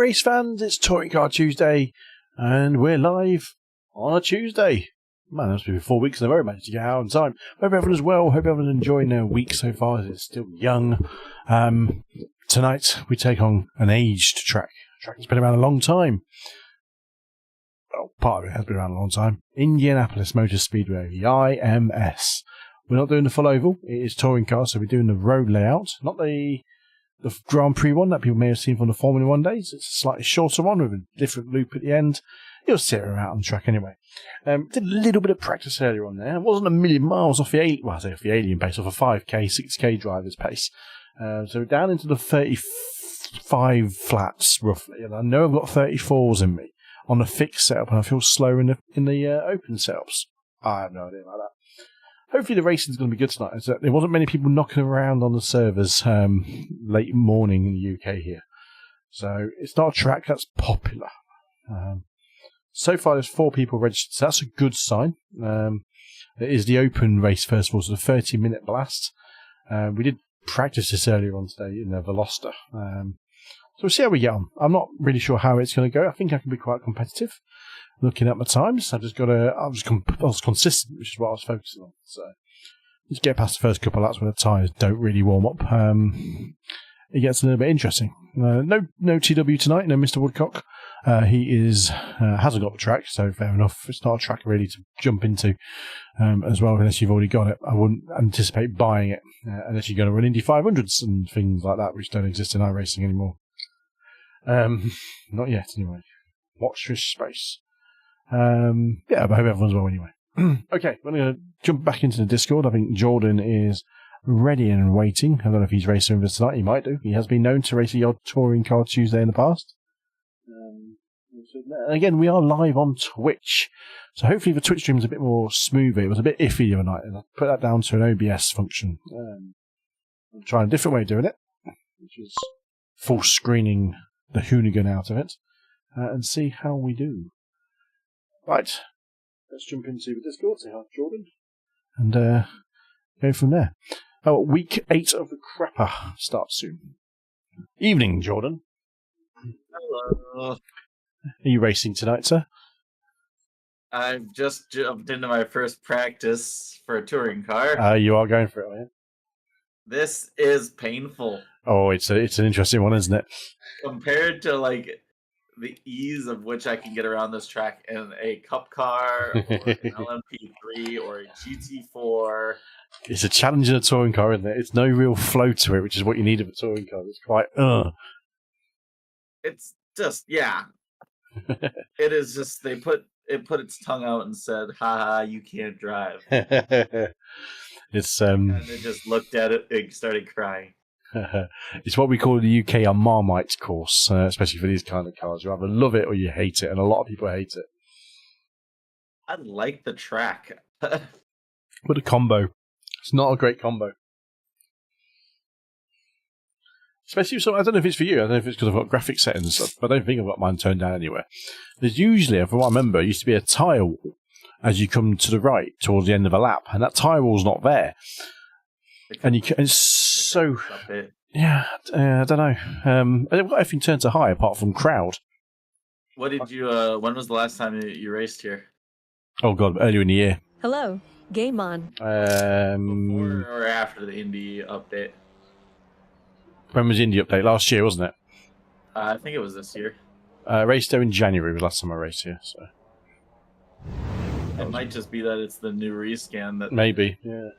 race fans, it's Touring Car Tuesday, and we're live on a Tuesday. Man, that's been 4 weeks in a row, managed to get out on time. Hope everyone's well, hope everyone's enjoying their week so far, as it's still young. Tonight, we take on an aged track. A track that's been around a long time. Well, part of it has been around a long time. Indianapolis Motor Speedway, the IMS. We're not doing the full oval, it is touring cars, so we're doing the road layout, not the Grand Prix one that people may have seen from the Formula 1 days. It's a slightly shorter one with a different loop at the end. You'll see it out on the track anyway. Did a little bit of practice earlier on there. It wasn't a million miles off the alien pace, off a 5k, 6k driver's pace. So we're down into the 35 flats roughly, and I know I've got 34s in me on the fixed setup, and I feel slower in the open setups. I have no idea about that. Hopefully the racing's going to be good tonight. There wasn't many people knocking around on the servers late morning in the UK here. So it's not a track that's popular. So far there's 4 people registered, so that's a good sign. It is the open race first of all, so the 30-minute blast. We did practice this earlier on today in the Veloster. So we'll see how we get on. I'm not really sure how it's going to go. I think I can be quite competitive. Looking at my times, I was consistent, which is what I was focusing on. So just get past the first couple of laps where the tyres don't really warm up. It gets a little bit interesting. No TW tonight, no Mr. Woodcock. He hasn't got the track, so fair enough. It's not a track really to jump into as well, unless you've already got it. I wouldn't anticipate buying it unless you're going to run Indy 500s and things like that, which don't exist in iRacing anymore. Not yet, anyway. Watch this space. But I hope everyone's well anyway. Okay, we're going to jump back into the Discord. I think Jordan is ready and waiting. I don't know if he's racing with us tonight. He might do. He has been known to race the odd Touring Car Tuesday in the past. And again, we are live on Twitch. So hopefully the Twitch stream is a bit more smoother. It was a bit iffy the other night, and I put that down to an OBS function. I'm trying a different way of doing it, which is full screening the hoonigan out of it, and see how we do. Right, let's jump into the Discord, say hi to Jordan, and go from there. Oh, week 8 of the Crapper starts soon. Evening, Jordan. Hello. Are you racing tonight, sir? I've just jumped into my first practice for a touring car. You are going for it, are you? This is painful. Oh, it's an interesting one, isn't it? Compared to the ease of which I can get around this track in a cup car, or an LMP3, or a GT4. It's a challenge in a touring car, isn't it? It's no real flow to it, which is what you need of a touring car. It's quite, It's just, yeah. It is just, it put its tongue out and said, haha, you can't drive. It's and it just looked at it and started crying. It's what we call in the UK a Marmite course, especially for these kind of cars. You either love it or you hate it, and a lot of people hate it. I like the track. What a combo. It's not a great combo. Especially, I don't know if it's for you, I don't know if it's because I've got graphic settings and stuff, but I don't think I've got mine turned down anywhere. There's usually, from what I remember, it used to be a tyre wall as you come to the right towards the end of a lap, and that tyre wall's not there. And it's so... Yeah, I don't know. I don't know if you turn to high apart from crowd. What did you, when was the last time you raced here? Oh god, earlier in the year. Hello, game on. Before or after the Indy update? When was the Indy update? Last year, wasn't it? I think it was this year. Raced there in January was the last time I raced here, so... It might just be that it's the new rescan that... Maybe, yeah.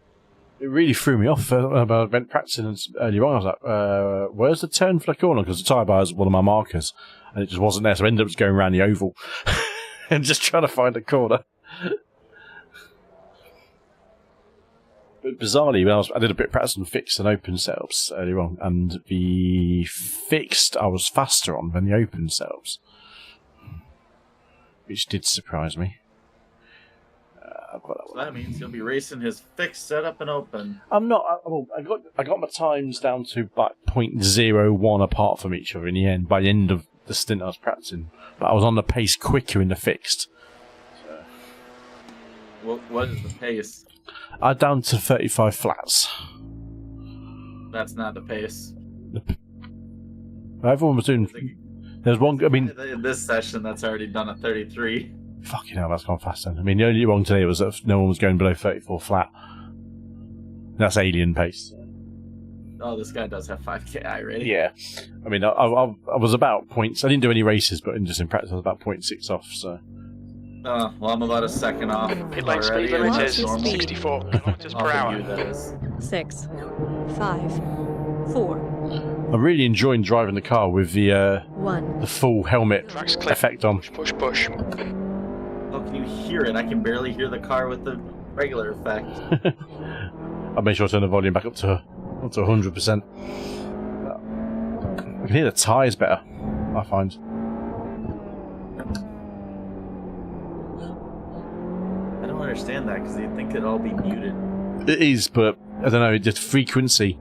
It really threw me off about event practicing earlier on. I was like, where's the turn for the corner? Because the tyre bar is one of my markers, and it just wasn't there, so I ended up just going around the oval and just trying to find a corner. But bizarrely, I did a bit of practice on fixed and open setups earlier on, and the fixed I was faster on than the open setups, which did surprise me. So that means he'll be racing his fixed setup and open. I'm not. I got my times down to like 0.01 apart from each other in the end. By the end of the stint I was practicing, but I was on the pace quicker in the fixed. So. What is the pace? I'm down to 35 flats. That's not the pace. Everyone was doing. There's one. I mean, in this session, that's already done a 33. Fucking hell, that's gone fast then. I mean, the only wrong today was that no one was going below 34 flat. That's alien pace. Oh, this guy does have 5k iRacing. Yeah. I mean, I was about points. I didn't do any races, but just in practice, I was about 0.6 off, so. Well, I'm about a second off. Pit lane speed already. limit is Normal. 64 kilometers per I'll give hour. you that is. 6, 5, 4, I'm really enjoying driving the car with the 1. full helmet Track's clear. effect on. Push, push. Oh, can you hear it? I can barely hear the car with the regular effect. I made sure to turn the volume back up to 100%. I can hear the tyres better, I find. I don't understand that because you'd think it'd all be muted. It is, but I don't know, just frequency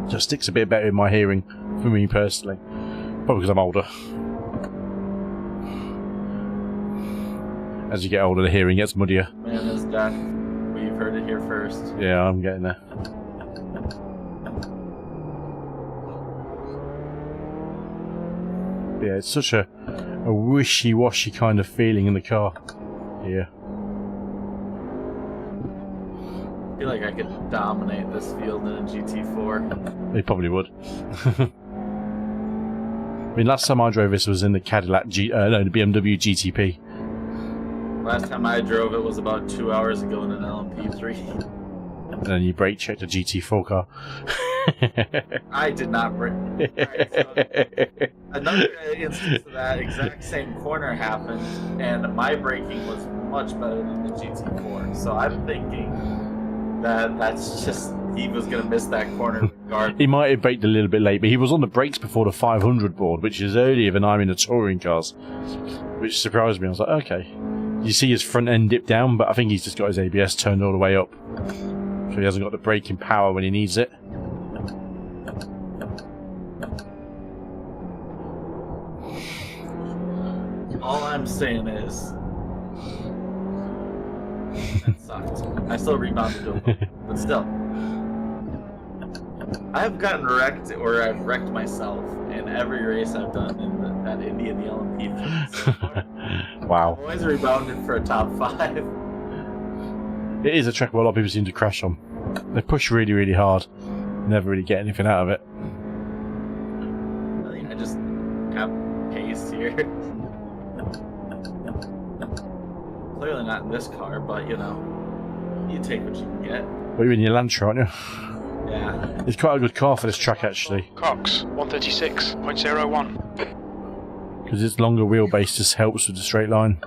just sticks a bit better in my hearing for me personally. Probably because I'm older. As you get older, the hearing gets muddier. Man, is that? We've heard it here first. Yeah, I'm getting there. Yeah, it's such a wishy-washy kind of feeling in the car here. I feel like I could dominate this field in a GT4. They probably would. I mean, last time I drove this was in the Cadillac the BMW GTP. Last time I drove it was about 2 hours ago in an LMP3. And then you brake checked a GT4 car. I did not brake. Right, so another instance of that exact same corner happened, and my braking was much better than the GT4. So I'm thinking that's just he was going to miss that corner regardless. He might have braked a little bit late, but he was on the brakes before the 500 board, which is earlier than I'm in the touring cars, which surprised me. I was like, okay. You see his front end dip down, but I think he's just got his ABS turned all the way up, so he hasn't got the braking power when he needs it. All I'm saying is that sucked. I still rebounded to him, but still. I've gotten wrecked, or I've wrecked myself in every race I've done in that Indy and the LMP. Wow. I've always rebounded for a top 5. It is a track where a lot of people seem to crash on. They push really, really hard. Never really get anything out of it. I think I just have pace here. Clearly not in this car, but you know, you take what you can get. Well, you're in your Lantra, aren't you? Yeah. It's quite a good car for this track, actually. Cox, 136.01. Because its longer wheelbase just helps with the straight line.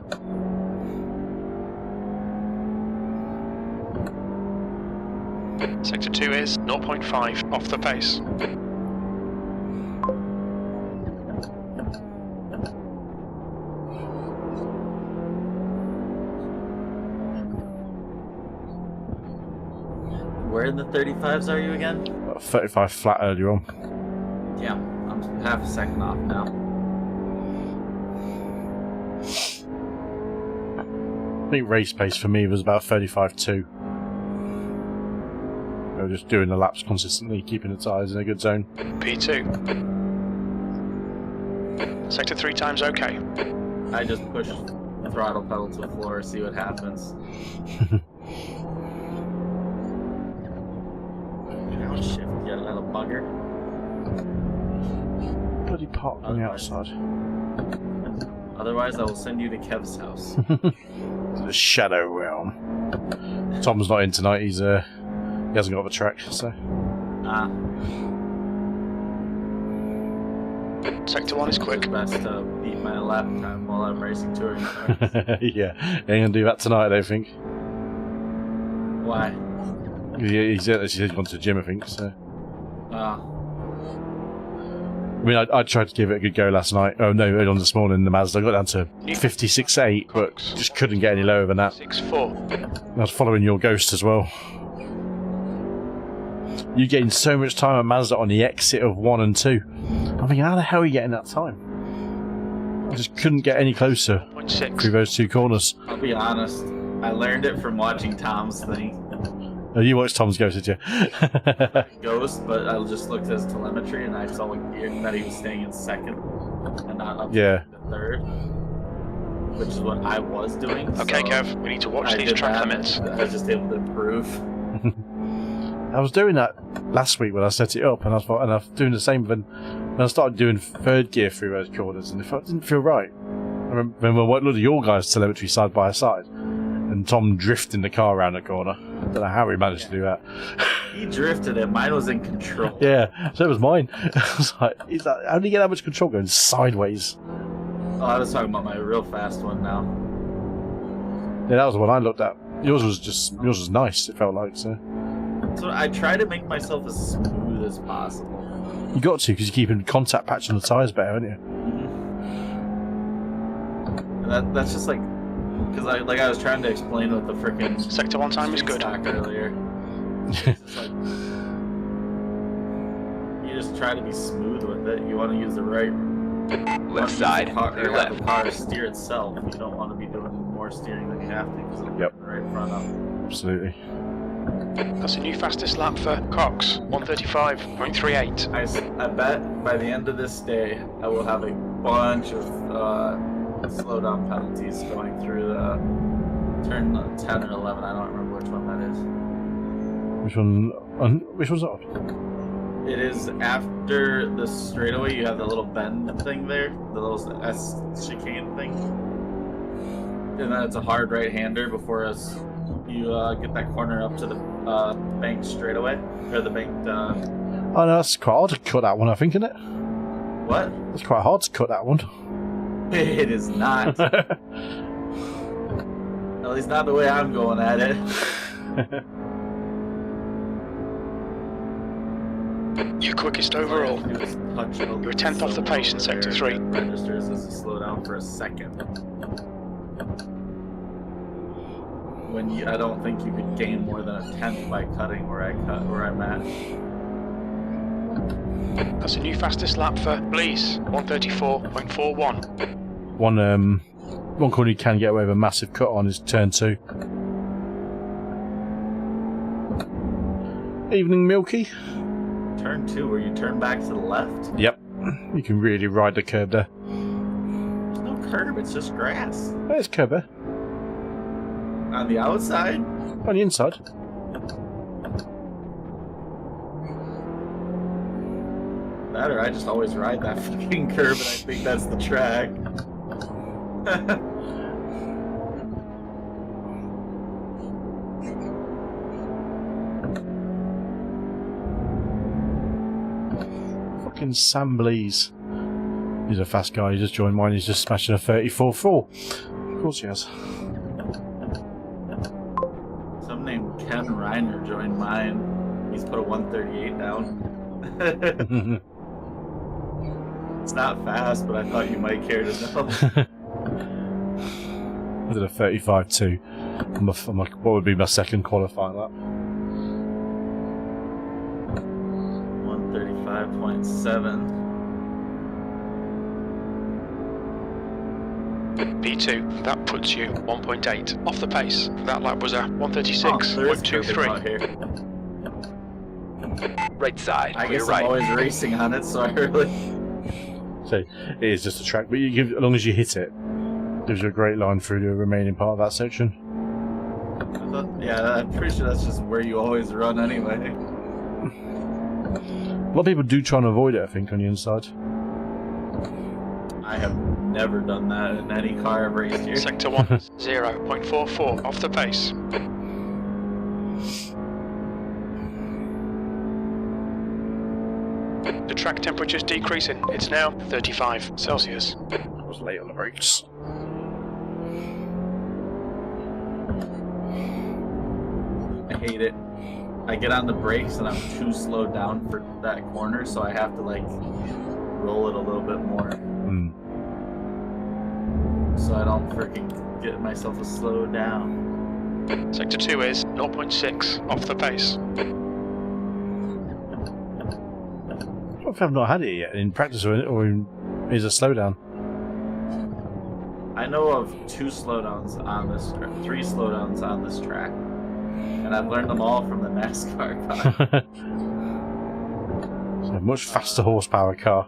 Sector 2 is 0.5 off the pace. Where in the 35s are you again? About 35 flat earlier on. Yeah, I'm half a second off now. I think race pace for me was about 35.2. I was just doing the laps consistently, keeping the tyres in a good zone. P2. Sector 3 times okay. I just push the throttle pedal to the floor, see what happens. Shift, you little bugger. Bloody park on the outside. Otherwise, I will send you to Kev's house. To the Shadow Realm. Tom's not in tonight, he hasn't got the track, so. Sector 1 is quick. It's best to beat my lap time while I'm racing touring cars. Yeah, ain't gonna do that tonight, I don't think. Why? He said he's gone to the gym, I think, so. Ah. I mean, I tried to give it a good go last night. Oh no, earlier on this morning, the Mazda. I got down to 56.8, but just couldn't get any lower than that. 6.4. I was following your ghost as well. You getting so much time at Mazda on the exit of 1 and 2. I'm thinking, how the hell are you getting that time? I just couldn't get any closer 0.6. through those 2 corners. I'll be honest. I learned it from watching Tom's thing. Oh, you watched Tom's Ghost, did you? Ghost, but I just looked at his telemetry and I saw that he was staying in second. and not up Yeah. to third, which is what I was doing. Okay, so Kev, we need to watch I these did track that, limits. and I was just able to improve. I was doing that last week when I set it up, and I was doing the same when I started doing third gear through those corners, and it didn't feel right. I remember what looked at your guys' telemetry side by side, and Tom drifting the car around the corner. I don't know how he managed to do that. He drifted it. Mine was in control. Yeah, so it was mine. I was like, how do you get that much control going sideways? Oh, I was talking about my real fast one now. Yeah, that was the one I looked at. Yours was nice. It felt like so. So I try to make myself as smooth as possible. You got to because you're keeping contact patch on the tyres better, aren't you? And that's just like, because I was trying to explain with the freaking Sector 1 time is good. stock earlier. It's just like, you just try to be smooth with it. You want to use the right Left side, have clear the left. car steer itself. You don't want to be doing more steering than you have to because it'll Yep. put the right front up. Absolutely. That's a new fastest lap for Cox, 135.38. I bet by the end of this day, I will have a bunch of slowdown penalties going through the turn 10 or 11. I don't remember which one that is. Which one? Which one's that? It is after the straightaway. You have the little bend thing there, the little S chicane thing, and then it's a hard right-hander before you get that corner up to the banked straightaway or the banked. Oh no, that's quite hard to cut that one, I think, isn't it? What? It's quite hard to cut that one. It is not. At least not the way I'm going at it. Your quickest overall. You were 10th off the pace in Sector 3. Registers as a slowdown for a second. When I don't think you could gain more than a 10th by cutting where I'm at. That's a new fastest lap for Blease, 134.41. One corner you can get away with a massive cut on is turn 2. Evening, Milky. Turn 2, where you turn back to the left. Yep. You can really ride the curb there. There's no curb, it's just grass. There's curb there. On the outside? On the inside. That or I just always ride that fucking curb and I think that's the track. Fucking Sam Blease. He's a fast guy, he just joined mine, he's just smashing a 34.4. Of course he has. Some named Ken Reiner joined mine. He's put a 138 down. It's not fast, but I thought you might care to know. I did a 35.2. What would be my second qualifying lap? 135.7. P2, that puts you 1.8 off the pace. That lap was a There is curving 136.23. out here. Right side, I clear guess right. I'm always racing on it, so I really. So it is just a track, but you give, as long as you hit it, gives you a great line through the remaining part of that section. Yeah, I'm pretty sure that's just where you always run anyway. A lot of people do try and avoid it, I think, on the inside. I have never done that in any car I've raced here. Sector 1, 0.44 off the pace. The track temperature's decreasing. It's now 35 Celsius. I was late on the brakes. I hate it. I get on the brakes and I'm too slowed down for that corner, so I have to like roll it a little bit more. So I don't freaking get myself to slow down. Sector 2 is 0.6 off the pace. I don't know if I've not had it yet in practice or is a slowdown. I know of 2 slowdowns on this track, 3 slowdowns on this track, and I've learned them all from the NASCAR car. It's a much faster horsepower car.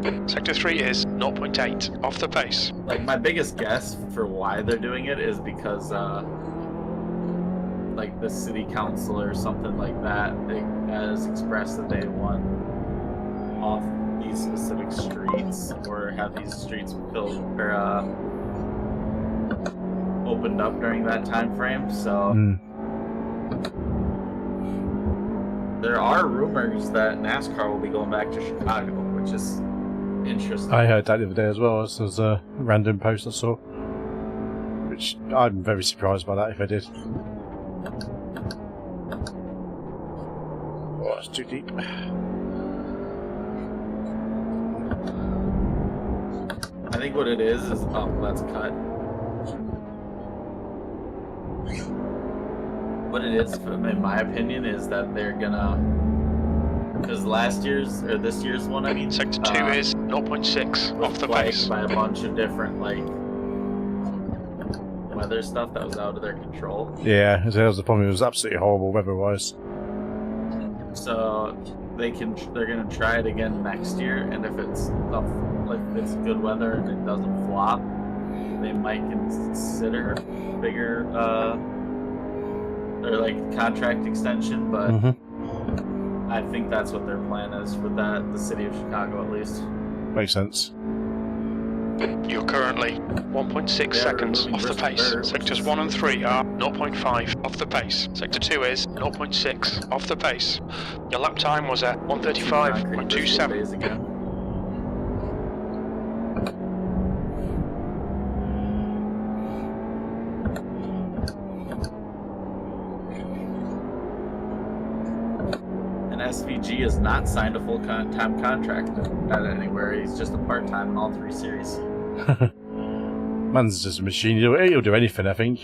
Sector 3 is 0.8 off the pace. Like, my biggest guess for why they're doing it is because, like, the city council or something like that has expressed that they want off these specific streets or have these streets filled or opened up during that time frame. So there are rumors that NASCAR will be going back to Chicago, which is interesting. I heard that the other day as well. This was a random post I saw, which I'm very surprised by that if I did. Oh, it's too deep. I think what it is oh, that's cut. What it is, in my opinion, is that they're gonna, because last year's or this year's one, I mean, Sector 2 is 0.6 off the pace by a bunch of different like weather stuff that was out of their control. Yeah, that was the problem. It was absolutely horrible weather-wise. So they're gonna try it again next year, and if it's good weather and it doesn't flop, they might consider bigger or like contract extension. But I think that's what their plan is for that, the city of Chicago at least. Makes sense. You're currently 1.6 seconds off the pace. Sectors 1 and 3 are 0.5 off the pace. Sector 2 is 0.6 off the pace. Your lap time was at 135.27. SVG has not signed a full-time contract at anywhere. He's just a part-time in all 3 series. Man's just a machine. He'll do anything, I think.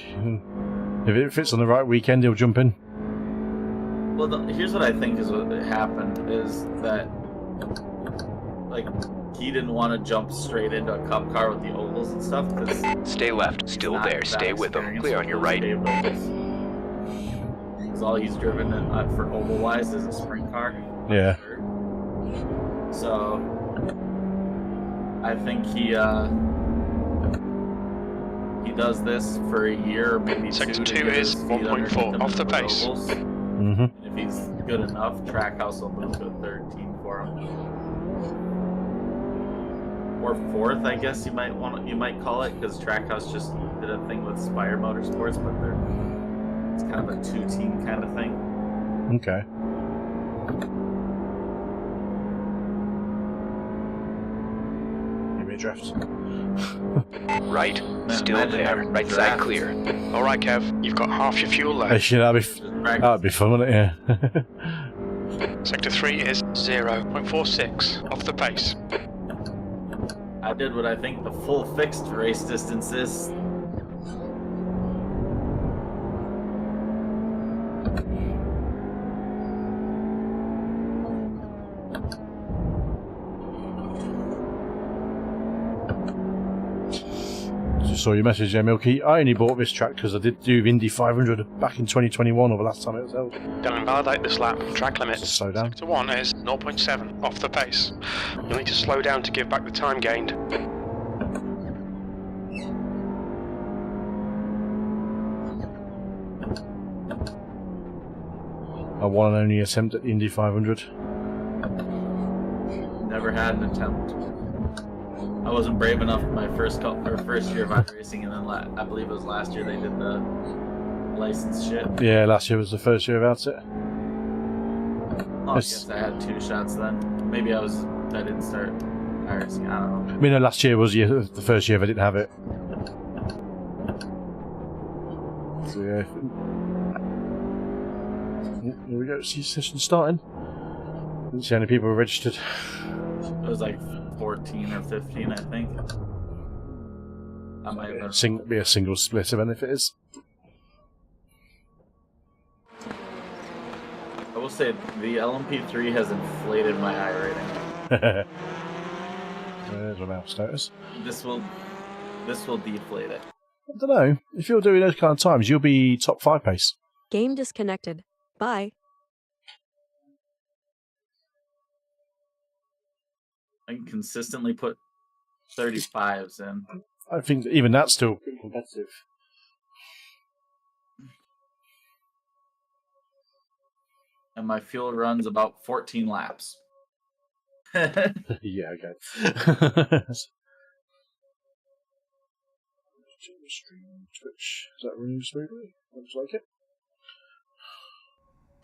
If it fits on the right weekend, he'll jump in. Well, here's what I think is what happened, is that, like, he didn't want to jump straight into a cup car with the ovals and stuff. Stay left. Still there. Stay with them. Clear on your right. All he's driven for oval wise is a sprint car. Yeah. So I think he does this for a year, maybe Sector 2 is 1.4 off the pace. If he's good enough, Trackhouse will move to a 3rd team for him, or 4th, I guess you might call it, because Trackhouse just did a thing with Spire Motorsports, but it's kind of a 2-team kind of thing. Okay. Maybe a draft. Right. Still there. Right side clear. Alright, Kev. You've got half your fuel left. Actually, that'd be fun, wouldn't it? Yeah. Sector 3 is 0.46 off the pace. I did what I think the full fixed race distance is. Saw your message there, Milky. I only bought this track because I did do Indy 500 back in 2021, or the last time it was held. Gonna invalidate this lap. Track limits. Slow down. Sector 1 is 0.7 off the pace. You'll need to slow down to give back the time gained. A one and only attempt at the Indy 500. Never had an attempt. I wasn't brave enough in my first year of iRacing, and then I believe it was last year they did the license shit. Yeah, last year was the first year about it. Oh, I guess I had 2 shots then. Maybe I didn't start iRacing, I don't know. I mean, no, last year was the first year I didn't have it. So yeah. Here we go, see session starting. Didn't see how many people were registered. It was like 14 or 15, I think. I might have be a single split event if it is. I will say the LMP3 has inflated my iRating. There's my mouse status. This will deflate it. I don't know. If you're doing those kind of times, you'll be top 5 pace. Game disconnected. Bye. I can consistently put 35s in. I think even that's still pretty competitive. And my fuel runs about 14 laps. Yeah, okay. Stream Twitch. Is that running smoothly? Looks like it.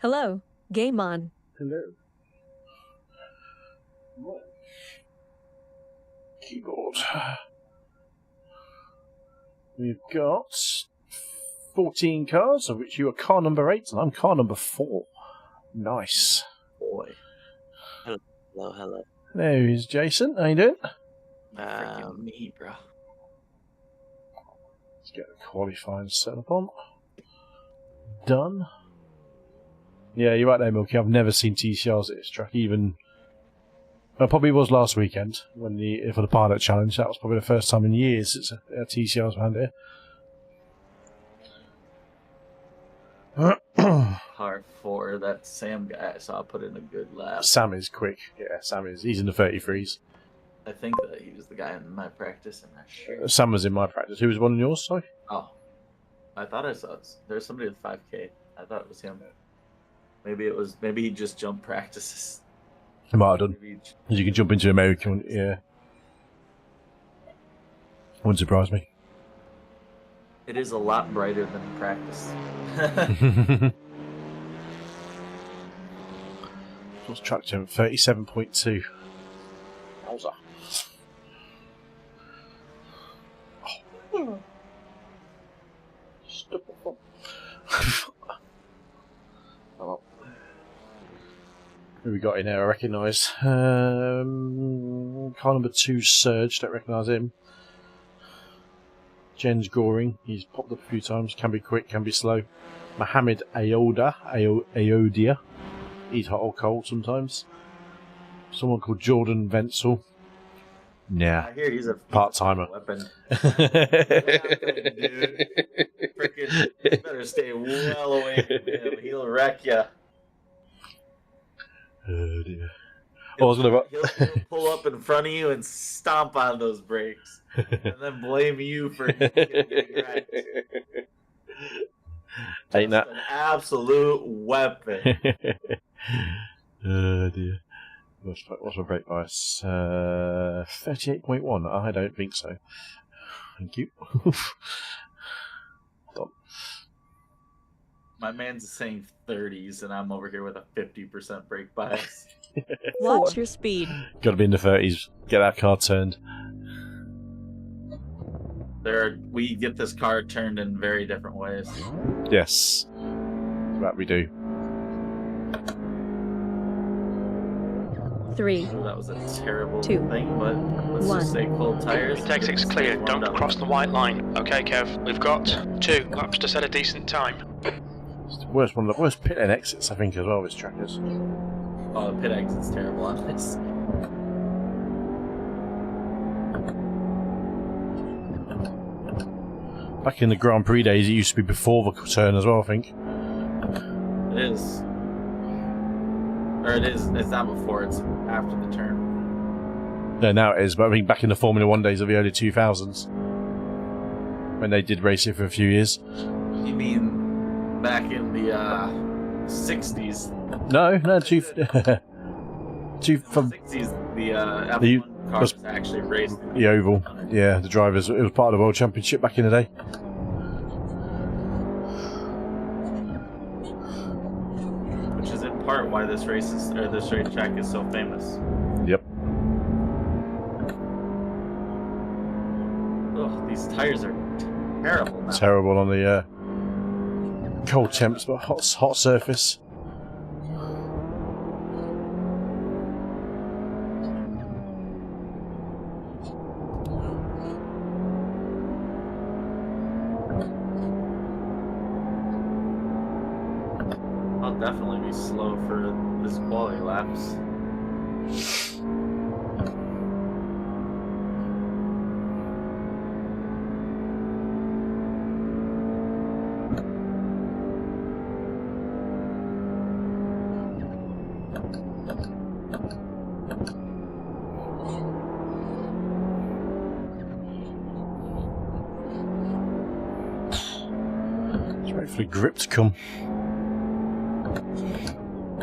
Hello. Game on. Hello. Keyboard. We've got 14 cars, of which you are car number 8, and I'm car number 4. Nice. Boy. Hello. There is Jason. How you doing? Freaking me, bro. Let's get the qualifying set up on. Done. Yeah, you're right there, Milky. I've never seen TCRs at this track, even... Well, probably was last weekend when for the pilot challenge. That was probably the first time in years it's TCRs around here. Part 4, that Sam guy I saw put in a good lap. Sam is quick. Yeah, Sam is. He's in the 33s. I think that he was the guy in my practice. I'm not sure. Sam was in my practice. Who was one in yours, sorry? Oh. I thought I saw there's somebody with 5K. I thought it was him. Maybe he just jumped practices. He might have done. You can jump into American, yeah. Wouldn't surprise me. It is a lot brighter than practice. What's track time? 37.2. Wowza. Oh. Stop. Oh. Who we got in there? I recognise. Car number 2, Surge. Don't recognise him. Jens Goring. He's popped up a few times. Can be quick, can be slow. Mohammed Ayodia. He's hot or cold sometimes. Someone called Jordan Venzel. Nah. I hear he's a part-timer. Weapon. Dude. Freaking, you better stay well away from him. He'll wreck you. Oh dear. He'll pull up in front of you and stomp on those brakes, and then blame you for getting wrecked. Ain't that an absolute weapon? Oh dear. What's my brake bias? 38.1. I don't think so. Thank you. Done. My man's saying 30s, and I'm over here with a 50% brake bias. Watch your speed. Got to be in the 30s. Get that car turned. We get this car turned in very different ways. Yes. That we do. 3. That was a terrible 2, thing, but let's 1. just say cold tires. Exit's clear, don't cross the white line. Okay, Kev, we've got 2 laps to set a decent time. It's the worst, one of the worst pit lane exits, I think, as well, this track is. Oh, the pit exit's terrible on this. Back in the Grand Prix days, it used to be before the turn as well, I think. It is. Or it's not before, it's after the turn. No, now it is, but I think back in the Formula 1 days of the early 2000s, when they did race it for a few years. You mean back in the 60s? No, from 60s, the F1 cars actually raced the oval. Yeah, the drivers. It was part of the World Championship back in the day. Which is in part why this racetrack is so famous. Yep. Ugh, these tires are terrible now. Terrible on the cold temps, but hot surface. I'll definitely be slow for this quality laps. Wait for the grip to come.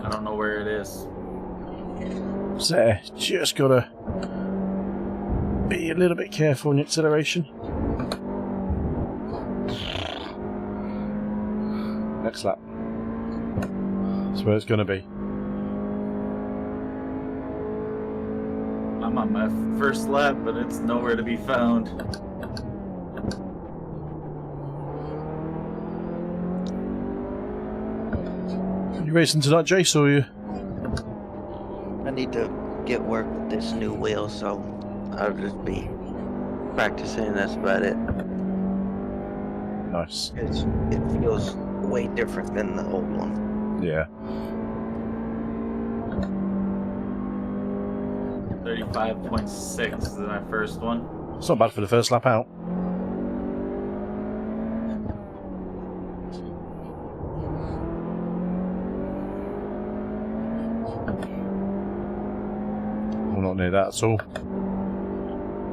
I don't know where it is. So, just gotta be a little bit careful in the acceleration. Next lap. That's where it's gonna be. I'm on my first lap, but it's nowhere to be found. You racing tonight, Jace, or you? I need to get work with this new wheel, so I'll just be practicing. That's about it. Nice. It feels way different than the old one. Yeah. 35.6 is my first one. It's not bad for the first lap out. We're not near that at all.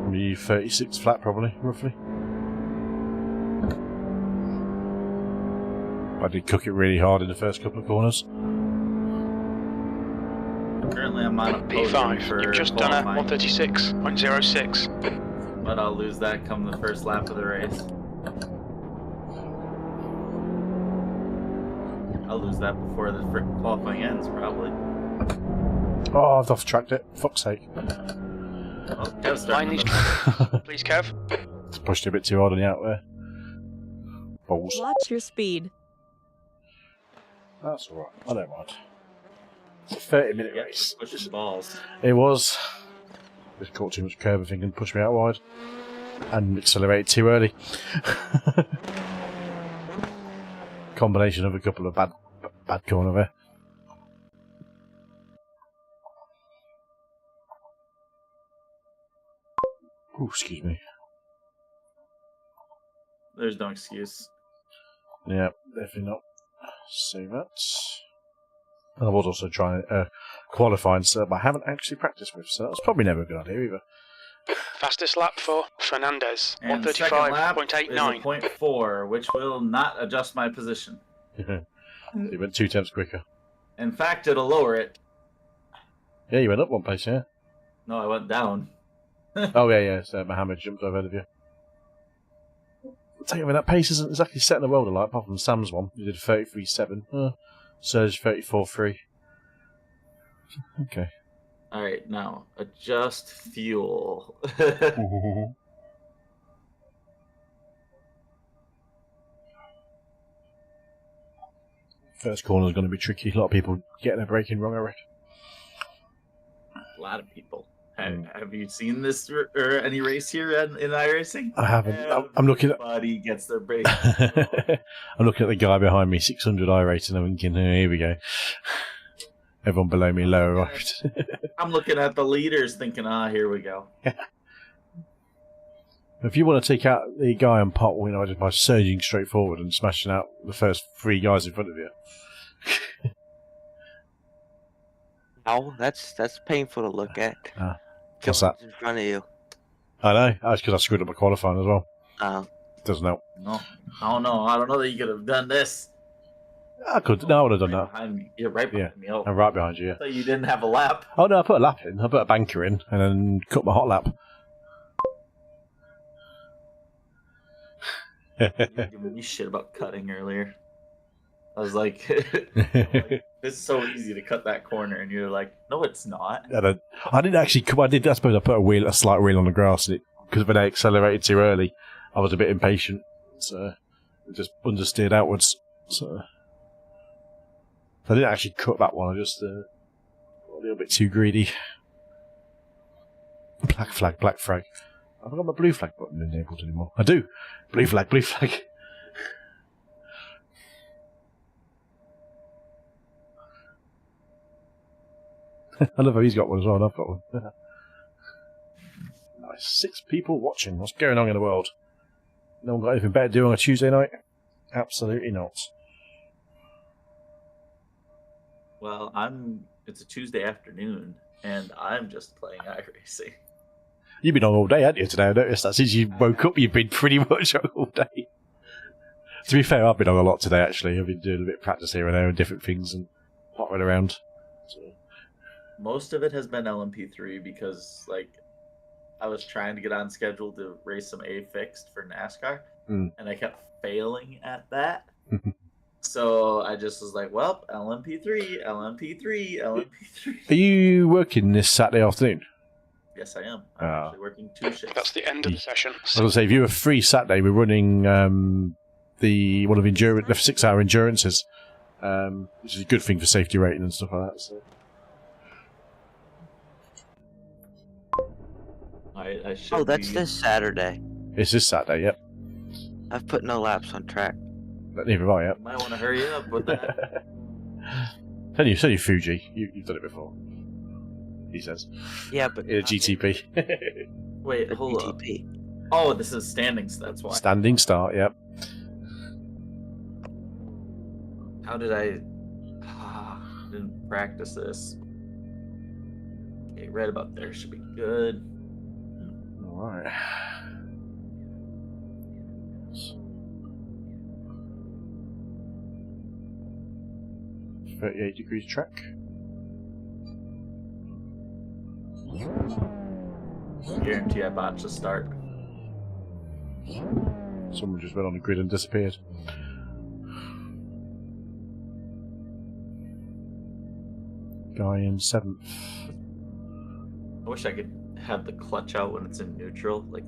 Maybe 36 flat, probably, roughly. I did cook it really hard in the first couple of corners. Currently, I'm on a P5. for You've just done a 136.06. But I'll lose that come the first lap of the race. I'll lose that before the qualifying ends, probably. Oh, I've off-tracked it. Fuck's sake. Oh, Kev's Line these starting Please, Kev. It's pushed it a bit too hard on the out there. Balls. Watch your speed. That's alright. I don't mind. It's a 30-minute Yeah, race. pushing balls. It was. Just caught too much curve, I think, and pushed me out wide. And accelerated too early. Combination of a couple of bad corner there. Ooh, excuse me. There's no excuse. Yeah, definitely not. Save that. And I was also trying qualifying, but I haven't actually practiced with, so that's probably never a good idea either. Fastest lap for Fernandez. And second lap is a 135.89. 0.4, which will not adjust my position. You went 2 tenths quicker. In fact, it'll lower it. Yeah, you went up one pace, yeah. No, I went down. Oh, yeah, so Mohammed jumped over ahead of you. I'll tell you, I mean, that pace isn't exactly set in the world alike, apart from Sam's one. You did 33.7. Serge 34.3. Okay. Alright, now, adjust fuel. First corner is going to be tricky. A lot of people getting their braking wrong, I reckon. A lot of people. Have you seen this or any race here in iRacing? I haven't. I'm looking at. Everybody gets their brake. I'm looking at the guy behind me, 600 iRacing. I'm thinking, oh, here we go. Everyone below me, lower right. I'm looking at the leaders, thinking, here we go. If you want to take out the guy on pot, just by surging straight forward and smashing out the first 3 guys in front of you. Oh, that's painful to look at. What's that? In front of you. I know. That's because I screwed up my qualifying as well. Doesn't help. No. Oh, no. I don't know that you could have done this. I could. No, I would have done Right that. behind me. You're right behind me. Oh. I'm right behind you, yeah. So you didn't have a lap. Oh, no, I put a lap in. I put a banker in and then cut my hot lap. You were giving me shit about cutting earlier. I was like, it's so easy to cut that corner, and you're like, no, it's not. I didn't actually. I suppose I put a slight wheel on the grass, because when I accelerated too early, I was a bit impatient, so it just understeered outwards. So I didn't actually cut that one. I just got a little bit too greedy. Black flag, black flag. I haven't got my blue flag button enabled anymore. I do. Blue flag, blue flag. I love how he's got one as well, and I've got one. Nice. 6 people watching. What's going on in the world? No one got anything better to do on a Tuesday night? Absolutely not. Well, it's a Tuesday afternoon, and I'm just playing iRacing. You've been on all day, haven't you, today? I noticed that since you woke up, you've been pretty much on all day. To be fair, I've been on a lot today, actually. I've been doing a bit of practice here and there and different things and pottering around. So. Most of it has been LMP3 because, like, I was trying to get on schedule to race some A fixed for NASCAR, and I kept failing at that. So I just was like, well, LMP3, LMP3, LMP3. Are you working this Saturday afternoon? Yes, I am. I'm actually working 2 shifts. That's the end of the session. I was going to say, if you were free Saturday, we're running one of the 6-hour endurances, which is a good thing for safety rating and stuff like that. So. I should that's this Saturday. It's this Saturday, yep. I've put no laps on track. Neither have I, yep. You might want to hurry up with that. Tell you, Fuji. You've done it before. He says. Yeah, but... In a GTP. Wait, hold up. Oh, this is standings, that's why. Standing start, yep. How did I didn't practice this. Okay, right about there should be good. Alright. 38 degrees track. Guarantee I botched the start. Someone just went on the grid and disappeared. Guy in 7th. I wish I could have the clutch out when it's in neutral, like,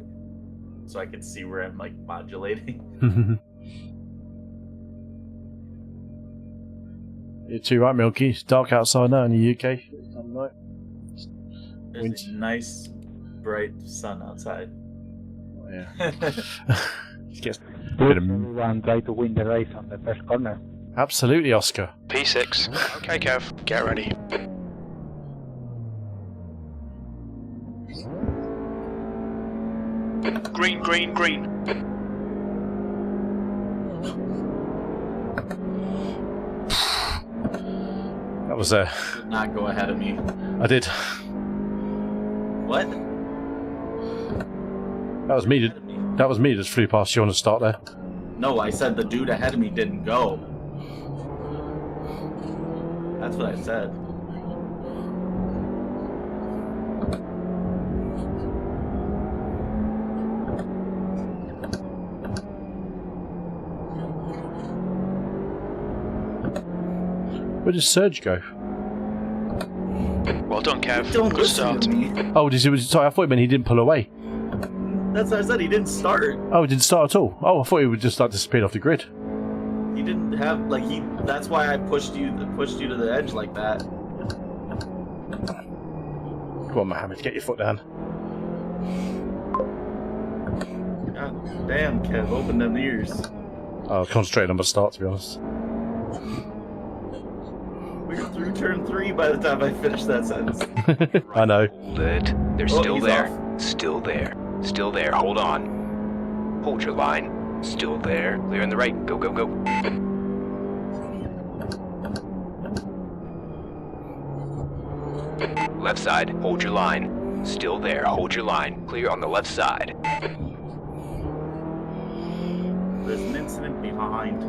so I could see where I'm like modulating. You're too right, Milky. It's dark outside now in the UK. There's a nice, bright sun outside. Oh, yeah. Everyone try to win the race on the first corner. Absolutely, Oscar. P6. Okay, Kev. Get ready. Green, green, green. That was Did not go ahead of me. I did. What? That was me. That was me that flew past you on the start there. No, I said the dude ahead of me didn't go. That's what I said. Where did Serge go? Well done, Kev. Don't Good listen start. to me. Oh, sorry, I thought it meant he didn't pull away. That's what I said. He didn't start. Oh, he didn't start at all. Oh, I thought he would just start disappearing off the grid. He didn't have That's why I pushed you to the edge like that. Come on, Mohammed, get your foot down. God damn, Kev, open them ears. I'll concentrate on my start, to be honest. We were through turn 3 by the time I finished that sentence. I know. Hold it. They're still there. Off. Still there. Still there. Hold on. Hold your line. Still there. Clear in the right. Go, go, go. Left side. Hold your line. Still there. Hold your line. Clear on the left side. There's an incident behind.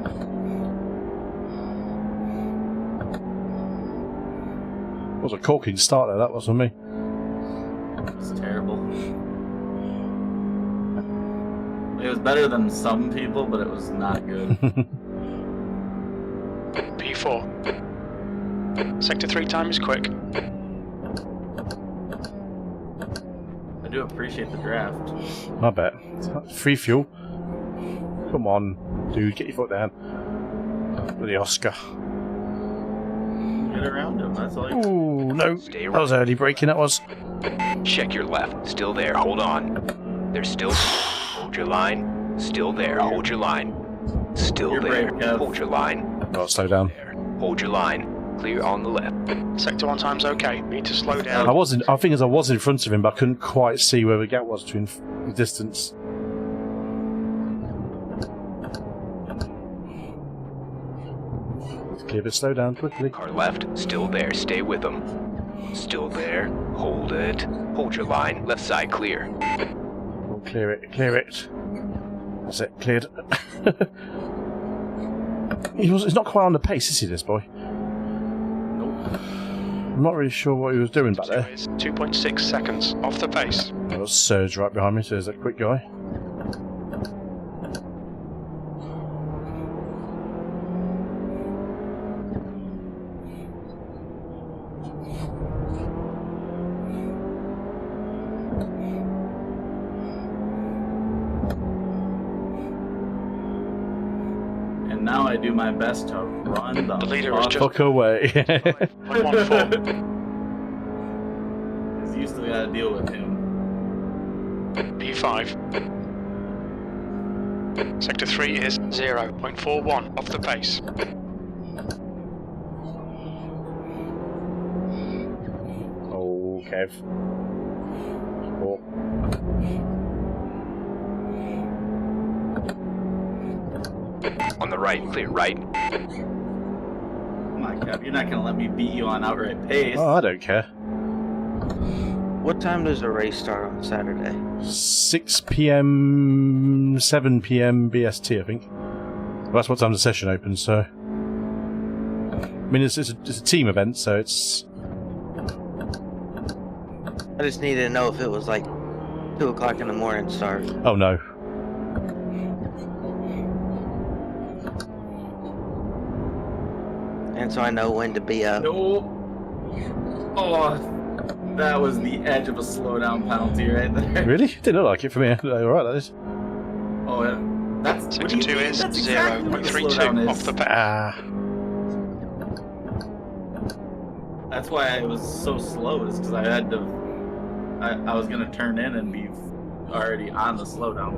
It was a corking start there, that wasn't me. It was terrible. It was better than some people, but it was not good. P4. Sector 3 time is quick. I do appreciate the draft. I bet. Free fuel. Come on, dude, get your foot down. Bloody Oscar. Get around him, that's all you. Ooh, no. Stay That was early braking, that was. Check your left. Still there. Hold on. They're still. Hold your line. Still there. Hold your line. Still You're there. brave, Kev. Hold your line. Oh, slow down. There. Hold your line. Clear on the left. Sector 1 time's okay. Need to slow down. I was in front of him, but I couldn't quite see where the gap was between the distance. Clear it, slow down quickly. Car left. Still there. Stay with them. Still there. Hold it. Hold your line. Left side clear. Oh, clear it, clear it. That's it, cleared. He's not quite on the pace, is he, this boy? Nope. I'm not really sure what he was doing back there. 2.6 seconds off the pace. There was Surge right behind me, so there's that quick guy. Now I do my best to run the leader is just fuck away. 114. Because you still gotta deal with him. P5. Sector 3 is 0.41 off the pace. Oh, Kev. Oh. On the right, clear right. Oh my god, you're not gonna let me beat you on outright pace. Oh, I don't care. What time does the race start on Saturday? 6 PM, 7 PM BST, I think. Well, that's what time the session opens, so... I mean, it's a team event, so it's... I just needed to know if it was like 2 o'clock in the morning start. Oh, no. And so I know when to be up. No. Oh, that was the edge of a slowdown penalty right there. Really? Didn't look like it for me. Alright, that is. Oh, yeah. That's Sector 2 is 0.32 off the pace. Ah. That's why I was so slow, is because I had to. I was gonna turn in and be already on the slowdown.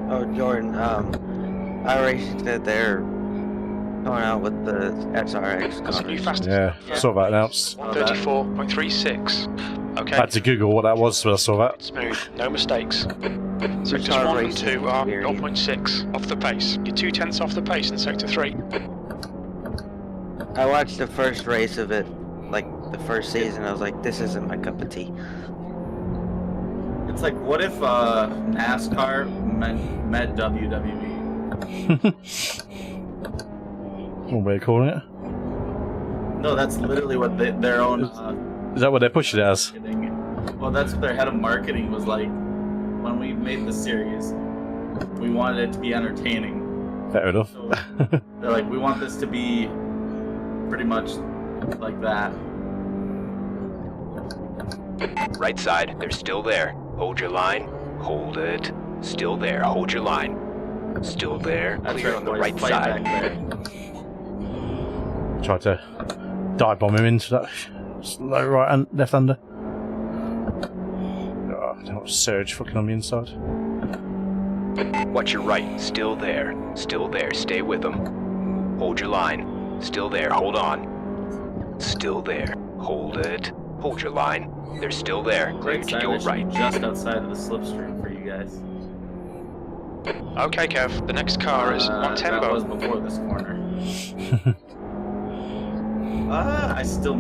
Oh, Jordan, iRacing said they're going out with the SRX That's a new cars. fastest. Yeah, I saw that announced. 134.36. Okay. I had to Google what that was when I saw that. Smooth, no mistakes. Sectors car 1 and racing 2 are experience. 0.6 off the pace. You're 0.2 off the pace in Sector 3. I watched the first race of it, like the first season. I was like, this isn't my cup of tea. It's like, what if NASCAR met WWE? One way of calling it. No, that's literally what their own. Is that what they're pushing it as? Marketing. Well, that's what their head of marketing was like. When we made the series, we wanted it to be entertaining. Fair enough. So they're like, we want this to be pretty much like that. Right side, they're still there. Hold your line. Hold it. Still there. Hold your line. Still there. That's Clear right, on the boys. right Fight side. back there. Tried to dive bomb him into that slow right and left under. Oh, that Surge fucking on the inside. Watch your right. Still there. Still there. Stay with them. Hold your line. Still there. Hold on. Still there. Hold it. Hold your line. They're still there. Clear Right to side, your I should right. be just outside of the slipstream for you guys. Okay, Kev, the next car is on That was tempo. before this corner. I still,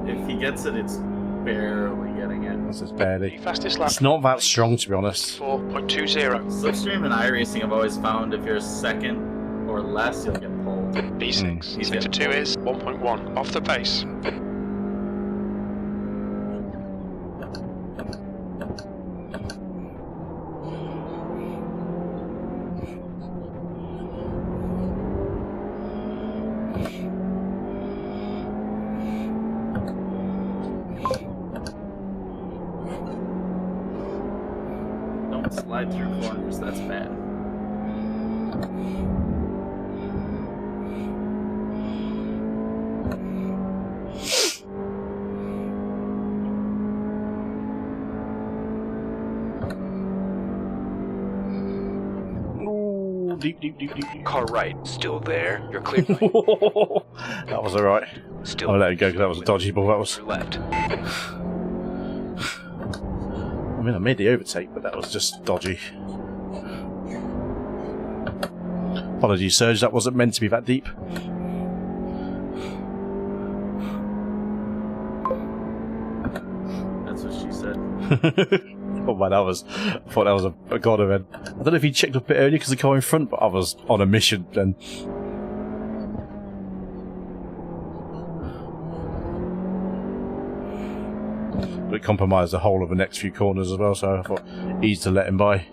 if he gets it, it's barely getting it. This is barely. Fastest lap. It's not that strong, to be honest. 4.20. Slipstream and iRacing have always found if you're second or less, you'll get pulled. B6. He's Sector getting 2 is 1.1 off the pace. Don't slide through corners, that's bad. Ooh, deep, deep, deep, deep, deep. Car right. Still there. You're clear. That was alright. Still I'll let it go because that was a dodgy ball. That was. your left. I mean, I made the overtake, but that was just dodgy. Apologies, Surge. That wasn't meant to be that deep. That's what she said. Oh man, I thought that was a god event. I don't know if he checked up a bit earlier because the car in front, but I was on a mission then. But it compromised the whole of the next few corners as well, so I thought easy to let him by.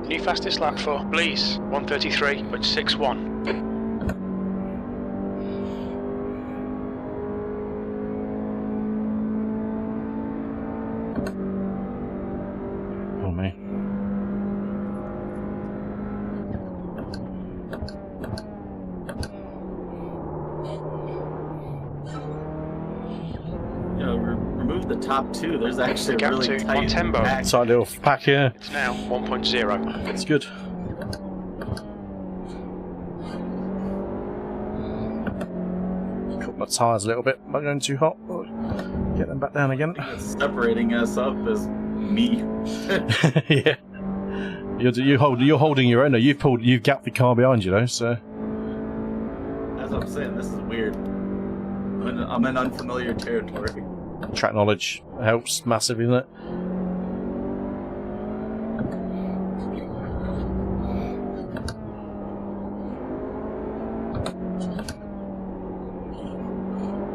New fastest lap for Blease, 1:33.61. Oh me. You know, remove the top two. There's actually a Gap really to tight on tempo. pack. Tight little pack here. It's now 1.0. It's good. Cut my tyres a little bit. Am I going too hot? Get them back down again. What's separating us up is me. Yeah. You're holding your own. You've gapped the car behind you, though. So That's what I'm saying. This is weird. I'm in unfamiliar territory. track knowledge helps massively, doesn't it?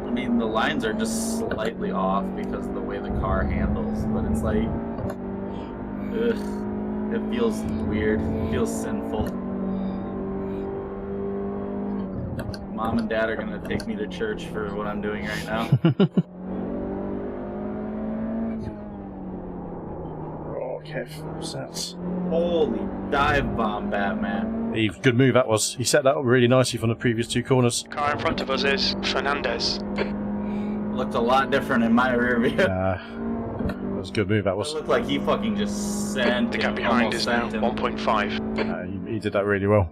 I mean, the lines are just slightly off because of the way the car handles, but it's like, ugh, it feels weird. It feels sinful. Mom and Dad are gonna take me to church for what I'm doing right now. Oh, Kev, what's that? Holy dive bomb, Batman. Good move that was. He set that up really nicely from the previous two corners. Car in front of us is Fernandez. Looked a lot different in my rear view. That was a good move that It was. looked like he fucking just sent The him, gap behind almost is now sent him. 1.5. He did that really well.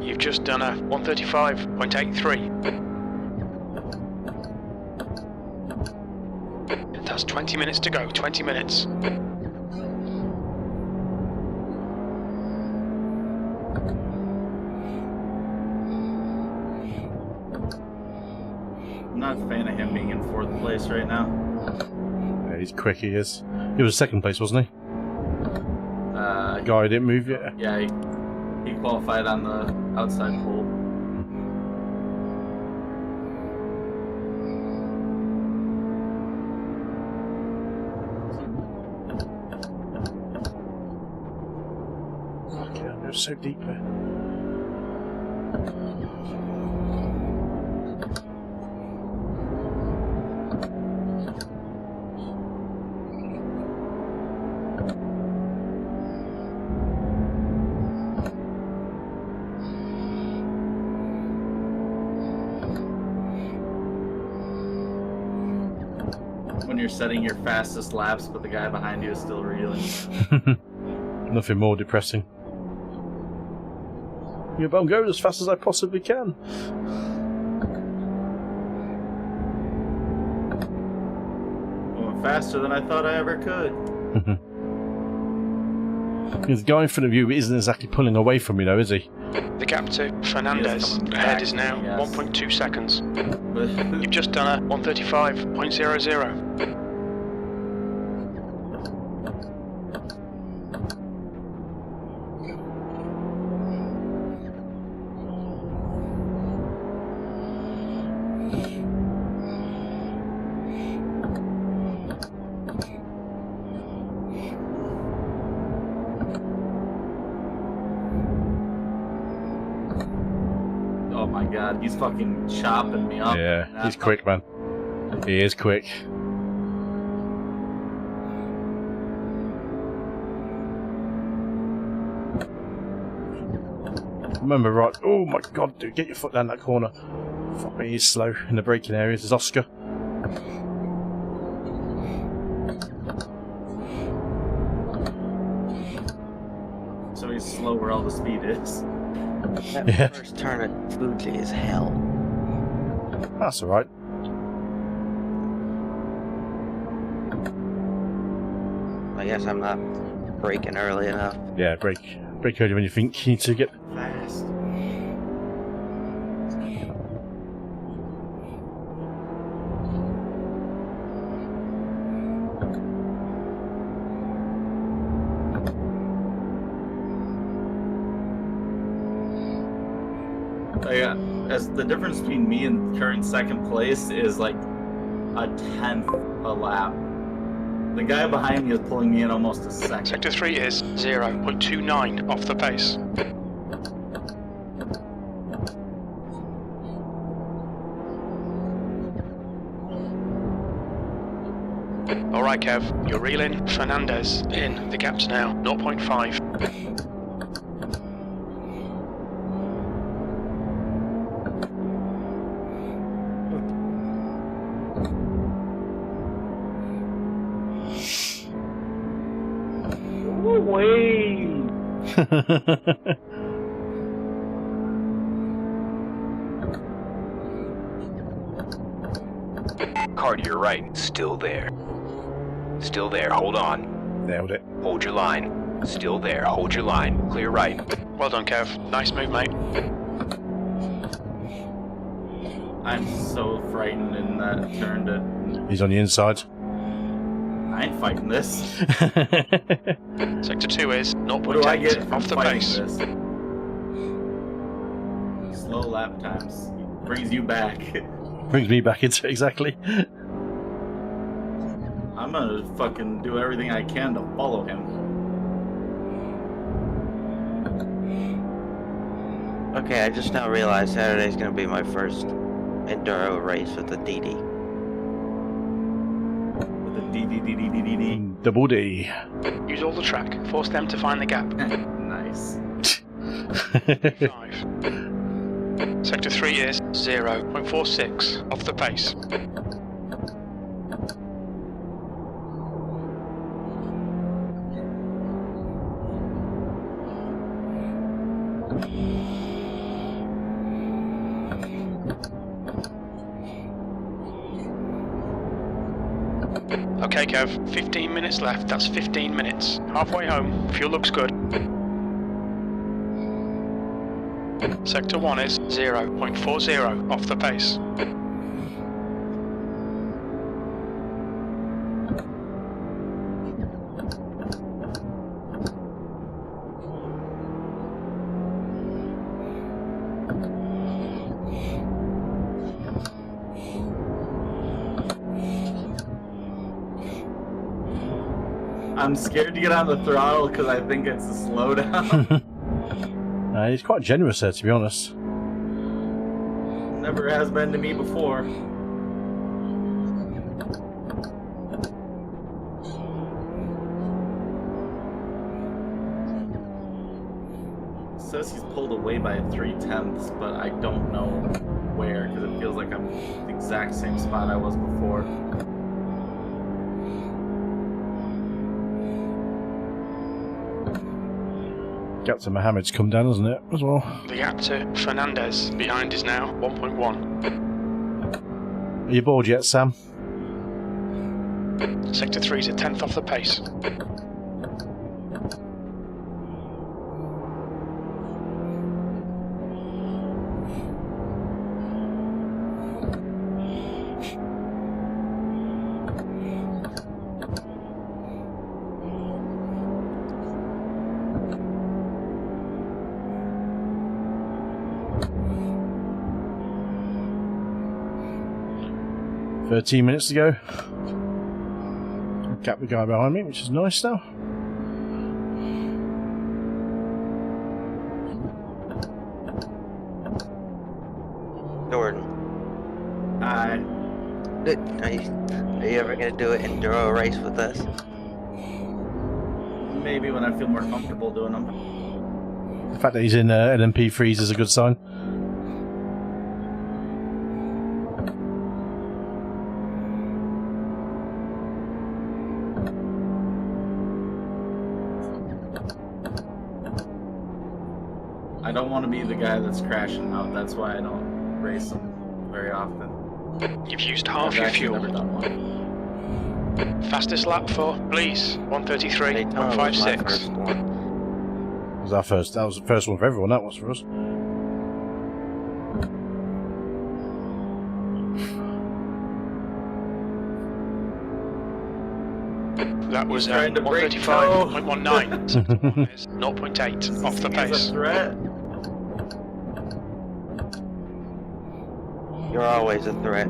You've just done a 1:35.83. That's 20 minutes to go, 20 minutes. I'm not a fan of him being in fourth place right now. Yeah, he's quick, he is. He was second place, wasn't he? The guy who didn't move yet. Yeah, he qualified on the outside pole. Okay, it was so deep there. When you're setting your fastest laps, but the guy behind you is still reeling. Nothing more depressing. Yeah, but I'm going as fast as I possibly can. Going faster than I thought I ever could. The guy in front of you isn't exactly pulling away from you, though, is he? The gap to Fernandez ahead is now 1.2 seconds. You've just done a 1:35.00. Oh my god, he's fucking chopping me up. Yeah, he's quick, man. He is quick. Remember, right? Oh my god, dude, get your foot down that corner. Fuck me, he's slow in the braking areas. There's Oscar. So he's slow where all the speed is. That first turn at Fuji is hell. That's alright. I guess I'm not braking early enough. Yeah, brake early when you think you need to get. Fast. As the difference between me and current second place is like a tenth a lap. The guy behind me is pulling me in almost a second. Sector 3 is 0.29 off the pace. Alright Kev, you're reeling. Fernandez in. The gap's now 0.5. Car to your right, still there. Still there, hold on. Nailed it. Hold your line. Still there, hold your line. Clear right. Well done Kev, nice move mate. I'm so frightened in that turn to... He's on the inside. I ain't fighting this. Sector 2 is What do I get 0.8 off the fighting pace. this? Slow lap times. Brings you back. Brings me back into exactly. I'm gonna fucking do everything I can to follow him. Okay, I just now realized Saturday's gonna be my first enduro race with the DD. With the D. Double D. Use all the track, force them to find the gap. Nice. 5. Sector 3 is 0.46 off the pace. Okay Kev, 15 minutes left, that's 15 minutes. Halfway home, fuel looks good. Sector 1 is 0.40 off the pace. I'm scared to get on the throttle because I think it's a slowdown. He's quite generous there, to be honest. Never has been to me before. Says he's pulled away by 0.3, but I don't know where because it feels like I'm the exact same spot I was before. Gap to Mohammed's come down, hasn't it, as well? The gap to Fernandez behind is now 1.1. Are you bored yet, Sam? Sector 3 is a tenth off the pace. "13 minutes to go." Gap the guy behind me, which is nice now. Jordan, I are you ever gonna do an enduro race with us? maybe when I feel more comfortable doing them. The fact that he's in LMP3s is a good sign. I don't want to be the guy that's crashing out. That's why I don't race them very often. You've used half your fuel. Never done one. Fastest lap for Blease, 133.56. That was the first one for everyone, that was for us. That was Trying to break 135.19. 0.8 off the It's a pace. threat. You're always a threat.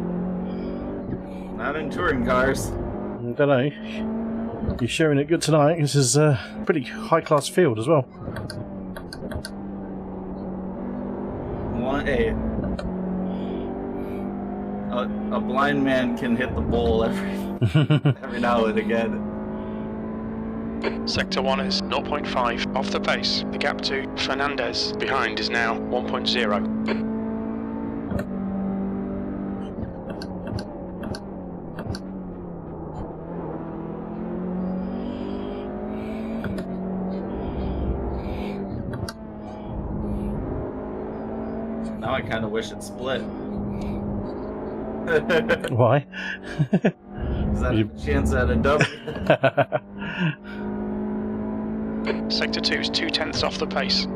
Not in touring cars. I don't know. You're showing it good tonight. This is a pretty high-class field as well. A blind man can hit the bull every now and again. Sector 1 is 0.5 off the pace. The gap to Fernandez behind is now 1.0. Now I kind of wish it split. Why? Is that a chance at a W? Sector 2 is 0.2 off the pace.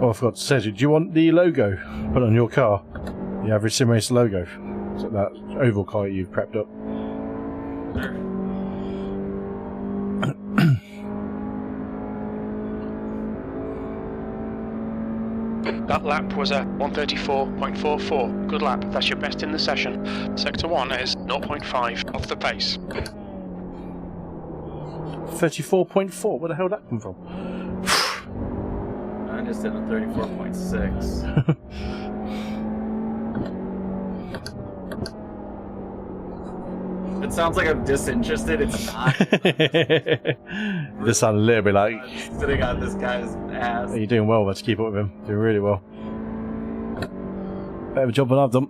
Oh, I forgot to say, do you want the logo put on your car? The average sim race logo? So that oval car you've prepped up. That lap was a 134.44. Good lap. That's your best in the session. Sector 1 is 0.5 off the pace. 34.4? Where the hell did that come from? I just did a 34.6. It sounds like I'm disinterested. It's not. This sounds a little bit like I'm sitting on this guy's ass. you're doing well. Let's keep up with him. Doing really well. Better job than I've done.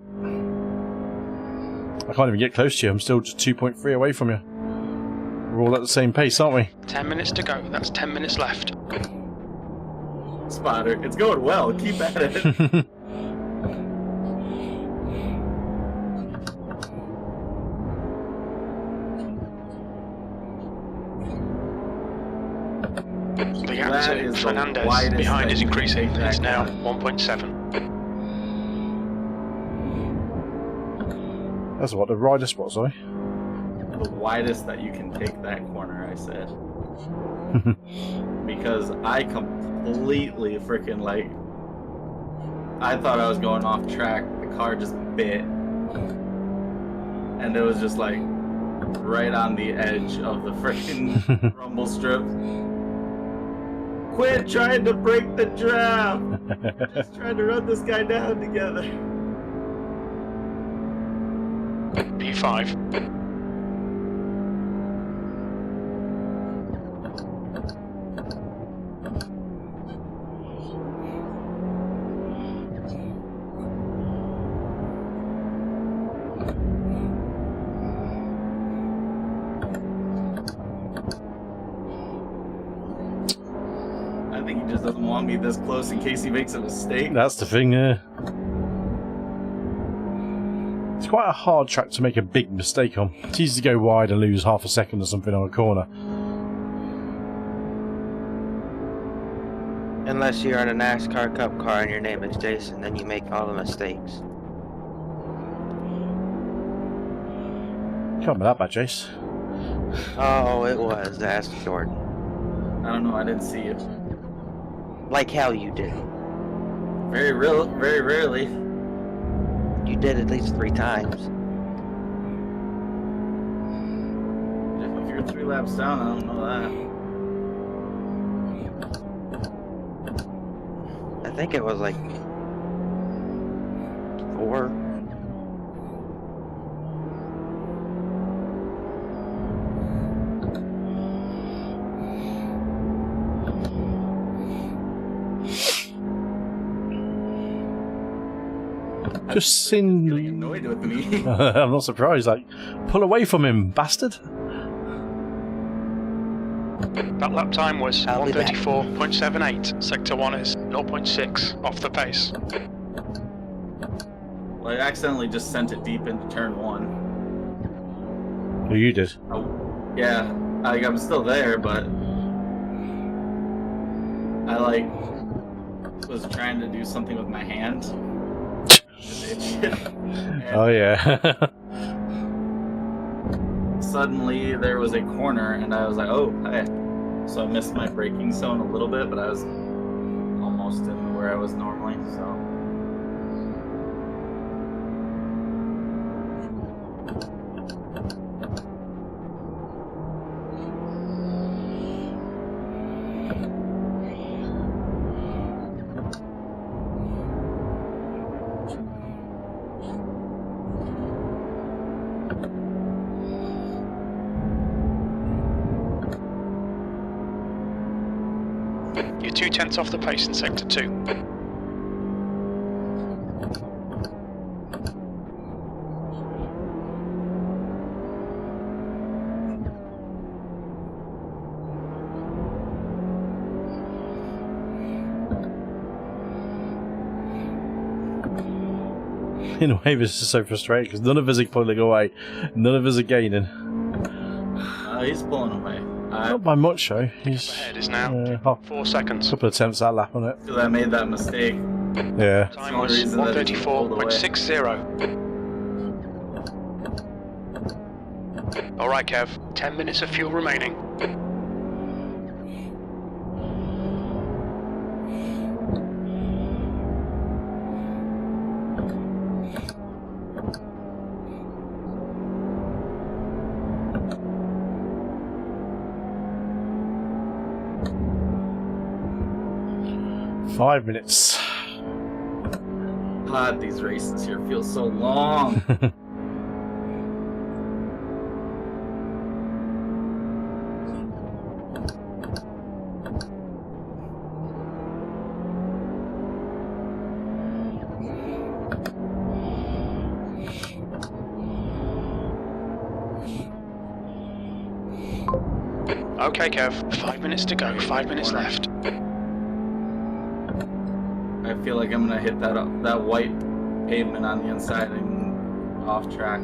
I can't even get close to you. I'm still just 2.3 away from you. We're all at the same pace, aren't we? 10 minutes to go. That's 10 minutes left. Spotter, it's going well. Keep at it. The gap to Fernandez behind is increasing. It's now 1.7. That's what the rider spot, sorry. The widest that you can take that corner, I said. Because I completely freaking I thought I was going off track. The car just bit. And it was just right on the edge of the freaking rumble strip. Quit trying to break the draft! Just trying to run this guy down together. P5. I think he just doesn't want me this close in case he makes a mistake. That's the thing, It's quite a hard track to make a big mistake on. It's easy to go wide and lose half a second or something on a corner. Unless you're in a NASCAR Cup car and your name is Jason, then you make all the mistakes. Can't be that bad, Jace. Oh, it was. Ask Jordan. I don't know, I didn't see it. Like how you did. Very rarely. You did at least 3 times. If you're 3 laps down, I don't know that. I think it was 4. Just seen. Getting annoyed with me. I'm not surprised. Pull away from him, bastard. That lap time was 134.78. Sector 1 is 0.6 off the pace. Well, I accidentally just sent it deep into turn 1. Oh, you did? Oh, yeah, I'm still there, but I was trying to do something with my hand. Oh yeah. suddenly there was a corner, and I was like, oh, hey. So I missed my braking zone a little bit, but I was almost in where I was normally, so. You're 2/10 off the pace in sector 2. In a way, this is so frustrating because none of us are pulling away, none of us are gaining. He's pulling away. Not by much, though. He's Ahead is now 4 seconds. A couple of attempts at lap on it. Because I made that mistake. Yeah. Time was 1:34.60. Alright, Kev. 10 minutes of fuel remaining. Five minutes. God, these races here feel so long. Okay, Kev. 5 minutes to go. 5 minutes left. I feel like I'm gonna hit that white pavement on the inside and off track.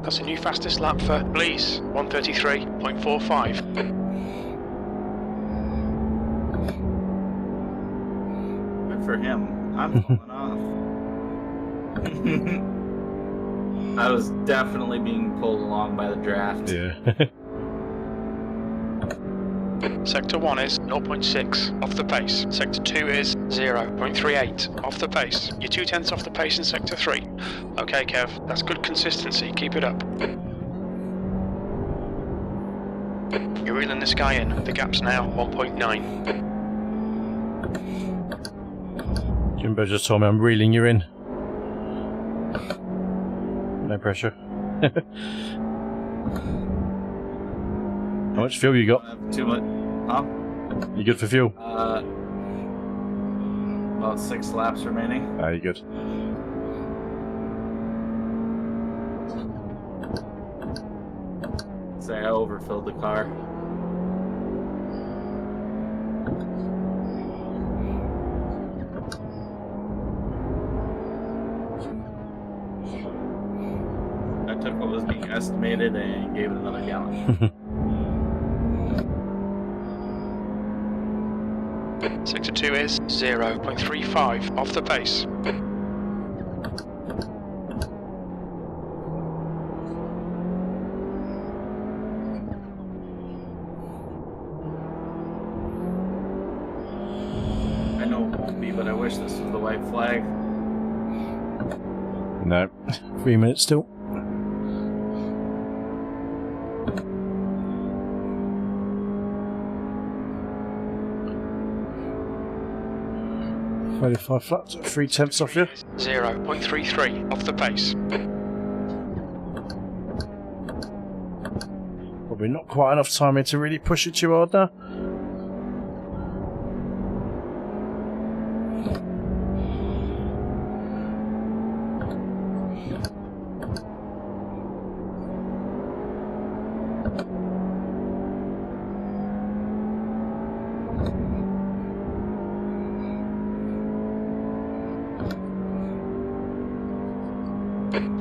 That's a new fastest lap for Blease. 1:33.45. Good for him. I'm falling off. I was definitely being pulled along by the draft. Yeah. Sector 1 is 0.6 off the pace. Sector 2 is 0.38 off the pace. You're 2/10 off the pace in Sector 3. Okay, Kev, that's good consistency. Keep it up. You're reeling this guy in. The gap's now 1.9. Jimbo just told me I'm reeling you in. No pressure. How much fuel you got? Too much. Huh? You good for fuel? About 6 laps remaining. Ah, you good. Say I overfilled the car. I took what was being estimated and gave it another gallon. Sector 2 is 0.35 off the pace. I know it won't be, but I wish this was the white flag. No. 3 minutes still. $35 flats at 3/10 off you. 0.33 off the pace. Probably not quite enough time here to really push it too hard now.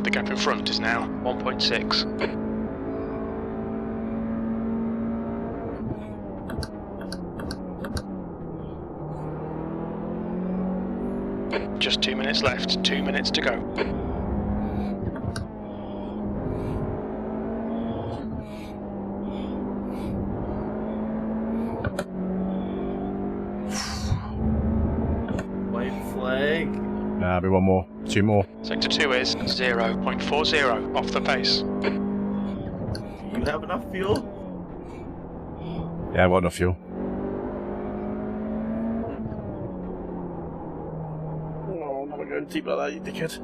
The gap in front is now 1.6. Just 2 minutes left. 2 minutes to go. White flag. Nah, be one more. 2 more. Sector 2 is 0.40 off the pace. Do you have enough fuel? Yeah, I've got enough fuel. Oh, I'm not going deep like that, you dickhead.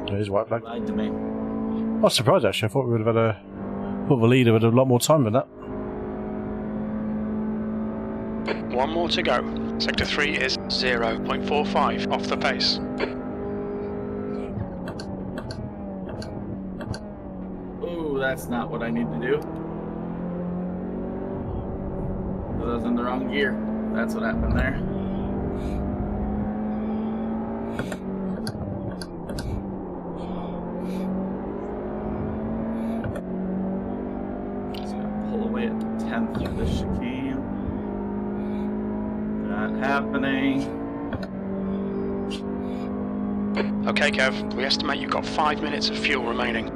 There's white flag. Lied to me. I was surprised actually. I thought we would have had thought the leader would have a lot more time than that. 1 more to go. Sector 3 is 0.45 off the pace. Ooh, that's not what I need to do. I was in the wrong gear. That's what happened there. Just gonna pull away at the 10th of the chicane. Not happening. Okay, Kev, we estimate you've got 5 minutes of fuel remaining.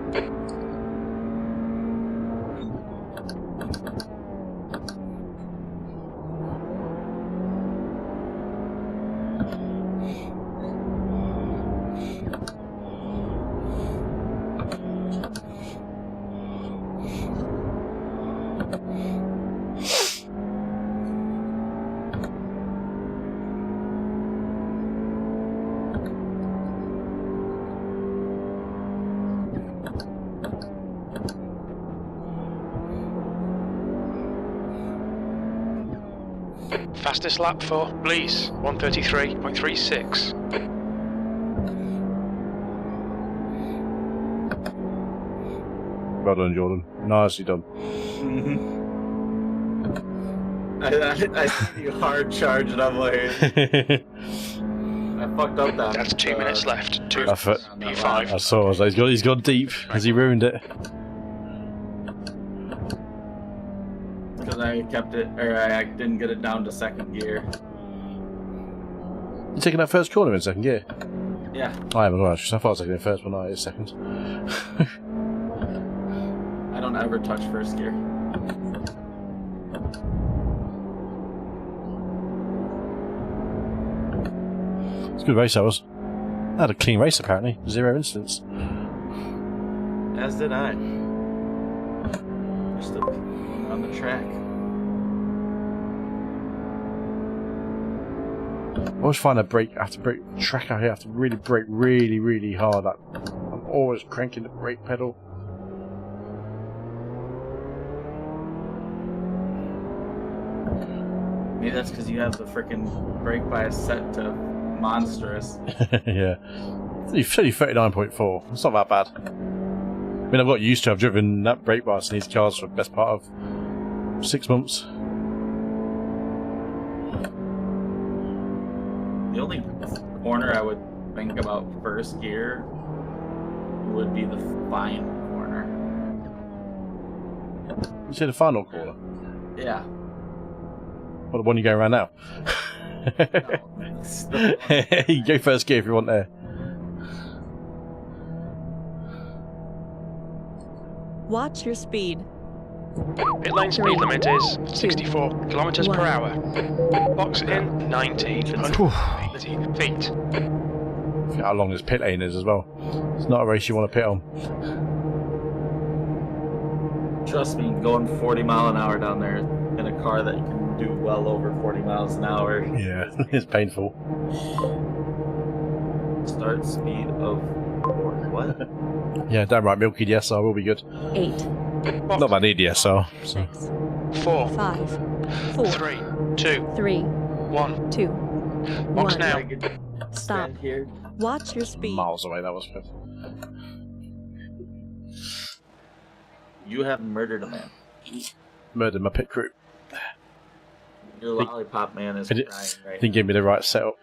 Fastest lap for Blees, 1:33.36. Well done, Jordan. Nicely done. I see you hard charge and I'm like, I fucked up that. That's 2 minutes left. P5. I saw. He's gone deep because he ruined it. Because I kept it, or I didn't get it down to second gear. You taking that first corner in second gear? Yeah. I haven't watched. I thought I was taking it first, but no, it's second. I don't ever touch first gear. It's a good race, that was. I had a clean race, apparently. 0 incidents. As did I. Just on the track. I always find I have to brake track out here. I have to really brake really hard. I'm always cranking the brake pedal. Maybe that's because you have the freaking brake bias set to monstrous. Yeah. It's only 39.4. It's not that bad. I mean, I've got used to. I've driven that brake bias in these cars for the best part of 6 months. The only corner I would think about first gear would be the fine corner. You say the final corner? Yeah. What, the one you go around now? No, You go first gear if you want there. Watch your speed. Pit lane speed limit is 64 kilometers per hour. Box in 1980 feet. How long this pit lane is as well. It's not a race you want to pit on. Trust me, going 40 mile an hour down there in a car that you can do well over 40 miles an hour. Yeah, it's painful. Start speed of what? Yeah, damn right, Milky DSR will be good. 8. Not that I need DSR. So. 4, 5. 4. 3, 2, 3. 1. 2. Box 1. now. Stop. Here. Watch your speed. Miles away, that was. You have murdered a man. Murdered my pit crew. Your lollipop man is crying right Didn't give me the right setup.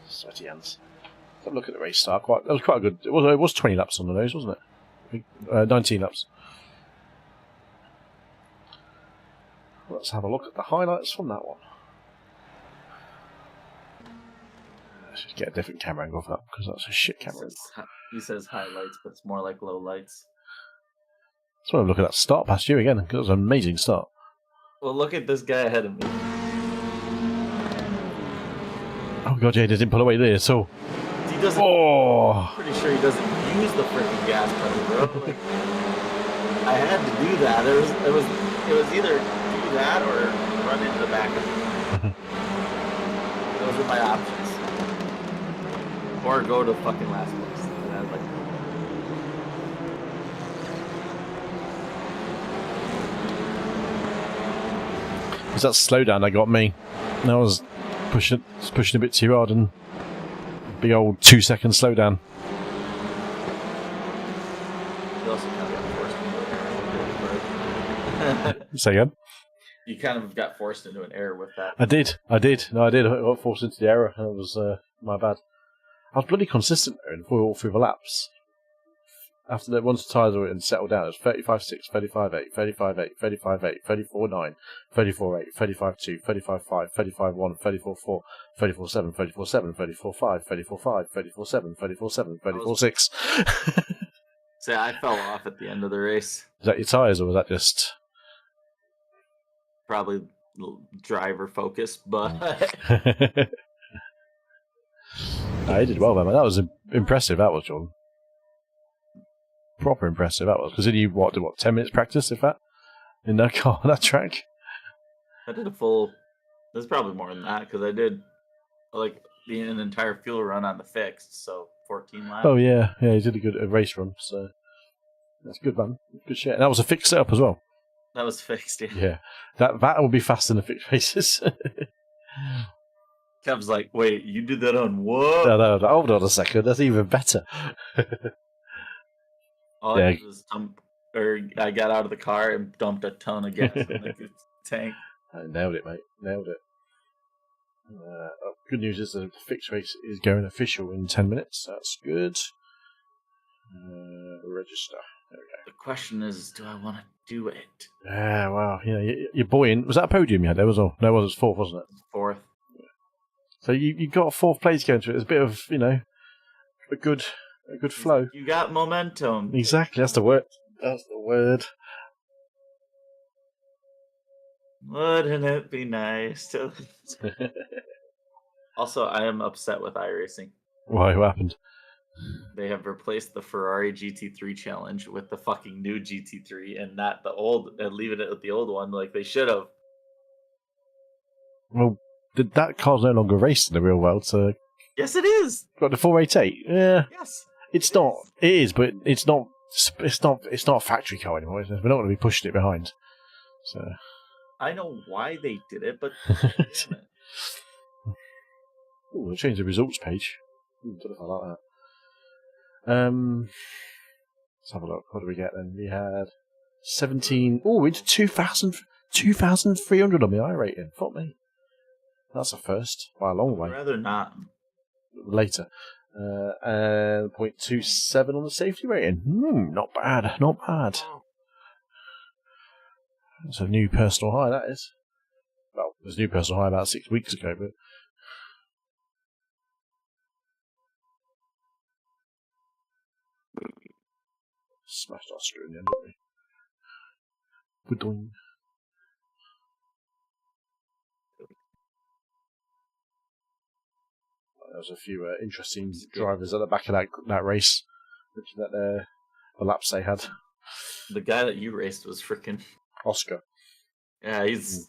Sweaty hands. Look at the race start. That was quite a good. It was 20 laps on the nose, wasn't it? 19 laps. Let's have a look at the highlights from that one. Let's just get a different camera angle for that because that's a shit camera. He says highlights, but it's more like low lights. Just want to look at that start past you again because it was an amazing start. Well, look at this guy ahead of me. Oh god, yeah, he didn't pull away there, so. He doesn't. Oh! I'm pretty sure he doesn't use the freaking gas pedal, bro. Like, I had to do that. It was either do that or run into the back of it. Those are my options. Or go to fucking last place. And I was like, It's that slowdown that got me. I was pushing a bit too hard and big old 2-second slowdown. you also kind of got forced into it. Say again? You kind of got forced into an error with that. I did. No, I did. I got forced into the error, and it was my bad. I was bloody consistent there all through the laps. After that, once the tyres were in settled down, it was 35.6, 35.8, 35.8, 35.8, 34.9, 34.8, 35.2, 35.5, 35.1, 34.4, 34.7, 34.7, 34.5, 34.5, 34.7, 34.7, 34.6. See, I fell off at the end of the race. Was that your tyres, or was that just... Probably driver focus, but... No, he did well, man. That was impressive, that was, Jordan. Proper impressive, that was. Because did you, what, 10 minutes practice, if that? In that car, on that track? I did a full... There's probably more than that, because I did, like, an entire fuel run on the fixed, so 14 laps. Oh, yeah. Yeah, he did a race run, so... That's good, man. Good shit. And that was a fixed setup as well. That was fixed, yeah. Yeah. That will be faster than the fixed races. Kev's like, wait, you did that on what? No, hold on a second. That's even better. All I did was I got out of the car and dumped a ton of gas in the tank. I nailed it, mate. Nailed it. Good news is the fixed race is going official in 10 minutes. That's good. Register. There we go. The question is, do I want to do it? Yeah, wow. Yeah, you're buoyant. Was that a podium you had there? Was all? No, it was fourth, wasn't it? Fourth. So you got a fourth place going to it. It's a bit of, a good flow. You got momentum. Exactly. That's the word. Wouldn't it be nice to... Also, I am upset with iRacing. Why? What happened? They have replaced the Ferrari GT3 challenge with the fucking new GT3 and not the old, and leaving it with the old one like they should have. Well, that car's no longer raced in the real world, so... Yes, it is! Got the 488? Yeah. Yes. It's not. It is, but it's not a factory car anymore, is it? We're not going to be pushing it behind. So... I know why they did it, but damn it. Ooh, we'll change the results page. Don't know if I like that. Let's have a look. What do we get then? We had 17. Oh, we did 2,300 on the iRating. Fuck me. That's a first by a long way. I'd rather not. Later. And 0.27 on the safety rating. Not bad. Not bad. That's a new personal high, that is. Well, it was a new personal high about 6 weeks ago, but... Smashed our screw in the end, didn't we? There was a few interesting drivers at the back of that race, looking at the laps they had. The guy that you raced was freaking Oscar. Yeah, he's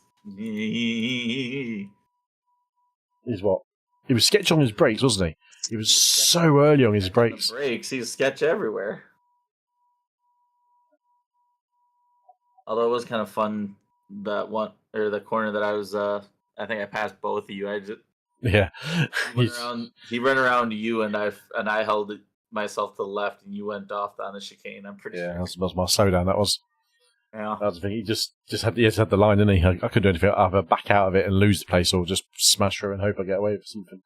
what? He was sketch on his brakes, wasn't he? He was so early on his brakes. He's sketch everywhere. Although it was kind of fun, that one or the corner that I was. I think I passed both of you. He ran around you, and I held myself to the left, and you went off on the chicane. I'm pretty sure. Yeah, that was my slowdown. That was. Yeah. That was the thing. He just had the line, didn't he? I couldn't do anything. Either back out of it and lose the place, or just smash through and hope I get away with something,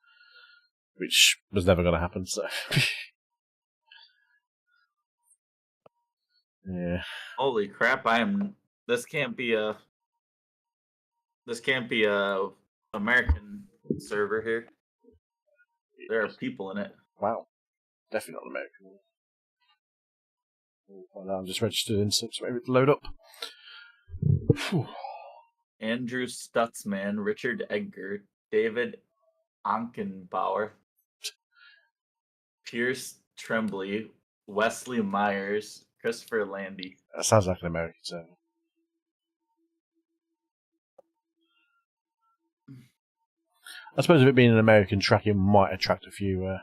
which was never going to happen. So. Yeah. Holy crap! This can't be a This can't be a American server here. There are people in it. Wow. Definitely not American. Well, I'm just registered in, so maybe to load up. Whew. Andrew Stutzman, Richard Edgar, David Ankenbauer, Pierce Tremblay, Wesley Myers, Christopher Landy. That sounds like an American server. I suppose if it being an American track, it might attract a few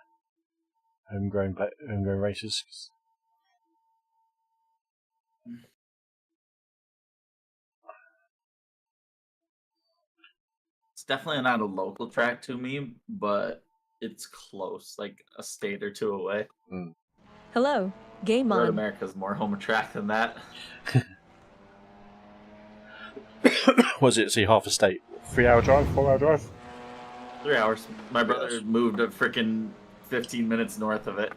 homegrown racers. It's definitely not a local track to me, but it's close, like a state or two away. Mm. Hello, game Road on. America's more home track than that. Was it, see, half a state? 3-hour drive? 4-hour drive? 3 hours. My brother moved a freaking 15 minutes north of it.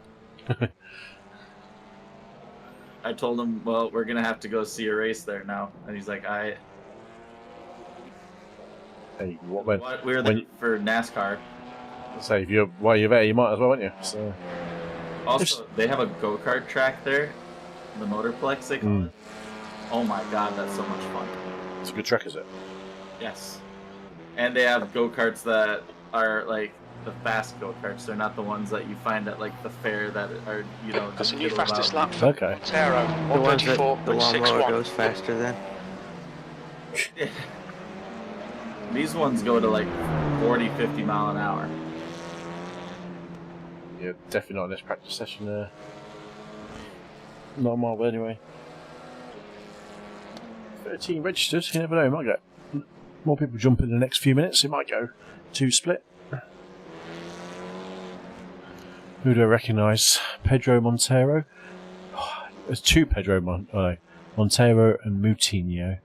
I told him, well, we're going to have to go see a race there now. And he's like, Hey, we were there for NASCAR. So while you're there, you might as well, won't you? So. Also, they have a go-kart track there. The Motorplex, they call it. Oh my god, that's so much fun. It's a good track, is it? Yes. And they have go-karts that are like the fast go-karts. They're not the ones that you find at like the fair that are, you know, That's just a new fastest lap for Okay. Montero. The ones that the lawnmower 124.61. goes faster than. These ones go to like 40, 50 mile an hour. Yeah, definitely not in this practice session there. Not a mile, but anyway. 13 registered, you never know, it might get more people jump in the next few minutes, it might go 2 split. Who do I recognise? Pedro Montero. Oh, there's 2 Pedro Montero and Moutinho.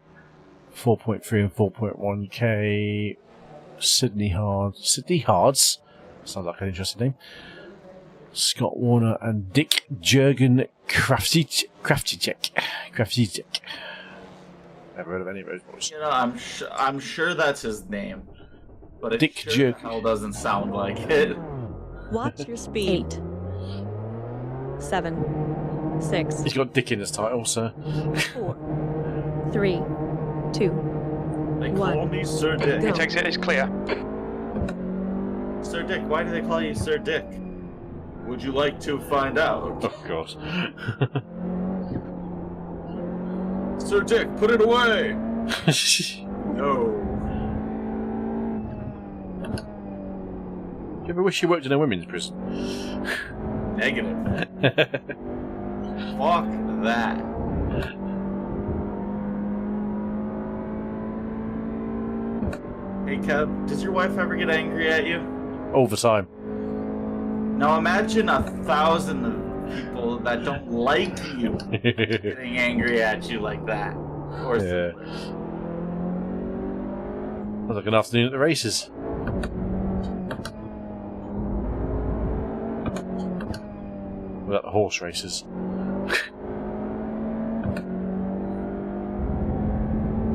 4.3 and 4.1k. Sydney Hards. Sounds like an interesting name. Scott Warner and Dick Jurgen Krafticek. Never heard of any of those boys. You know, I'm sure that's his name, but it Dick sure Jurgen. the hell doesn't sound like it. Watch your speed. 8, 7, 6. He's got Dick in his title, so. 4, 3, 2. They call me Sir Dick. He takes it, it's clear. Sir Dick, why do they call you Sir Dick? Would you like to find out? Oh, God. Sir Dick, put it away! No. Do you ever wish you worked in a women's prison? Negative. Fuck that. Hey, Kev, does your wife ever get angry at you? All the time. Now imagine 1,000 people that don't like you getting angry at you like that. Or Yeah. Sounds like an afternoon at the races. Without the horse races.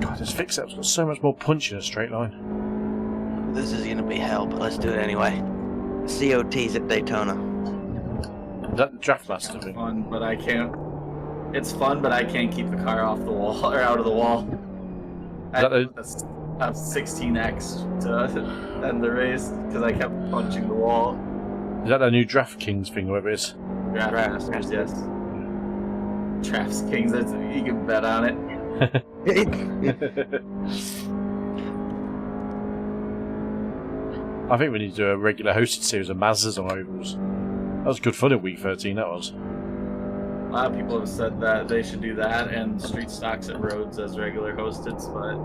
God, this fix-up's got so much more punch in a straight line. This is gonna be hell, but let's do it anyway. COTs at Daytona. Is that the draft master It's thing? fun, but I can't. It's fun, but I can't keep the car off the wall or out of the wall. I that have 16x to end the race because I kept punching the wall. Is that the new DraftKings thing, whatever it is? Draft Masters, yes. DraftKings, that's, you can bet on it. I think we need to do a regular hosted series of Mazdas on ovals. That was good fun in week 13, that was. A lot of people have said that they should do that and street stocks at roads as regular hosteds, but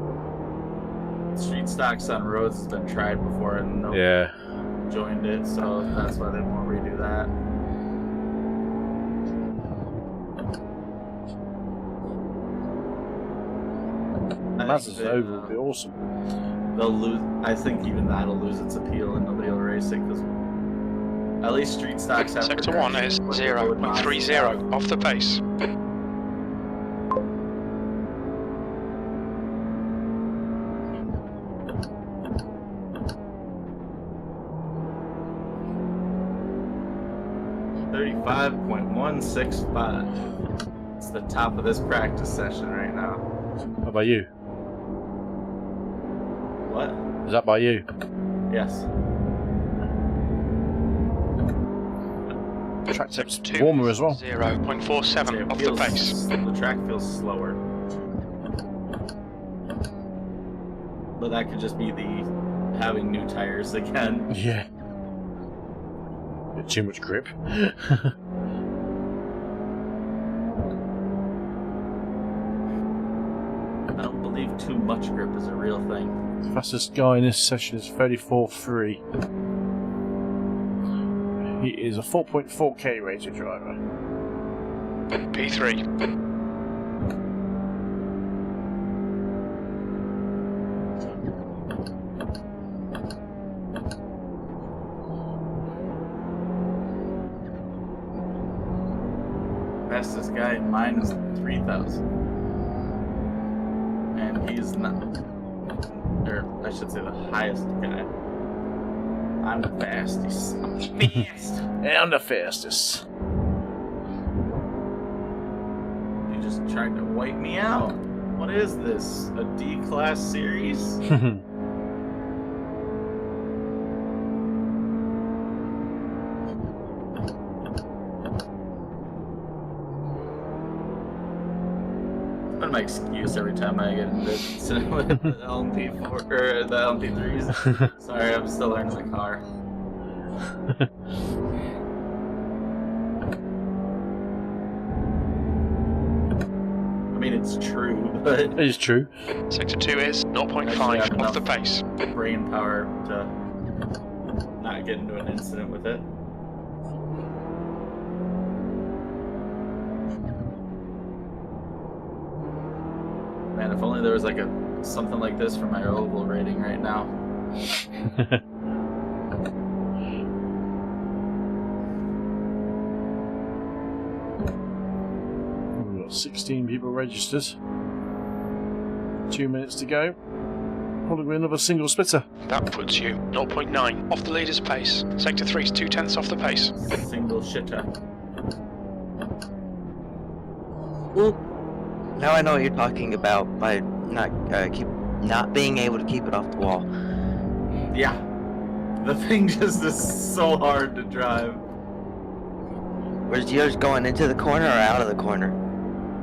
street stocks on roads has been tried before and nobody joined it, so that's why they won't redo that. Mazda's oval would be awesome. They'll lose. I think even that'll lose its appeal and nobody will race it because at least street stocks have. Sector 1 is 0.30 off the pace. 35.165. It's the top of this practice session right now. How about you? What? Is that by you? Yes. Track tip's warmer as well. 0.47 off the pace. The track feels slower. But that could just be the having new tires again. Yeah. Bit too much grip. I don't believe too much grip is a real thing. Fastest guy in this session is 34.3. He is a 4.4k rated driver. P3. Fastest guy in mine is 3,000. And he's not, or I should say the highest guy. I'm the fastest. I'm fast. And the fastest. You just tried to wipe me out. What is this? A D-class series? That's my excuse every time I get into incident with the LMP4 or the LMP3s. Sorry, I'm still learning the car. I mean, it's true, but It is true. Sector 2 is 0.5 off the pace. brain power to not get into an incident with it. Man, if only there was like something like this for my oval rating right now. 16 people registered. 2 minutes to go. Probably another single splitter. That puts you 0.9 off the leader's pace. Sector 3 is 2/10 off the pace. Single shitter. Now I know what you're talking about by not being able to keep it off the wall. Yeah. The thing just is so hard to drive. Where's yours going into the corner or out of the corner?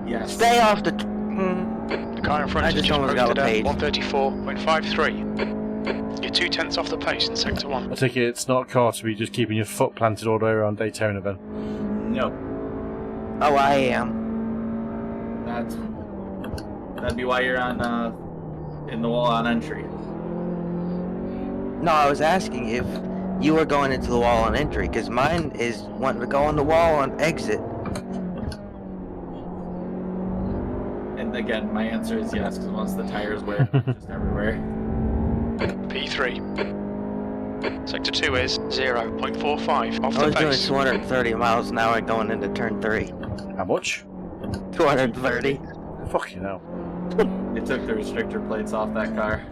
Yes. Stay off the. The car in front I is just just almost got posted at paid. 134.53. You're 2/10 off the pace in Sector 1. I take it it's not a car to be just keeping your foot planted all the way around Daytona then. No. Oh, I am. That'd be why you're on in the wall on entry. No, I was asking if you were going into the wall on entry, because mine is wanting to go on the wall on exit. And again, my answer is yes, because once the tires wear, just everywhere. P3. Sector 2 is 0.45 off I the was doing pace. 230 miles an hour going into turn 3. How much? 230. Fucking hell. They took the restrictor plates off that car.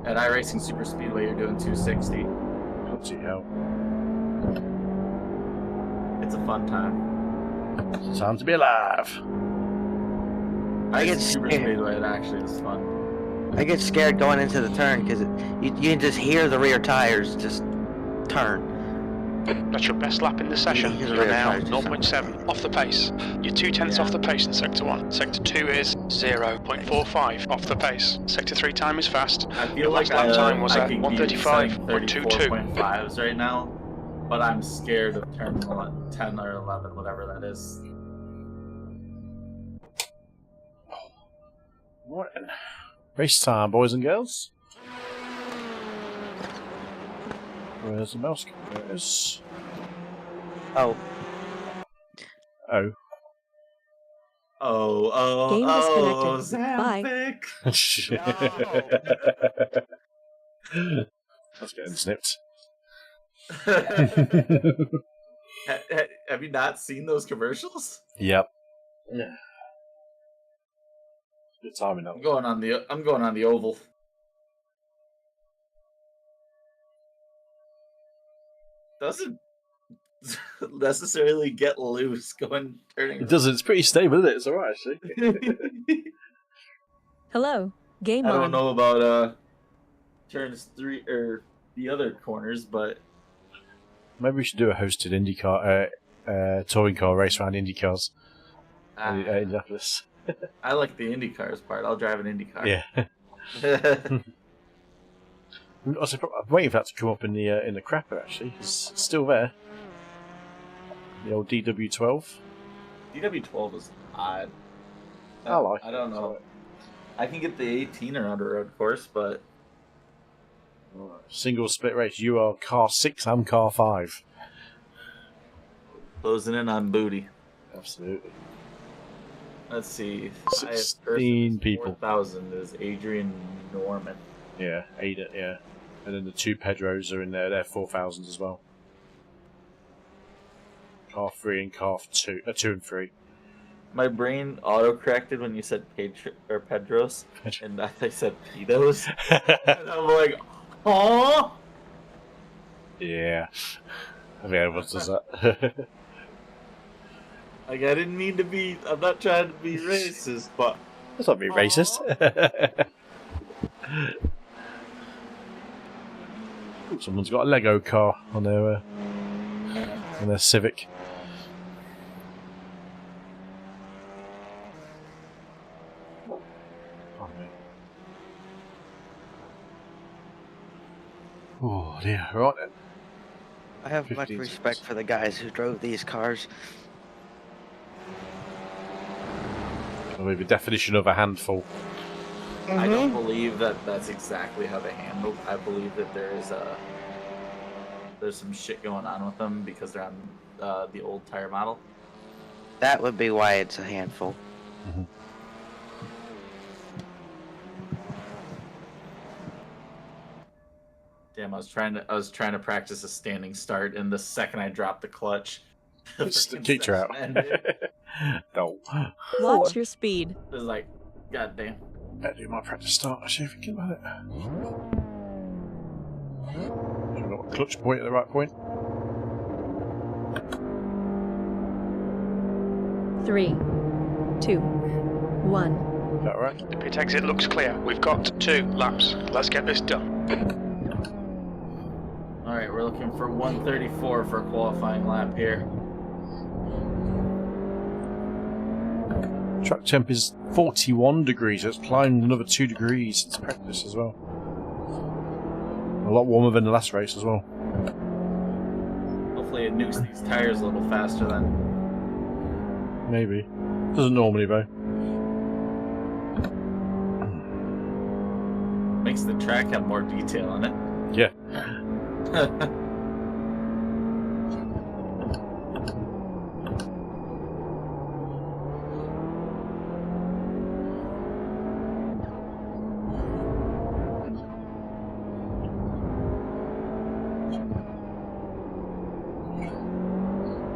At iRacing Super Speedway, you're doing 260. Bloody hell. It's a fun time. It's time to be alive. I get Super scared. Speedway, it actually is fun. I get scared going into the turn because you can just hear the rear tires just turn. That's your best lap in the session. Here's the You're rear now tires just 0.7 off the pace. You're 2/10 off the pace in Sector 1. Sector 2 is 0.45 off the pace. Sector 3 time is fast. I feel Your like last lap time was I at could be 135.22. 34.5s right now, but I'm scared of turn 10 or 11, whatever that is. Right. Race time, boys and girls. Where's the mouse? Where's... Oh, Oh. Game disconnected. Bye. Shit. That's getting snipped. Have you not seen those commercials? Yep. Yeah. Good timing though. I'm going on the oval. necessarily get loose turning. It doesn't. It's pretty stable, isn't it? It's alright, actually. Hello, game I on. don't know about turns 3 or the other corners, but maybe we should do a hosted IndyCar, touring car race around IndyCars in Indianapolis. I like the IndyCars part. I'll drive an IndyCar. Yeah. I'm waiting for that to come up in the crapper. Actually, it's still there. The old DW12. DW12 is odd. I don't know. I can get the 18 around a road course, but single split race. You are car 6. I'm car 5. Closing in on booty. Absolutely. Let's see. 16 people. 4,000 is Adrian Norman. Yeah, Ada. Yeah, and then the 2 Pedros are in there. They're 4,000 as well. Car 3 and car 2 and 3. My brain auto-corrected when you said Pedros, and I said pedos. And I'm like, oh. Yeah. I mean, everyone does that. Like, I didn't mean to be. I'm not trying to be racist, but that's not being racist. Someone's got a Lego car on their Civic. Oh dear, right then. I have much respect for the guys who drove these cars. Maybe the definition of a handful. I don't believe that that's exactly how they handle. I believe that there's some shit going on with them because they're on the old tire model. That would be why it's a handful. Mm-hmm. Damn, I was trying to practice a standing start, and the second I dropped the clutch, the kicked her out. No. Watch your speed. It was like, god damn. Better do my practice start, actually, thinking about it. I've got a clutch point at the right point. 3, 2, 1. Is that right? The pit exit looks clear. We've got 2 laps. Let's get this done. Alright, we're looking for 134 for a qualifying lap here. Track temp is 41 degrees, so it's climbed another 2 degrees since practice as well. A lot warmer than the last race as well. Hopefully it nukes these tires a little faster then. Maybe. Doesn't normally though. Makes the track have more detail on it. Yeah.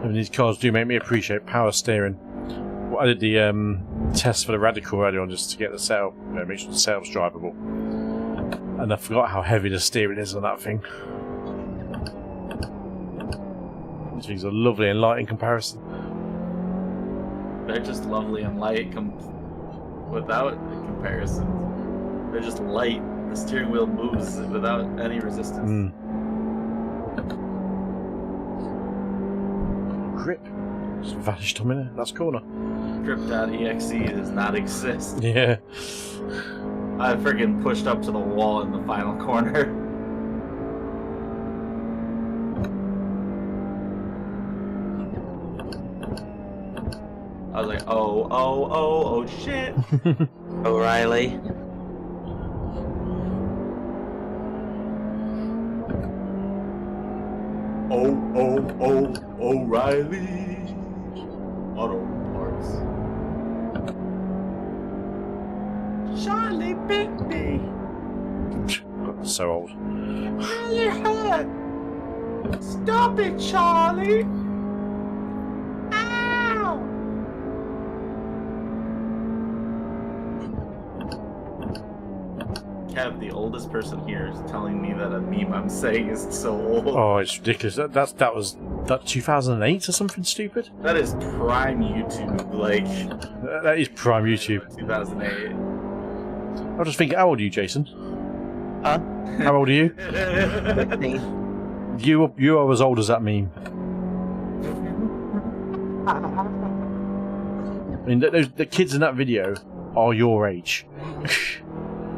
And these cars do make me appreciate power steering. Well, I did the test for the Radical earlier on just to get the setup, make sure the setup's drivable. And I forgot how heavy the steering is on that thing. These things are lovely and light in comparison. They're just lovely and light without comparison. They're just light. The steering wheel moves without any resistance. Grip. Just vanished a minute. That's corner. Grip.exe does not exist. Yeah. I freaking pushed up to the wall in the final corner. I was like, oh shit. O'Reilly. O'Reilly. Auto parts. Charlie Bigby. So old. You hurt. Stop it, Charlie. Ow. Kev, the oldest person here, is telling me that a meme I'm saying is so old. Oh, it's ridiculous. That was 2008 or something stupid. That is prime YouTube. Like that is prime YouTube. 2008. I was just thinking, how old are you, Jason? Huh? How old are you? 15. You are as old as that meme. I mean, the kids in that video are your age.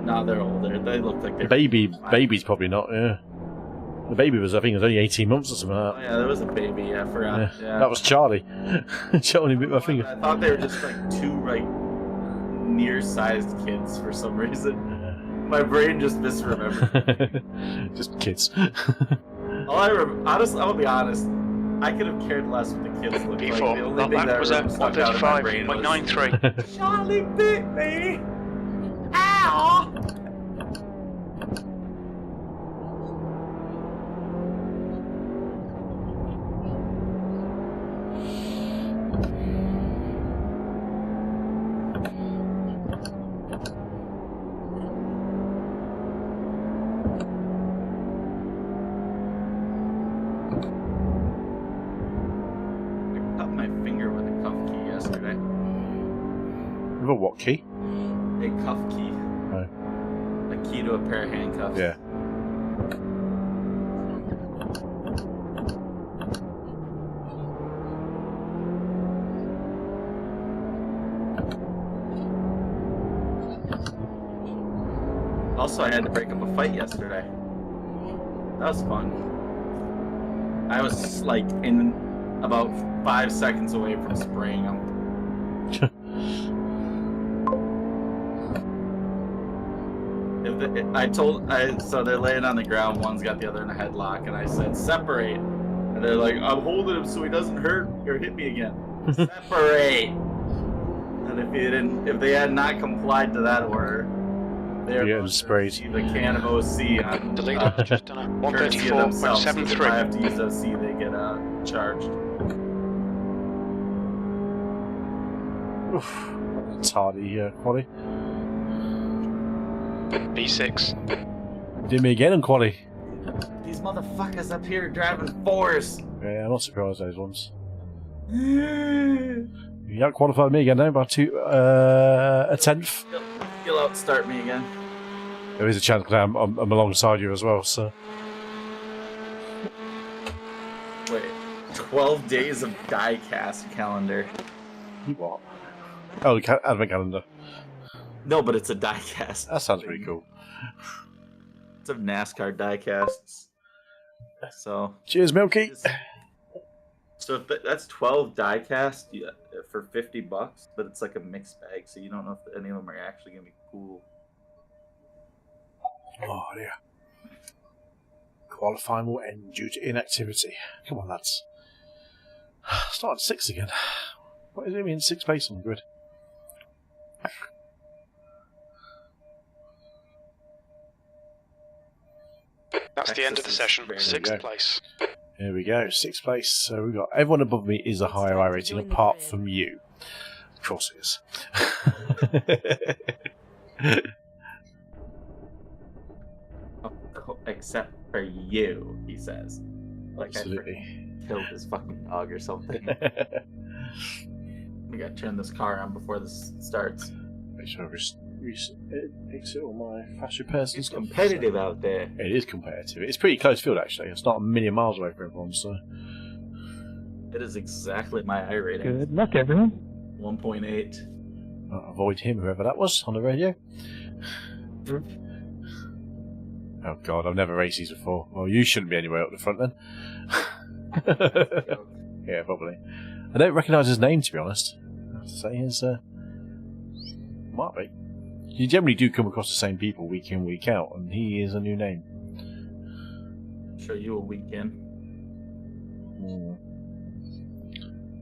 No, they're older. They look like they're... Baby's probably not, yeah. The baby was, I think, only 18 months or something like that. Oh, yeah, there was a baby. I forgot. Yeah. That was Charlie. Charlie bit my finger. I thought they were just like two, like, near-sized kids for some reason. My brain just misremembered. Just kids. Honestly, I'll be honest. I could have cared less what the kids looked like. P4. The only thing that was at stuck out of my brain was 135.93. Charlie bit me. Ow! With a what key? A cuff key. Oh. A key to a pair of handcuffs. Yeah. Also, I had to break up a fight yesterday. That was fun. I was like in about 5 seconds away from spraying them. So they're laying on the ground, one's got the other in a headlock, and I said, separate. And they're like, I'm holding him so he doesn't hurt or hit me again. Separate! And if they had not complied to that order, they're sprayed. The can of OC on The leader just done a 134.73. If I have to use OC, they get charged. Oof. Tardy quality. B6. Did me again on quality. These motherfuckers up here driving fours. Yeah, I'm not surprised those ones. You haven't qualified me again, though, by a 10th. You'll outstart me again. There is a chance because I'm alongside you as well, so. Wait, 12 days of diecast calendar. What? Oh, the advent calendar. No, but it's a diecast. That sounds pretty cool. It's of NASCAR diecasts. So. Cheers, Milky. So if that's 12 diecast for $50, but it's like a mixed bag, so you don't know if any of them are actually gonna be cool. Oh dear. Qualifying will end due to inactivity. Come on, lads. Start at 6 again. What does it mean? 6 place on the grid. That's the end of the session. 6th place. Here we go, 6th place. So we've got everyone above me is a higher I rating apart from you. Of course it is. Except for you, he says. Like absolutely. I killed his fucking dog or something. We gotta turn this car on before this starts. Make sure I exit all my fast repairs and It's stuff. competitive out there. It is competitive. It's pretty close field actually. It's not a million miles away from everyone, so. It is exactly my I rating. Good luck, everyone. 1.8. Avoid him, whoever that was, on the radio. Oh god, I've never raced these before. Well, you shouldn't be anywhere up the front then. Yeah, probably. I don't recognise his name, to be honest. I have to say his, might be. You generally do come across the same people week in, week out, and he is a new name. Show you a weekend.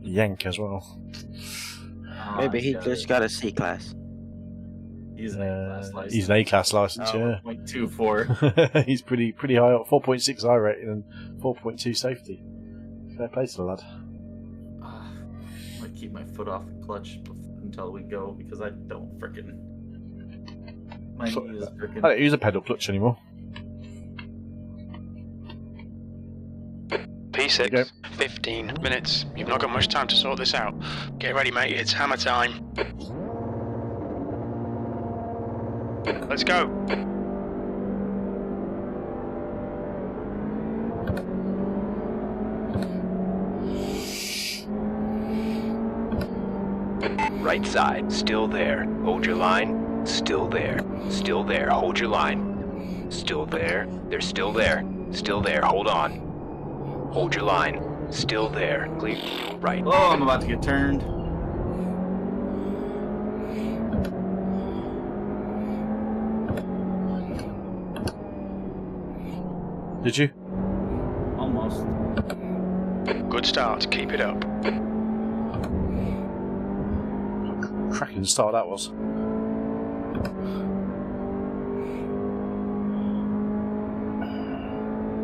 Yank as well. Maybe he just got a C class. He's an A-class license. He's an A-class license, yeah. 1.24. He's pretty high up. 4.6 I rating and 4.2 safety. Fair play to the lad. I'm gonna keep my foot off the clutch until we go because I don't frickin'. My knee is freaking... I don't use a pedal clutch anymore. P6, 15 minutes. You've not got much time to sort this out. Get ready, mate. It's hammer time. Let's go. Right side, still there. Hold your line. Still there. Still there. Hold your line. Still there. They're still there. Still there. Hold on. Hold your line. Still there. Clear. Right. Oh, I'm about to get turned. Did you? Almost. Good start. Keep it up. Cracking start that was.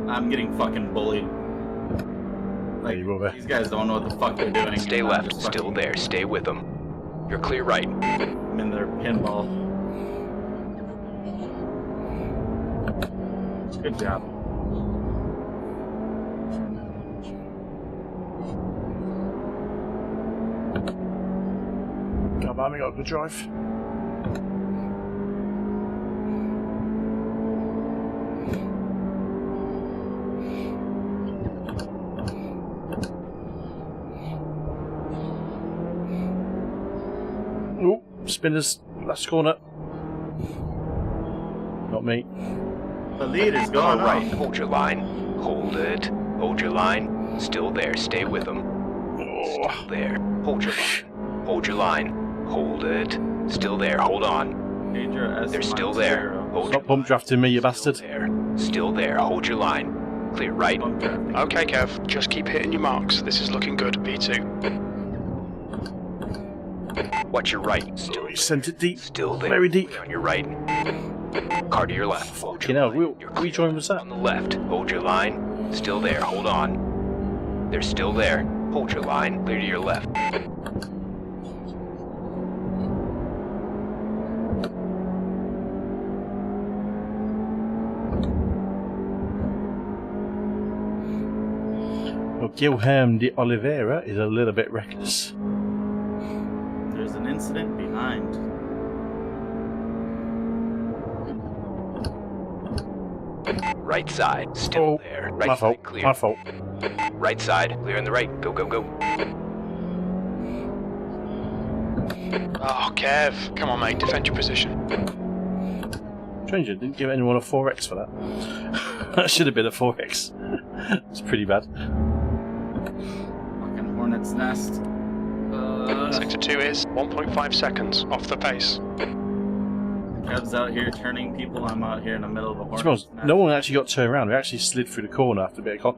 I'm getting fucking bullied. Like, you will be. these guys don't know what the fuck they're doing. Stay left. Still there. Stay with them. You're clear right. I'm in their pinball. Good job. Come on, we got a good drive. Oh, spinners, last corner. Not me. The lead is All going right. up. Hold your line. Hold it. Hold your line. Still there. Stay with them. Oh. Still there. Hold your line. Hold your line. Hold it. Still there. Hold on. They're still there. Hold Stop bump drafting me, you bastard. there. Still there. Hold your line. Clear right. Okay, Kev. Just keep hitting your marks. This is looking good. P2. Watch your right. Oh, Still, you sent it deep. still there. Very deep. On your right. Car to your left. Hold Fucking your hell, line. You're we joined was that? on the left. Hold your line. Still there. Hold on. They're still there. Hold your line. Clear to your left. Well, Guilherme de Oliveira is a little bit reckless. There's an incident behind. Right side. Still there. Right my side fault. clear. My fault. Right side. Clear on the right. Go, go, go. Oh, Kev. Come on, mate. Defend your position. Stranger, didn't give anyone a 4x for that. That should have been a 4x. It's pretty bad. Fucking hornet's nest. Sector 2 is 1.5 seconds off the pace. Kev's out here turning people. I'm out here in the middle of a To be hornet's honest, nest. no one actually got turned around. We actually slid through the corner after a bit of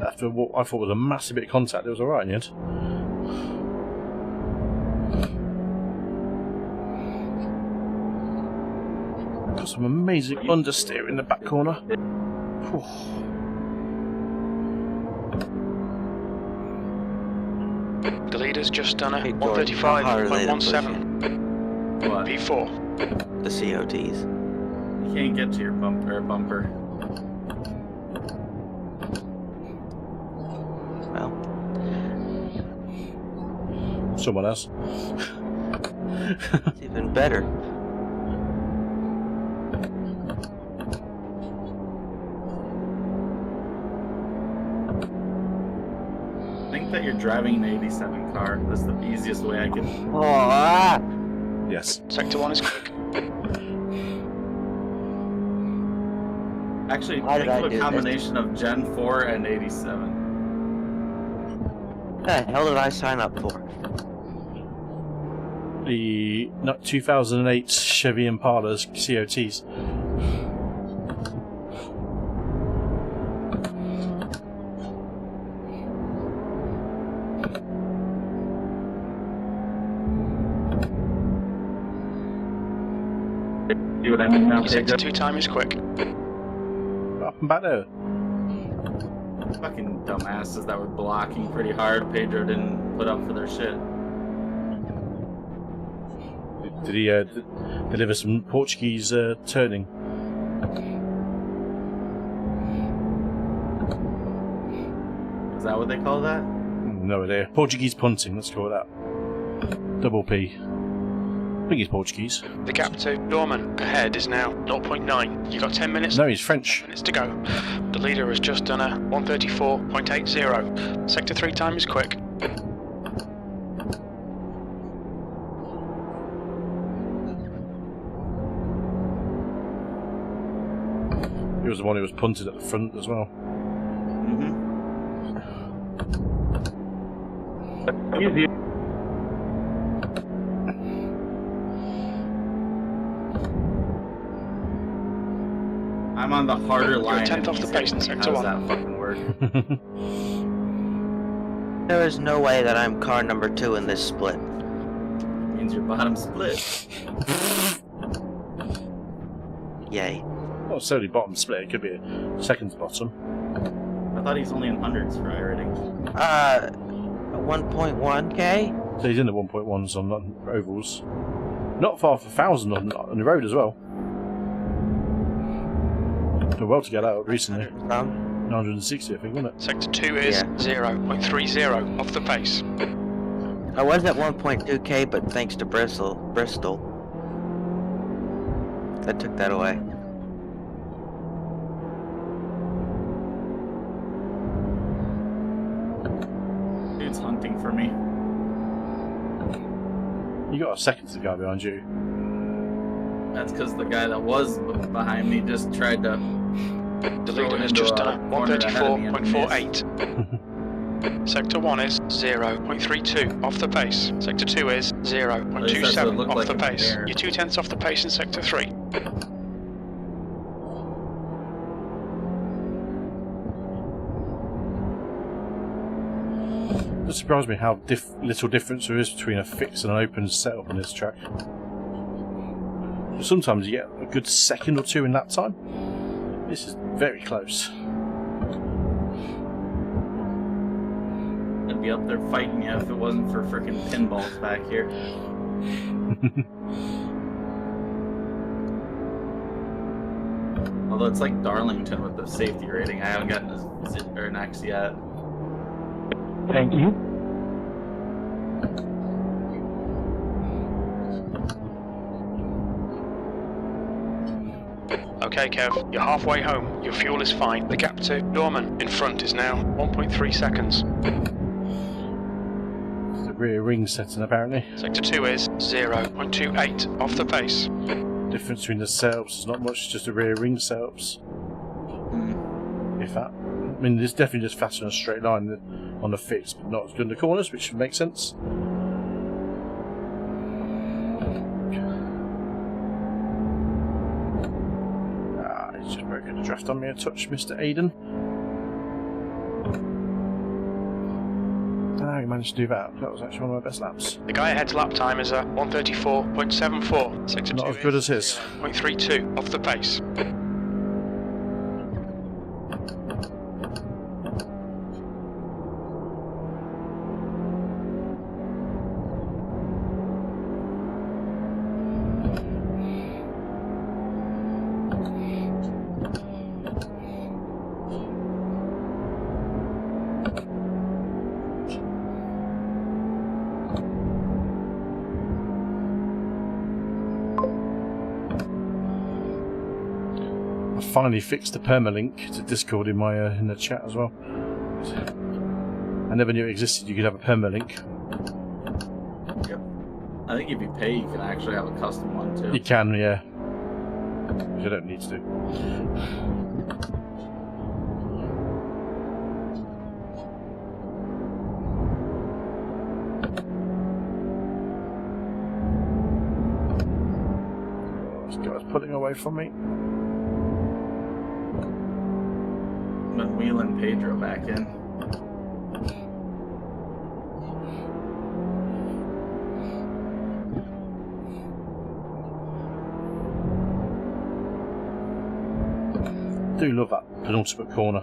after what I thought was a massive bit of contact. It was alright in the end. Got some amazing understeer in the back corner. Whew. The leader's just done a Hey, George, how hard are they to push 135.17. What? P4. The COTs. You can't get to your bumper. Well, Someone else. it's even better. I think that you're driving an 87 car. That's the easiest way I can. Oh, ah! Yes. Sector 1 is quick. Actually, Why did think I of a do this? combination of Gen 4 and 87. What the hell did I sign up for? The 2008 Chevy Impala's COTs. See what I mean now, Your sector Pedro? 2 time is quick. Up and back there. Fucking dumbasses that were blocking pretty hard. Pedro didn't put up for their shit. Did he deliver some Portuguese turning? Is that what they call that? No idea. Portuguese punting, let's call it that. Double P. I think he's Portuguese. The gap to Dorman ahead is now 0.9. You got 10 minutes. No, he's French. Minutes to go. The leader has just done a 134.80. Sector 3 time is quick. He was the one who was punted at the front as well. Easy. I'm on the harder line. You're 10th off the pace in sector 1. How does that fucking work? There is no way that I'm car number 2 in this split. Means your bottom split. Yay. Not necessarily bottom split, it could be a second bottom. I thought he's only in hundreds for iRacing. 1.1k? So he's in the 1.1s on ovals. Not far for 1,000 on the road as well. Done well to get out recently. 960, I think, wasn't it? Sector 2 is 0.30 off the pace. I was at 1.2k, but thanks to Bristol, that took that away. Dude's hunting for me. You got a second to go behind you. That's because the guy that was behind me just tried to. The leader has just done a 134.48. Sector 1 is 0.32 off the pace. Sector 2 is 0.27 off the pace. You're 2/10 off the pace in Sector 3. It surprised me how little difference there is between a fixed and an open setup on this track. Sometimes you get a good second or two in lap time. This is very close. I'd be up there fighting you if it wasn't for frickin' pinballs back here. Although it's like Darlington with the safety rating. I haven't gotten an X yet. Thank you. Okay, Kev, you're halfway home. Your fuel is fine. The gap to Dorman in front is now 1.3 seconds. It's the rear ring setting apparently. Sector 2 is 0.28 off the pace. Difference between the setups is not much, just the rear ring setups. If that. I mean, it's definitely just faster in a straight line on the fix, but not as good in the corners, which makes sense. He's just broken the draft on me a touch, Mr. Aiden. Ah, he managed to do that. That was actually one of my best laps. The guy ahead's lap time is a 134.74. Sector 2 Not as good as his. 0.32 off the pace. Finally fixed the permalink to Discord in my in the chat as well. I never knew it existed. You could have a permalink. Yep. I think if you pay, you can actually have a custom one too. You can, yeah. You don't need to. Oh, this guy's pulling away from me. Been wheeling Pedro back in. Do love that penultimate corner.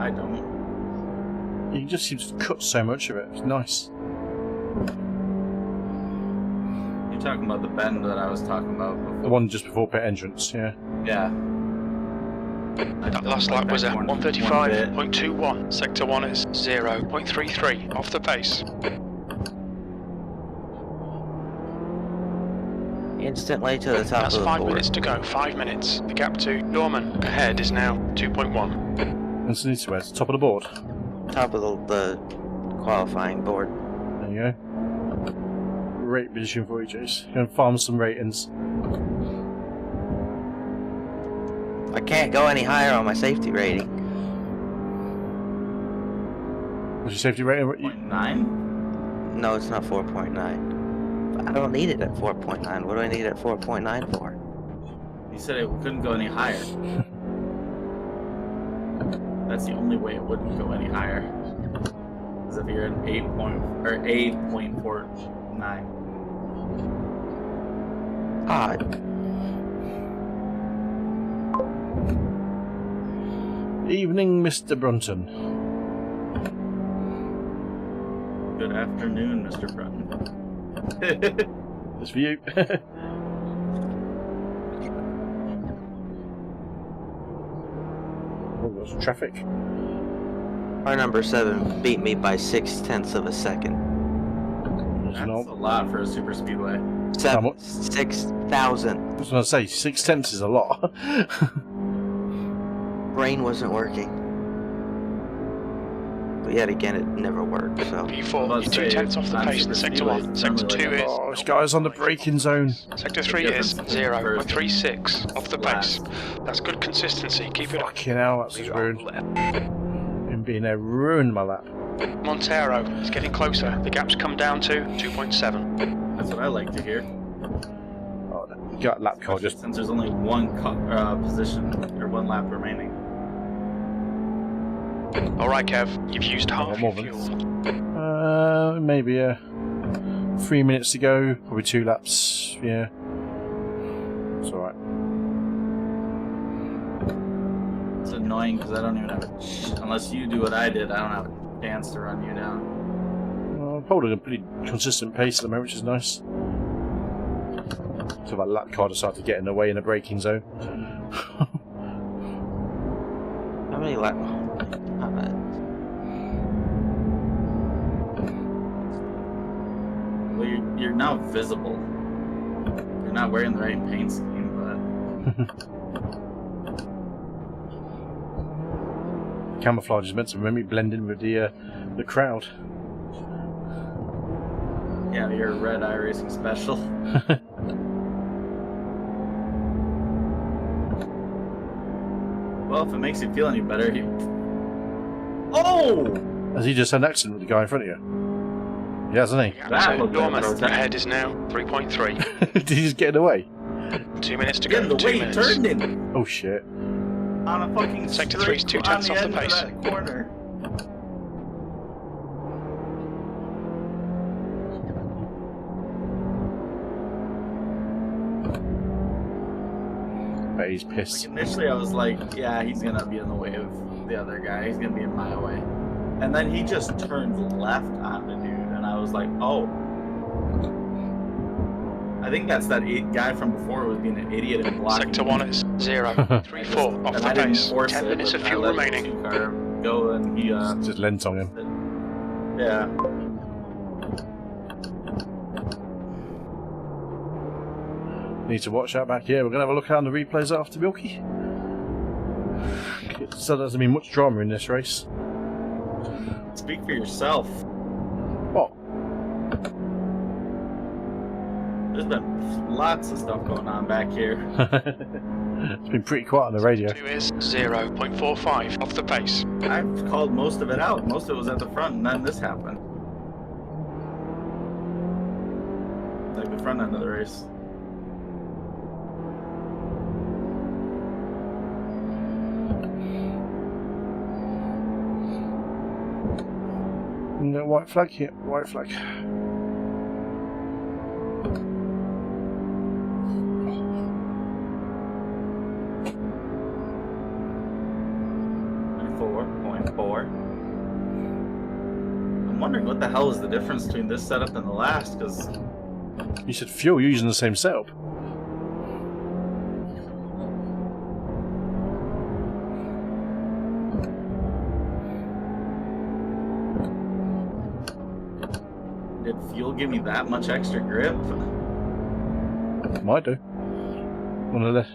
I don't. You just seem to cut so much of it. It's nice. You're talking about the bend that I was talking about before. The one just before pit entrance, yeah. Yeah. That last lap was at 135.21. Sector 1 is 0.33 off the pace. Instantly to the top That's of the 5 board. minutes to go. 5 minutes. The gap to Norman ahead is now 2.1. Instantly to where? It's the top of the board. Top of the qualifying board. There you go. Rate position for you, Chase. Go and farm some ratings. I can't go any higher on my safety rating. What's your safety rating? 0.9? No, it's not 4.9. I don't need it at 4.9. What do I need it at 4.9 for? You said it couldn't go any higher. That's the only way it wouldn't go any higher. Is if you're at 8.49. Odd. Evening, Mr. Brunton. Good afternoon, Mr. Brunton. This for you. Oh, there's traffic. Our number 7 beat me by 0.6 of a second. That's a lot for a super speedway. 6,000. I was going to say, 0.6 is a lot. Brain wasn't working. But yet again, it never worked, so... P4, you're 2/10 off the pace in Sector 1. Sector 2 is... Oh, this guy's on the braking zone. Sector 3 is 0.36 off the pace. That's good consistency, keep it up. Fucking hell, that's just ruined. Him being there ruined my lap. Montero is getting closer. The gap's come down to 2.7. That's what I like to hear. Oh, you got lap car just... Since there's only one position, or one lap remaining. Alright, Kev, you've used half your fuel. Maybe 3 minutes to go, probably 2 laps, yeah. It's alright. It's annoying because I don't even have a... Unless you do what I did, I don't have a chance to run you down. I'm holding a pretty consistent pace at the moment, which is nice. So that lap car decided to get in the way in the braking zone. How many laps? Well, you're now visible. You're not wearing the right paint scheme, but... Camouflage is meant to make me blend in with the crowd. Yeah, you're a red iRacing special. Well, if it makes you feel any better, Oh! Has he just had an accident with the guy in front of you? He has, hasn't he? Norman ahead is now 3.3. Did he just get away? 2 minutes to go. Get in the 2 way, minutes. turned in! Oh shit. On a fucking Sector 3 is 2/10 off the pace. Corner. But he's pissed. Like initially I was like, yeah, he's gonna be in the way of the other guy. He's gonna be in my way. And then he just turns left on the dude, and I was like, oh. I think that's that guy from before who was being an idiot and blocking. Sector 1 is 0.34 off the pace. 10 minutes of fuel remaining. Go and he just lent on him. Yeah. Need to watch out back here. We're going to have a look at the replays after, Milky. So there doesn't mean much drama in this race. Speak for yourself. What? There's been lots of stuff going on back here. It's been pretty quiet on the radio. 2 is 0.45 off the pace. I've called most of it out. Most of it was at the front, and then this happened. Like the front end of the race. No, white flag here. White flag. I'm wondering what the hell is the difference between this setup and the last, because You said fuel, you're using the same setup. Did fuel give me that much extra grip? Might do. On the left.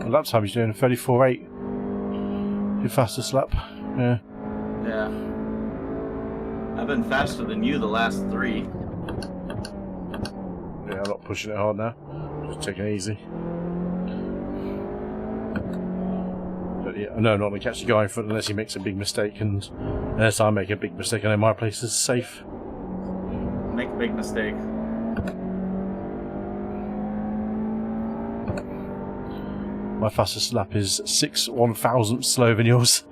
The lap time he's doing 34.8. Your fastest lap. Yeah. Yeah. I've been faster than you the last 3. Yeah, I'm not pushing it hard now. Just taking it easy. But yeah, I know I'm not going to catch the guy in front unless he makes a big mistake, and unless I make a big mistake, I know my place is safe. Make a big mistake. My fastest lap is 6/1000 slower than yours.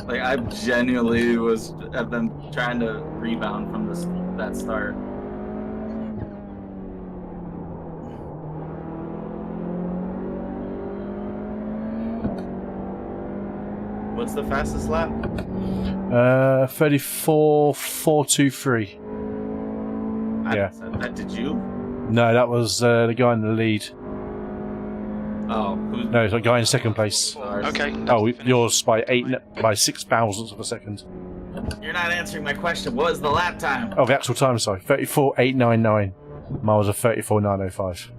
Like, I genuinely have been trying to rebound from that start. What's the fastest lap? 34.423. Yeah. Did you? No, that was the guy in the lead. Oh, no, it's a guy in second place. Okay. Oh, yours by 6 thousandths of a second. You're not answering my question. What was the lap time? Oh, the actual time, sorry. 34.899. Mine was a 34.905.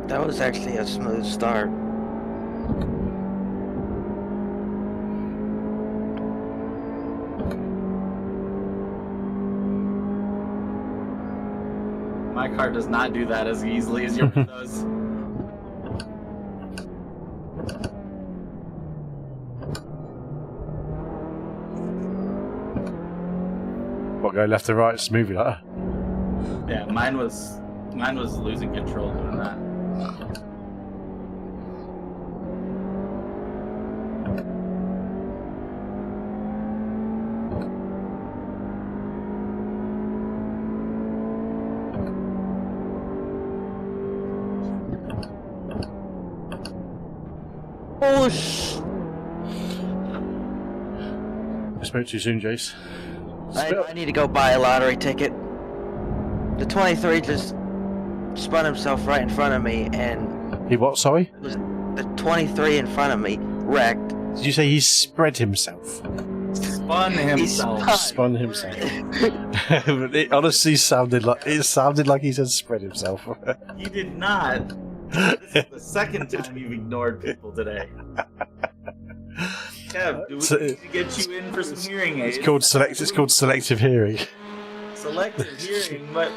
That was actually a smooth start. My car does not do that as easily as yours does. What, go left to right smoothly like that? Yeah, mine was losing control doing that. Oh, I spoke too soon, Jace. I need to go buy a lottery ticket. The 23 just spun himself right in front of me, and He what, sorry? it was the 23 in front of me wrecked. Did you say he spread himself? Spun himself. Spun himself. It honestly sounded like he said spread himself. You did not. This is the second time you've ignored people today. Kev, do we need to get you in for some hearing aids? It's called selective hearing. Selective hearing, but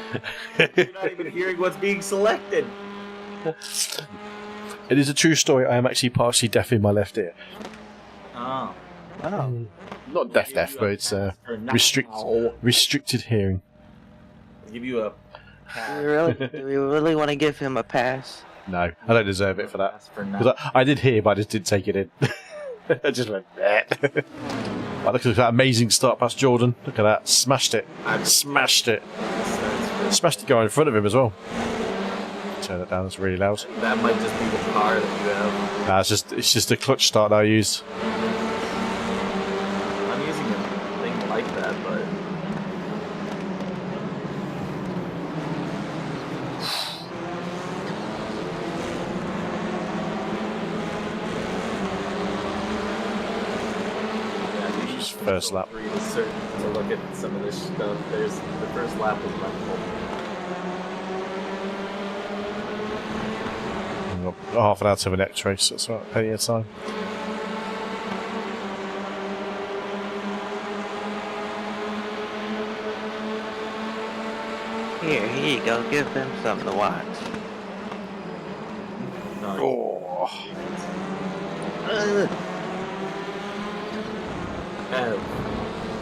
you're not even hearing what's being selected. It is a true story. I am actually partially deaf in my left ear. Oh. Not deaf, but it's restricted hearing. I'll give you a Do pass. we really want to give him a pass? No, I don't deserve it for that. Pass for Because now. I did hear, but I just didn't take it in. I just went, bleh. Right, look at that amazing start past Jordan. Look at that. Smashed it. Smashed it. Smashed the guy in front of him as well. Turn it down, it's really loud. That might just be the car that you have. Nah, it's just a clutch start that I use. I'm using a thing like that, but First lap. to look at some of this stuff. There's the first lap was level. Half an hour to the next race, that's right, plenty of time. Here you go. Give them something to watch. Oh.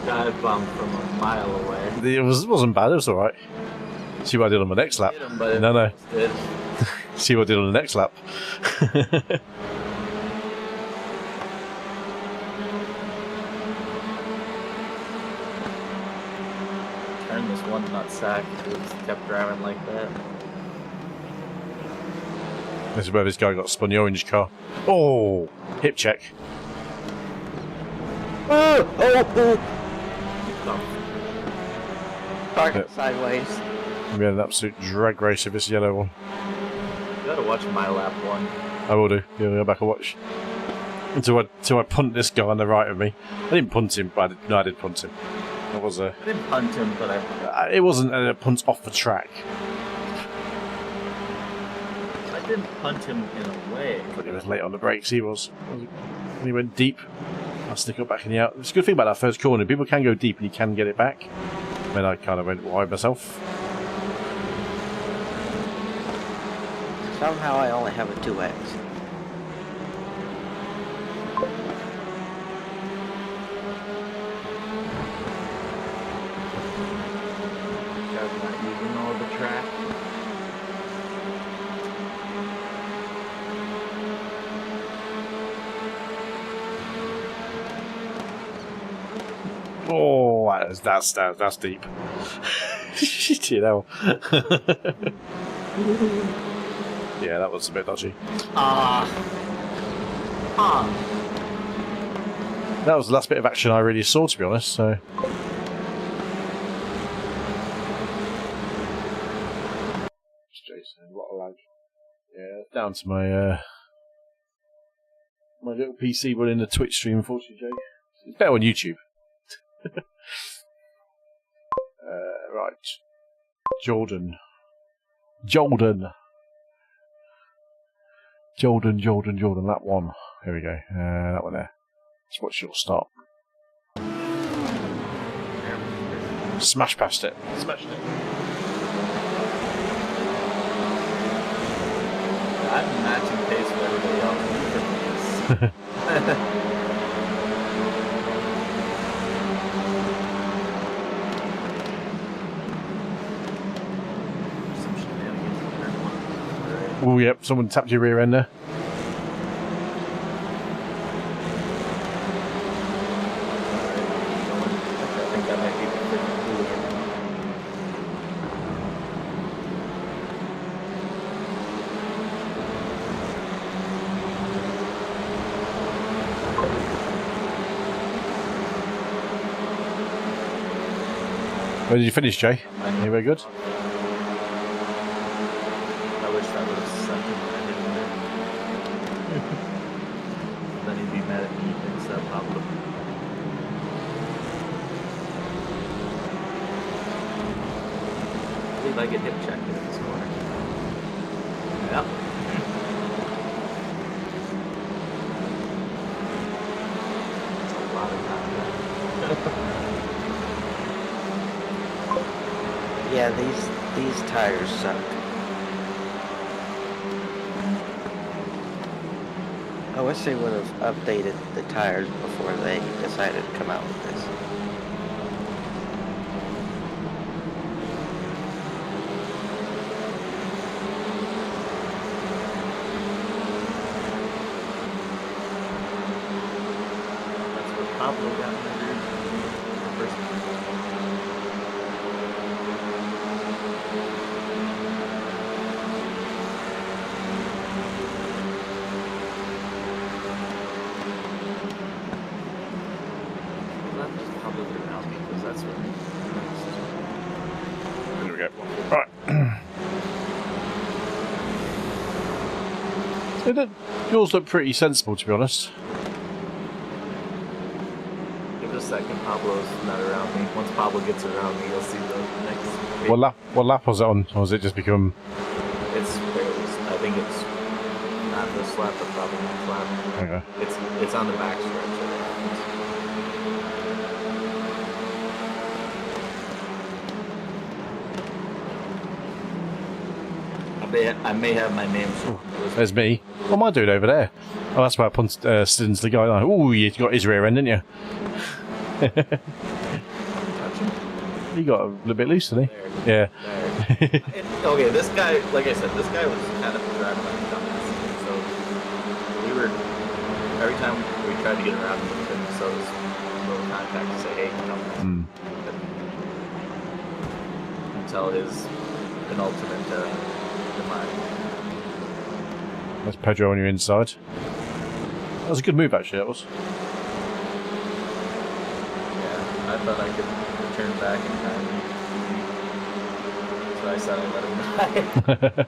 Dive bomb from a mile away. It wasn't bad, it was alright. See what I did on the next lap. Hit him, but No. did. See what I did on the next lap. turn, this one nutsack just kept driving like that. This is where this guy got spun the orange car. Oh, hip check. Oh! Oh. Park sideways. We had an absolute drag race of this yellow one. You gotta watch my lap one. I will do. Yeah, go back and watch. Until I punt this guy on the right of me. I didn't punt him, but I did punt him. That was I didn't punt him, but it wasn't a punt off the track. I didn't punt him in a way. But he was late on the brakes. He was. When he went deep, I stick it back in the out. It's a good thing about that first corner. People can go deep and you can get it back. I mean, I kind of went wide myself. Somehow I only have a 2X. Guy's not using all the track. Oh, that's deep. You know. Yeah, that was a bit dodgy. That was the last bit of action I really saw, to be honest. So. Jason, what a lag. Yeah, down to my my little PC running the Twitch stream, unfortunately, Jay. It's better on YouTube. Right. Jordan, that one. Here we go. That one there. Let's watch your start. Smash past it. Smashed it. I'm matching pace with everybody else. Some shenanigans in turn one. Oh, yep. Someone tapped your rear end there. I think that might be the freaking Where did you finish, Jay? You very good? I wish that would have sent him when I didn't win. Then he'd be mad at me instead of Pablo. I believe I get hip checked in this corner. Yep. That's a lot of contact. Yeah, these tires suck. I wish they would have updated the tires before they decided to come out with this. That's what Pablo got in there. First. Probably around me because that's what. There we go. Right. Yours look pretty sensible, to be honest. Give it a second. Pablo's not around me. Once Pablo gets around me, you'll see the next. What lap was it on? Or has it just become? It's barely. I think it's not this lap, but probably next lap. Okay. It's on the back stretch. I may have my name. There's me. What am I doing over there? Oh, that's why I punted Stins the guy. Like, oh, you got his rear end, didn't you? He got a little bit loose, didn't he? There. Yeah. Okay, this guy, like I said, this guy was kind of driving like a dumbass. So we were every time we tried to get around him, we couldn't. So it was a little contact to say, "Hey, come." until his penultimate demise. That's Pedro on your inside. That was a good move, actually, that was. Yeah, I thought I could return back in time. So I said I let him die.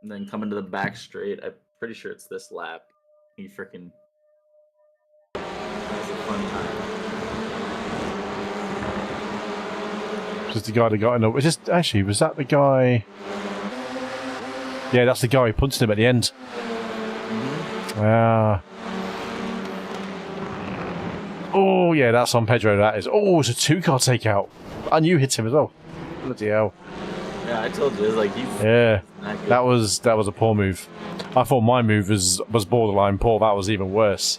And then coming to the back straight, I'm pretty sure it's this lap. He freaking has a fun time. Just the guy that got in. Was this actually? Was that the guy? Yeah, that's the guy who punched him at the end. Ah. Oh yeah, that's on Pedro. That is. Oh, it's a 2-car takeout, and you hit him as well. Bloody hell! Yeah, I told you, it's like he's. Yeah, not good. that was a poor move. I thought my move was borderline poor. That was even worse.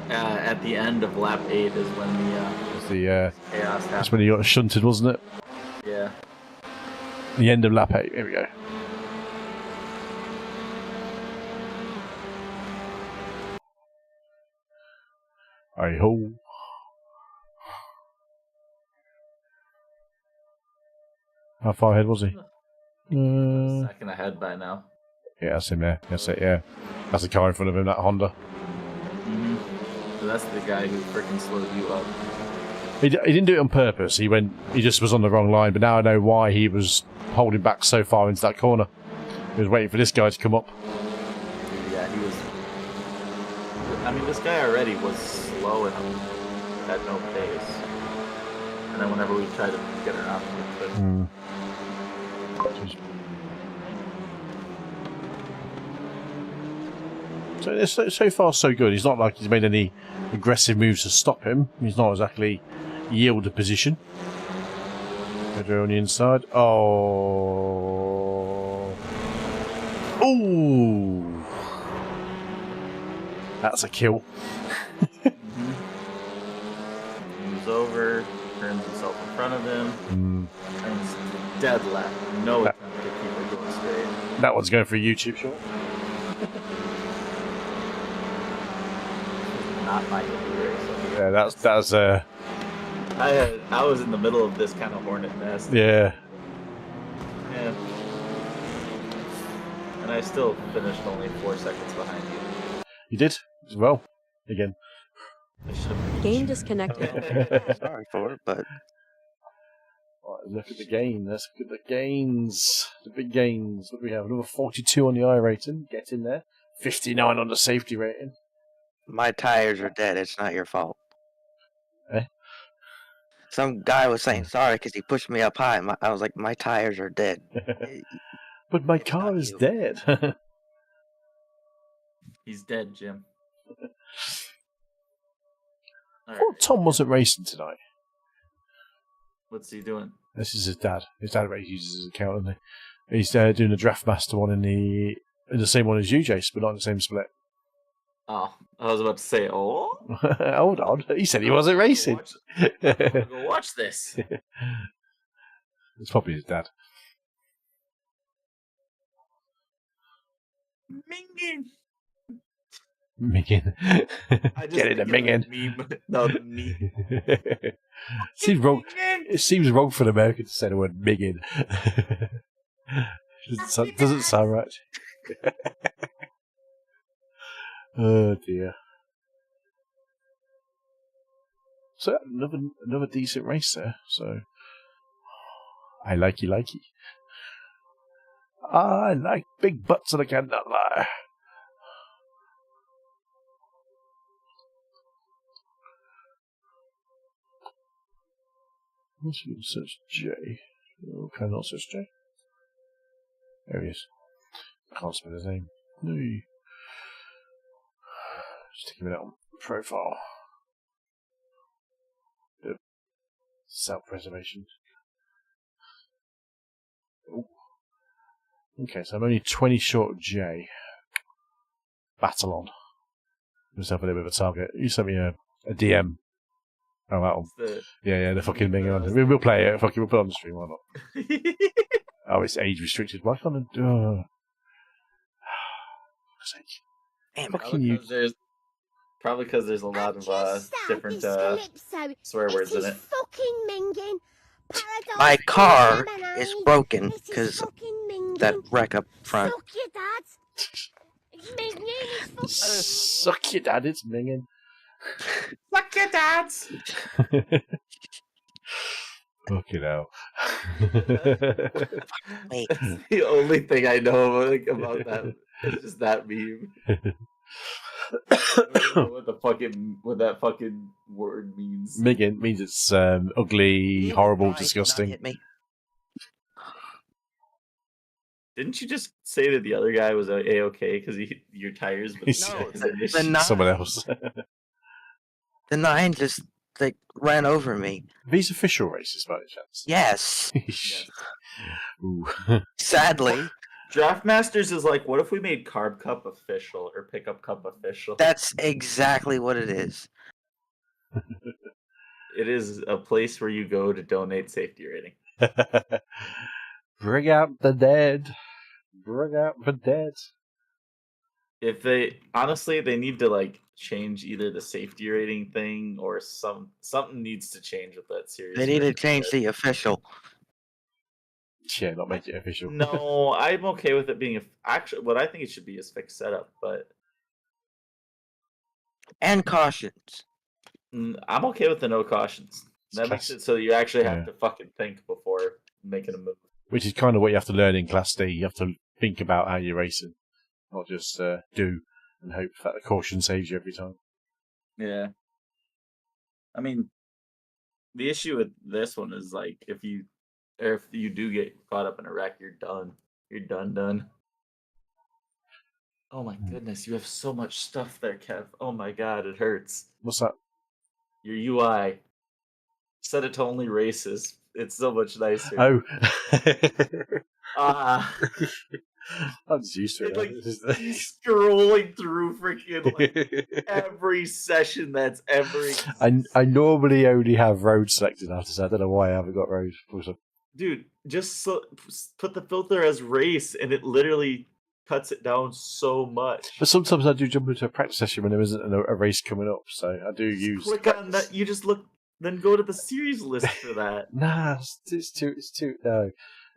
At the end of lap 8 is when the chaos happened. That's when he got shunted, wasn't it? Yeah. The end of lap 8. Here we go. Hey ho. How far ahead was he? Second ahead by now. Yeah, that's him there. That's it, yeah. That's the car in front of him, that Honda. So that's the guy who freaking slowed you up. He didn't do it on purpose. He just was on the wrong line, but now I know why he was holding back so far into that corner. He was waiting for this guy to come up. Yeah, he was. I mean, this guy already was slow and had no pace. And then whenever we tried to get around him, we couldn't. So far, so good. He's not like he's made any aggressive moves to stop him. He's not exactly yielded position. Pedro on the inside. Oh. Ooh. That's a kill. Moves over, turns himself in front of him, turns dead left. No attempt to keep it going straight. That one's going for a YouTube short. Not my Indy race. Yeah, that's I was in the middle of this kind of hornet nest. yeah. Yeah. And I still finished only 4 seconds behind you. You did as well. Again. I should have. Game disconnected. Sorry for it, but Right, look at the gain. Let's look at the gains. The big gains. What do we have? Another 42 on the iRating. Get in there. 59 on the safety rating. my tires are dead. It's not your fault. Eh? Some guy was saying sorry because he pushed me up high. I was like, my tires are dead. But my car is dead. He's dead, Jim. Well, Tom wasn't racing tonight. What's he doing? This is his dad. His dad uses his account, isn't he? He's doing the Draft Master one in the same one as you, Jace, but not in the same split. Oh, I was about to say, oh. Hold on. He said he wasn't racing. Go watch this. It's probably his dad. Minging. Minging. Get it, a minging. No, the meme. Seems wrong. It seems wrong for an American to say the word minging. Doesn't sound right. Oh dear. So another decent race there. So I likey. I like big butts and I cannot lie. Let's search J. Oh, can I not search J? There he is. I can't spell his name. No. Just take him out on profile. Bit of self-preservation. Ooh. Okay, so I'm only 20 short of J. Battle on. Myself a little bit of a target. You sent me a DM. Oh, that one. Yeah, the fucking thing on. We'll play it. Fucking, we'll put it on the stream. Why not? Oh, it's age restricted. Why can't I do? Damn, fucking you. Probably because there's a lot of different swear words in it. My car is broken because that wreck up front. Suck your dad, it's minging. Fuck your dads! Fucking hell. Wait. The only thing I know about that is just that meme. I don't know what that fucking word means. Minging means it's ugly, horrible, disgusting. Hit me. Didn't you just say that the other guy was A-okay because your tires? Someone else. The 9 just ran over me. These official races, by any chance? Yes. Yes. Ooh. Sadly. Draft Masters is like, what if we made Carb Cup official or Pickup Cup official? That's exactly what it is. It is a place where you go to donate safety rating. Bring out the dead. Bring out the dead. If they they need to change either the safety rating thing or something needs to change with that series. They need to change the official. Yeah, not make it official. No, I'm okay with it being actually what I think it should be is fixed setup, but And cautions. I'm okay with the no cautions. That makes it so you actually have to fucking think before making a move. Which is kind of what you have to learn in Class D. You have to think about how you're racing, not just do and hope that the caution saves you every time. Yeah. I mean, the issue with this one is if you do get caught up in a wreck, you're done. You're done. Oh my goodness, you have so much stuff there, Kev. Oh my god, it hurts. What's that? Your UI. Set it to only races. It's so much nicer. Oh. I'm just used to it. He's scrolling through freaking every session that's ever existed. I normally only have road selected after, so I don't know why I haven't got road. Dude, just put the filter as race, and it literally cuts it down so much. But sometimes I do jump into a practice session when there isn't a race coming up, so I do use. Click on that. You just look. Then go to the series list for that. Nah, it's too. No,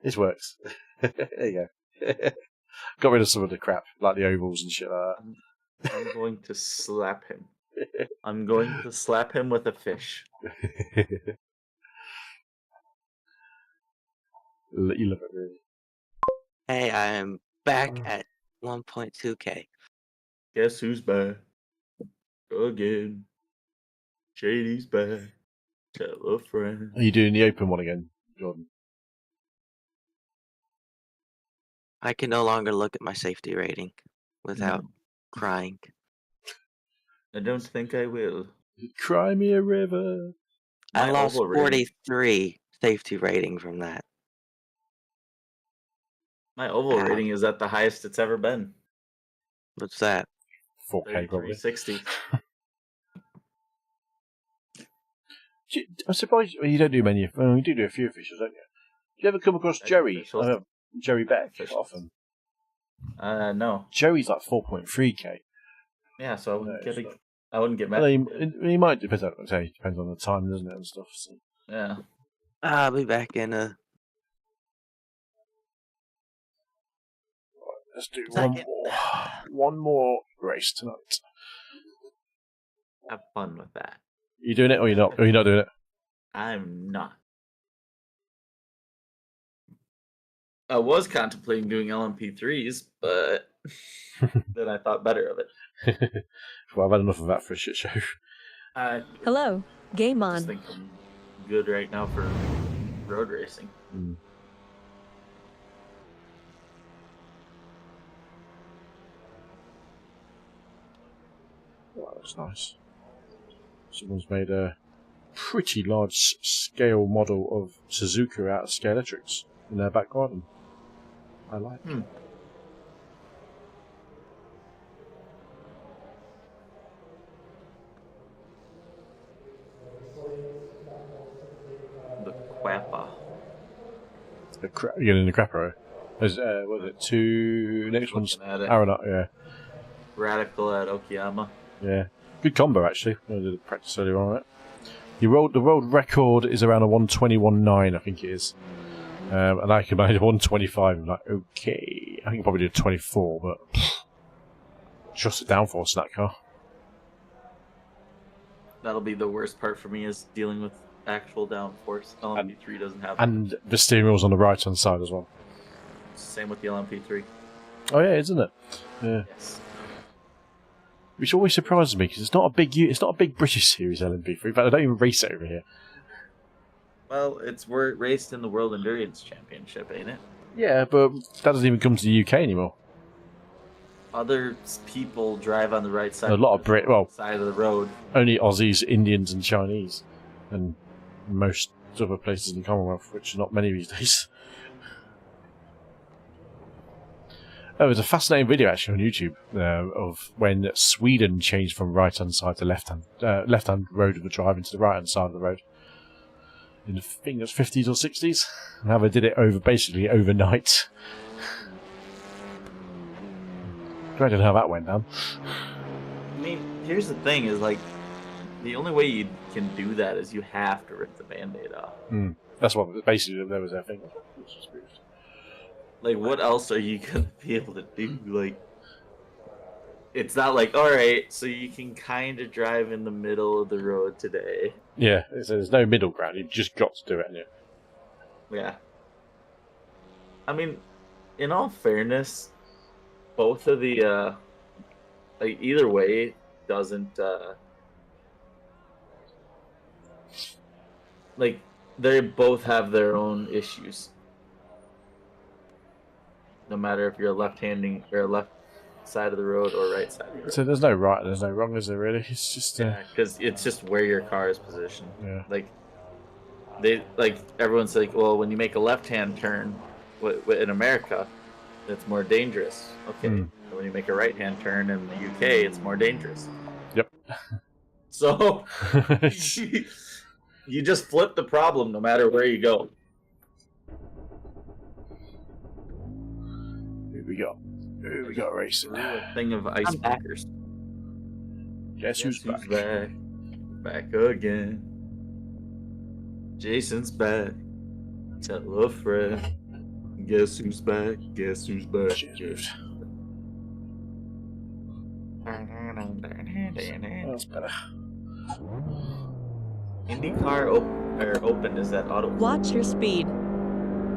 it works. There you go. Got rid of some of the crap, like the ovals and shit like that. I'm going to slap him. I'm going to slap him with a fish. You love it, really. Hey, I am back at 1.2K. Guess who's back? Again. Shady's back. Tell a friend. Are you doing the open one again, Jordan? I can no longer look at my safety rating without crying. I don't think I will. Cry me a river. I lost 43 safety rating from that. My oval rating is at the highest it's ever been. What's that? 4K probably. 60. I'm surprised you don't do many. You do a few officials, don't you? Do you ever come across Jerry? Jerry Beck often. No. Jerry's like 4.3K. Yeah, so I wouldn't get mad. He might depends on the time, doesn't it, and stuff. So. Yeah. I'll be back in a. Let's do one more race tonight. Have fun with that. You doing it or you're not? Or you're not doing it? I'm not. I was contemplating doing LMP3s, but then I thought better of it. Well, I've had enough of that for a shit show. Hello, game I on. think I'm good right now for road racing. Wow, that's nice. Someone's made a pretty large scale model of Suzuka out of Scalextrics in their back garden. I like it. The Quappa. You're getting the Crapper. There's, what is it? Next one's Aeronaut, yeah. Radical at Okayama. Yeah, good combo actually. I did a practice earlier on it. The world record is around a 121.9, I think it is. And I can manage 125. I'm like, okay. I think I'll probably do a 24, but trust the downforce in that car. That'll be the worst part for me, is dealing with actual downforce. LMP3 doesn't have that. And the steering wheel's on the right hand side as well. Same with the LMP3. Oh yeah, isn't it? Yeah. Yes. Which always surprises me because it's not a big British series LMP3. In fact, I don't even race it over here. Well, we're raced in the World Endurance Championship, ain't it? Yeah, but that doesn't even come to the UK anymore. Other people drive on the right side. A lot of side of the road. Only Aussies, Indians, and Chinese, and most other places in the Commonwealth, which are not many these days. Oh, there's a fascinating video actually on YouTube of when Sweden changed from right-hand side to left-hand road of the drive into the right-hand side of the road. In the thing that's 50s or 60s, and how they did it basically overnight. I don't know how that went down. I mean, here's the thing: is like the only way you can do that is you have to rip the Band-Aid off. That's what basically there was their thing. Like, what else are you gonna be able to do? Like, it's not like, all right, so you can kind of drive in the middle of the road today. Yeah, there's no middle ground. You've just got to do it, haven't you? Yeah. I mean, in all fairness, both of the like either way doesn't like they both have their own issues. No matter if you're left-handing or left side of the road or right side of the road. So there's no right, there's no wrong, is there really? It's just because it's just where your car is positioned. Yeah. Everyone's like, well, when you make a left-hand turn in America, it's more dangerous. Okay. And when you make a right-hand turn in the UK, it's more dangerous. Yep. So you just flip the problem no matter where you go. Who we got racing? A thing of ice breakers. Guess who's back? Back again. Jason's back. Tell a friend. Guess who's back? Guess who's back? That's better. IndyCar open is that auto? Watch your speed.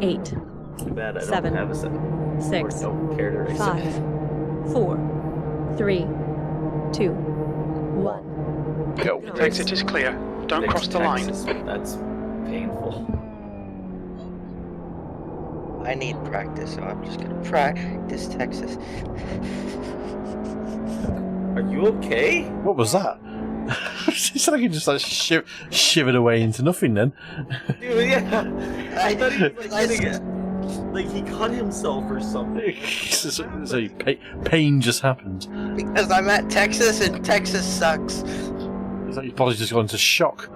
8. Too bad I 7. don't have a 7. 6. Or don't care to race 5. it. 4. 3. 2. 1. Go. The exit is clear. Don't cross the line. That's painful. I need practice, so I'm just gonna practice Texas. Are you okay? What was that? It sounded like he just shivered away into nothing then. Dude, yeah. I thought he was like he cut himself or something. So pain just happened. Because I'm at Texas and Texas sucks. It's like your body's just gone into shock.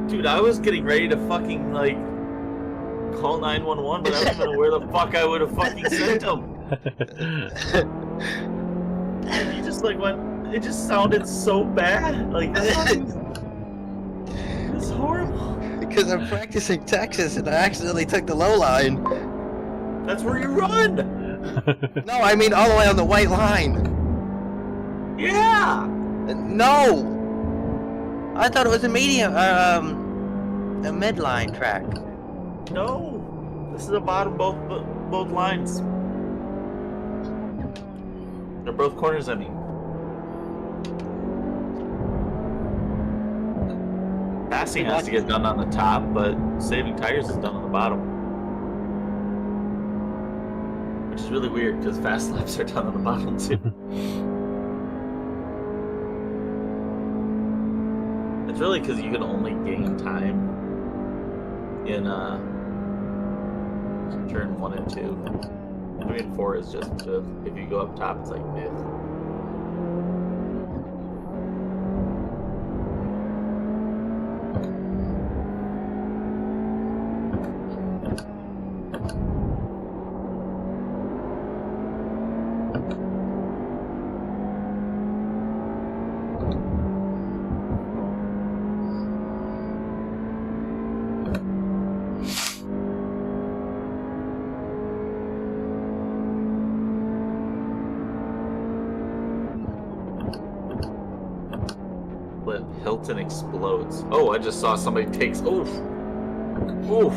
Dude, I was getting ready to fucking call 911, but I don't know where the fuck I would have fucking sent him. And he just went. It just sounded so bad. It's horrible. Because I'm practicing Texas and I accidentally took the low line. That's where you run. No, I mean all the way on the white line. Yeah. No. I thought it was a medium, a midline track. No. This is the bottom both lines. They're both corners, I mean. Passing has to get done on the top, but saving tires is done on the bottom. Which is really weird because fast laps are done on the bottom too. It's really because you can only gain time in turn 1 and 2. I mean, 4 is just if you go up top, it's like mid. clip. Hilton explodes. Oh, I just saw somebody takes. Oof. Oof.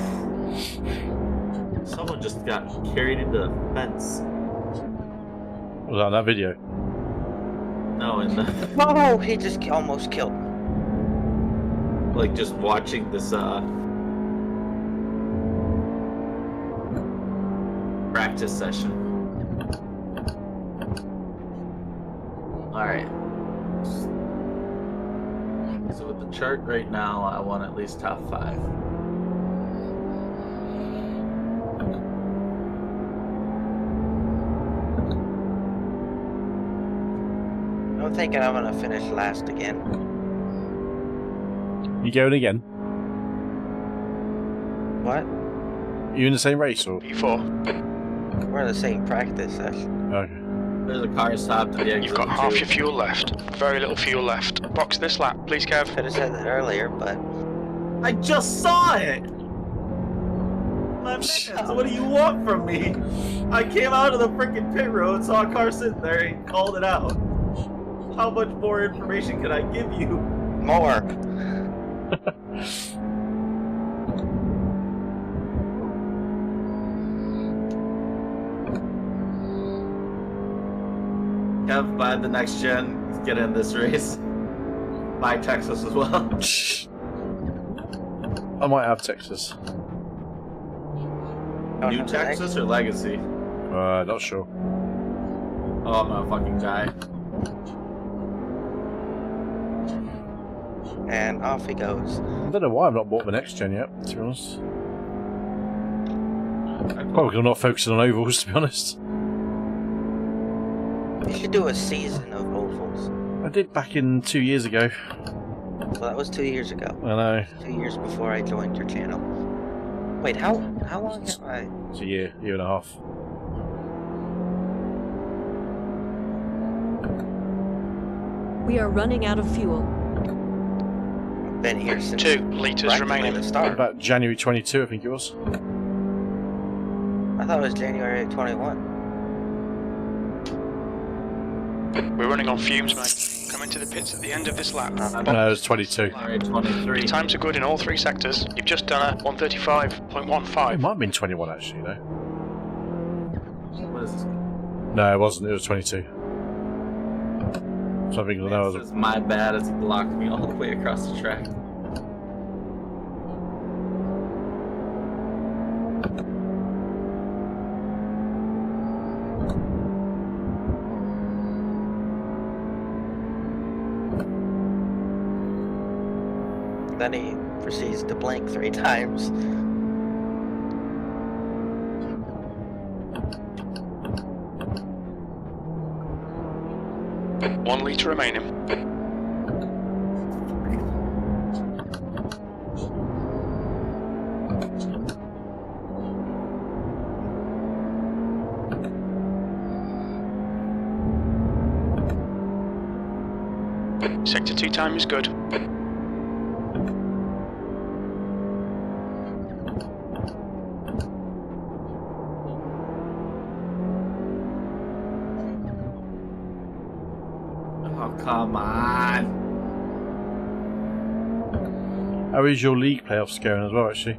Someone just got carried into the fence. Was that in that video? No, in the. Oh, he just almost killed me. Like just watching this practice session. Alright. So with the chart right now, I want at least top 5. I'm thinking I'm gonna finish last again. You going again? What? You in the same race or? P4. We're in the same practice session. Okay. There's a car stopped at the exit. You've got half your fuel left. Very little fuel left. Box this lap, please, Kev. Could have said that earlier, but I just saw it! My man, what do you want from me? I came out of the freaking pit road, saw a car sitting there, and called it out. How much more information can I give you? more. Kev, buy the next gen, get in this race. Buy Texas as well. I might have Texas. New Texas or Legacy? Not sure. Oh, I'm gonna fucking die. And off he goes. I don't know why I've not bought the next gen yet, to be honest. Probably because I'm not focusing on ovals, to be honest. You should do a season of ovals. I did back in 2 years ago. Well, that was 2 years ago. I know. 2 years before I joined your channel. Wait, how long have I? It's a year and a half. We are running out of fuel. I've been here since 2 litres remaining. the start. About January 22, I think it was. I thought it was January 21. We're running on fumes, mate. Come into the pits at the end of this lap. No, it was 22. Alright, 23. Your times are good in all 3 sectors. You've just done a It 135.15. might have been 21 actually, though. What is this? No, it wasn't. It was 22. So I think that was. It's my bad, it's blocked me all the way across the track. Then he proceeds to blink 3 times. One litre remaining. Sector 2 time is good. Oh, come on. How is your league playoffs going as well, actually?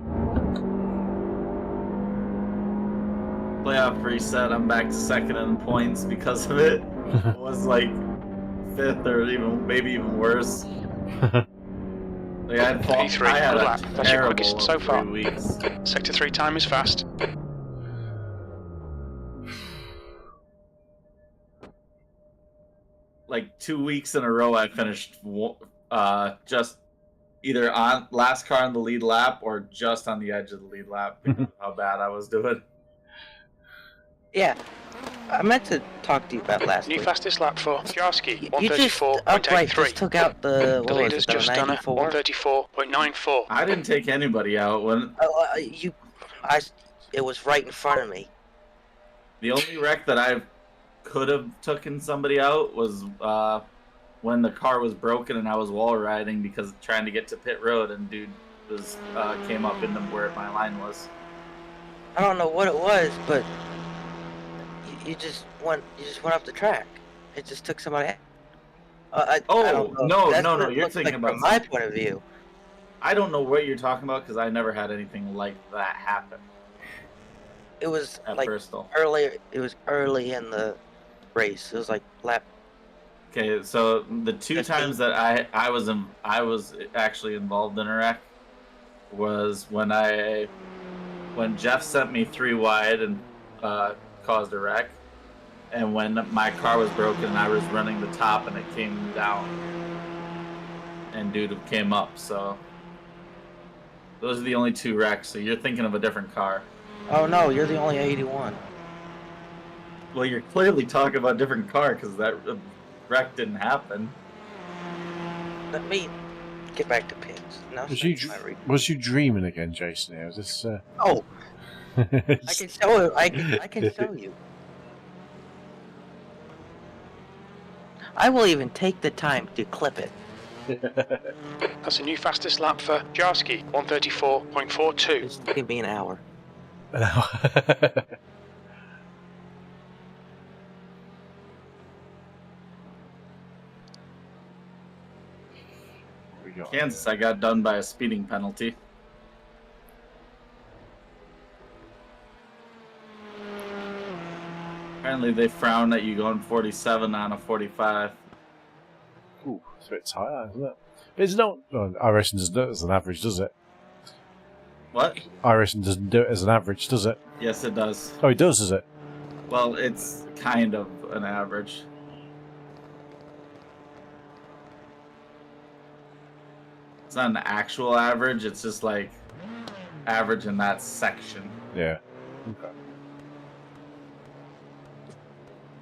Playoff reset, I'm back to second in points because of it. It was like 5th or even maybe even worse. Like I P3, had good a lap. That's your quickest so far. 3 weeks. Sector 3 time is fast. Like 2 weeks in a row, I finished just either on last car on the lead lap or just on the edge of the lead lap because of how bad I was doing. Yeah, I meant to talk to you about last New week. fastest lap for Jarsky, You just outright just 134.83. took out the The what was leader's it, the just done a 94? 134.94. I didn't take anybody out. It was right in front of me. The only wreck that I could have taken somebody out was when the car was broken and I was wall riding because trying to get to pit road and dude was came up into where my line was. I don't know what it was, but you just went off the track. It just took somebody out. I don't know. That's what it You're looks thinking like about from my something. point of view. I don't know what you're talking about because I never had anything like that happen. It was at like Bristol. early. It was early in the race. It was like lap. Okay, so the two 15. times that I was actually involved in a wreck was when Jeff sent me 3 wide and caused a wreck, and when my car was broken and I was running the top and it came down, and dude came up. So those are the only 2 wrecks. So you're thinking of a different car. Oh no, you're the only 81. Well, you're clearly talking about a different car because that wreck didn't happen. Let me get back to pins. No, Was you dreaming again, Jason? Was this? Oh, I can show it. I can show you. I will even take the time to clip it. That's a new fastest lap for Jarski, 134.42. Just give me an hour. Kansas, I got done by a speeding penalty. Apparently they frown at you going 47 on a 45. Ooh, it's a bit tight, isn't it? It's not. Well, iRacing doesn't do it as an average, does it? What? iRacing doesn't do it as an average, does it? Yes, it does. Oh, it does, does it? Well, it's kind of an average. It's not an actual average, it's just like average in that section. Yeah. Okay.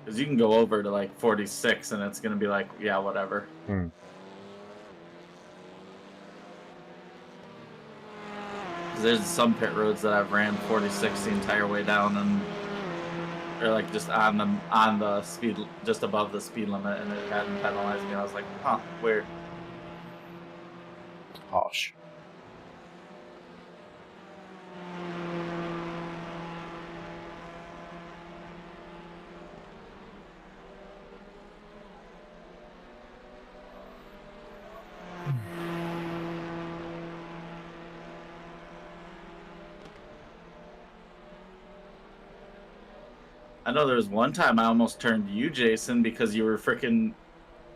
Because you can go over to like 46 and it's going to be like, yeah, whatever. Hmm. There's some pit roads that I've ran 46 the entire way down, and they're like just on the speed, just above the speed limit, and it hadn't penalized me. I was like, huh, weird. Harsh. I know there was one time I almost turned you, Jason, because you were freaking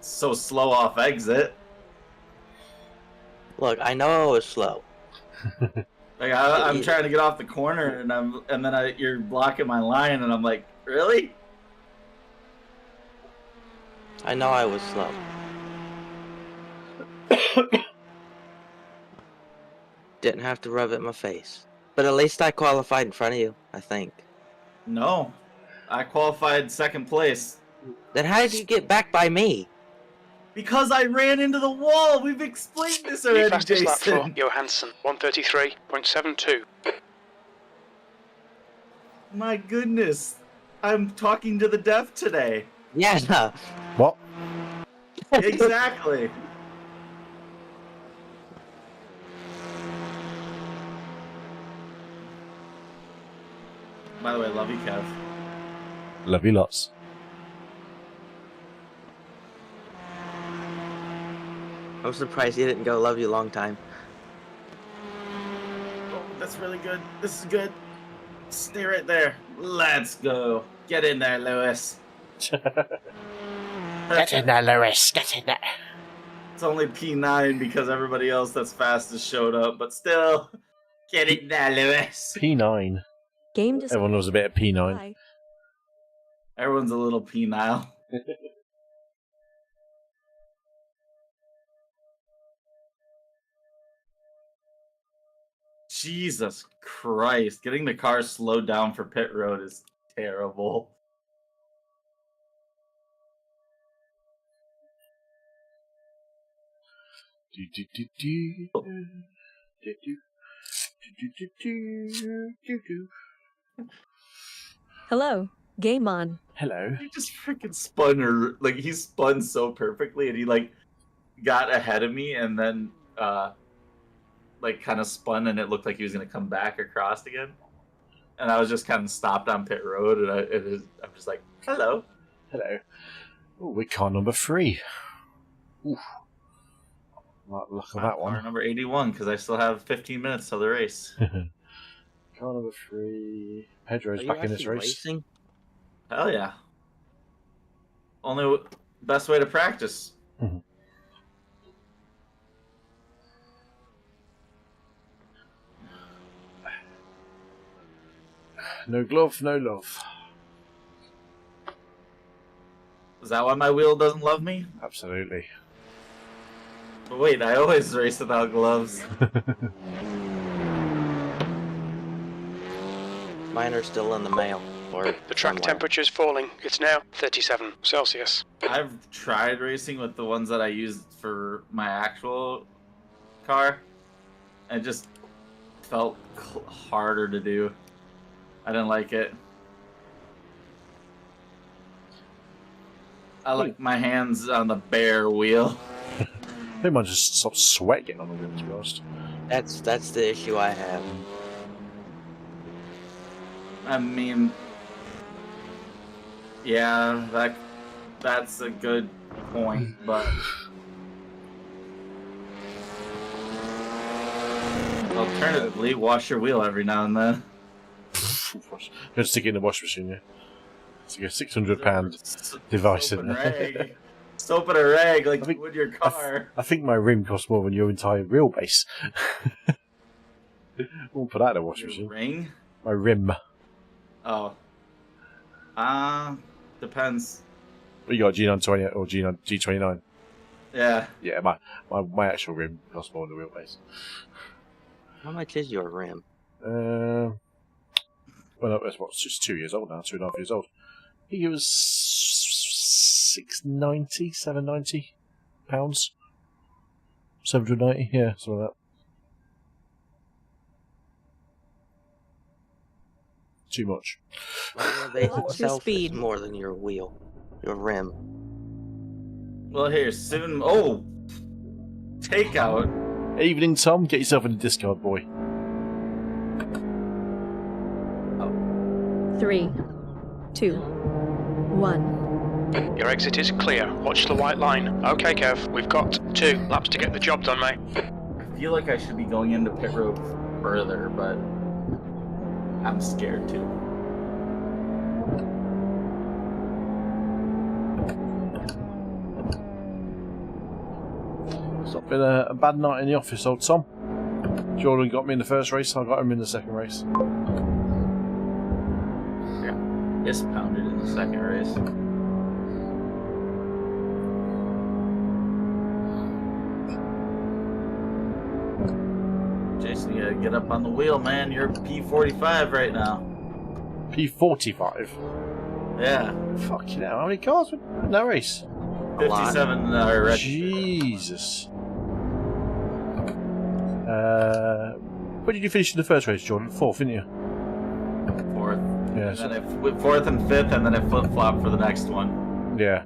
so slow off exit. Look, I know I was slow. Like I'm trying to get off the corner, and then you're blocking my line, and I'm like, really? I know I was slow. Didn't have to rub it in my face. But at least I qualified in front of you, I think. No. I qualified second place. Then how did you get back by me? Because I ran into the wall! We've explained this already, New fastest lap Jason! for Johansson, 133.72. My goodness. I'm talking to the deaf today. Yeah, no. What? Exactly. By the way, love you, Kev. Love you lots. I'm surprised you didn't go love you long time. Oh, that's really good. This is good. Stay right there. Let's go. Get in there, Lewis. Get in there, Lewis. Get in there. It's only P9 because everybody else that's fastest showed up, but still, get in there, Lewis. P9. Game Everyone knows a bit of P9. Bye. Everyone's a little penile. Jesus Christ. Getting the car slowed down for pit road is terrible. Hello. Game on. Hello. He just freaking spun her, like he spun so perfectly, and he like got ahead of me and then like kind of spun, and it looked like he was gonna come back across again. And I was just kind of stopped on pit road, and I'm just like, hello. Hello. Oh, we're car number 3. Oof. Look at that one. Car number 81, because I still have 15 minutes till the race. Car number 3. Pedro's back in this race. Racing? Hell yeah. Only best way to practice. No glove, no love. Is that why my wheel doesn't love me? Absolutely. But wait, I always race without gloves. Mine are still in the mail. Or The track temperature is falling. It's now 37 Celsius. I've tried racing with the ones that I used for my actual car. And it just felt harder to do. I didn't like it. I like my hands on the bare wheel. I think mine just stopped sweating on the wheel, to be honest. That's the issue I have. I mean, yeah, that's a good point, but alternatively, wash your wheel every now and then. Gonna stick it in the washing machine, yeah. It's like a £600 device in there. Soap and a rag, like you would your car. I think my rim costs more than your entire wheelbase. We'll put that in a washing machine. Ring? My rim. Oh. Depends. What you got, G920 or G29? Yeah. Yeah, my actual rim costs more than the wheelbase. How much is your rim? Well, it's what, just 2 years old now, 2.5 years old. I think it was £790 pounds. 790, yeah, something like that. Too much. My wheelbase What's your itself speed? is more than your wheel, your rim. Well, here, soon. Oh! Takeout. Evening, Tom. Get yourself in the discard, boy. 3, 2, 1. Your exit is clear. Watch the white line. Okay, Kev, we've got 2 laps to get the job done, mate. I feel like I should be going into pit road further, but I'm scared too. It's not been a bad night in the office, old Tom. Jordan got me in the first race, I got him in the second race. It's pounded in the second race. Jason, you gotta get up on the wheel, man. You're P45 right now. P45? Yeah. Fucking hell, how many cars were in that race? 57 are registered. Jesus. Where did you finish in the first race, Jordan? 4th, didn't you? 4th. Yeah. And then I 4th and 5th, and then I flip-flop for the next one. Yeah.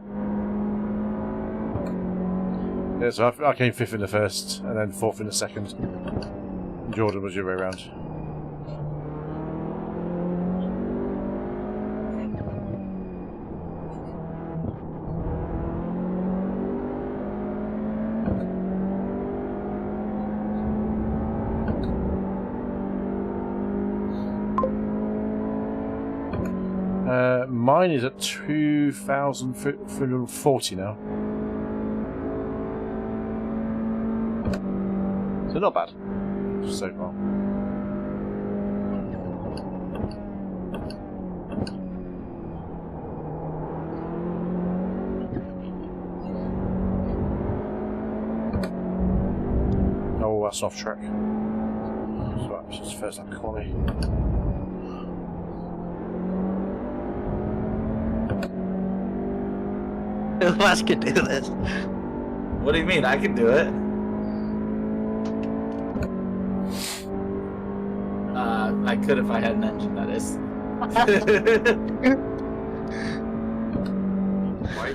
Yeah, so I came 5th in the first, and then 4th in the second. Jordan was your way around. Mine is at 2,340 now. So not bad so far. Oh, that's off track. So that's just first up quality. Who else could do this? What do you mean? I can do it. I could if I had an engine, that is. Why?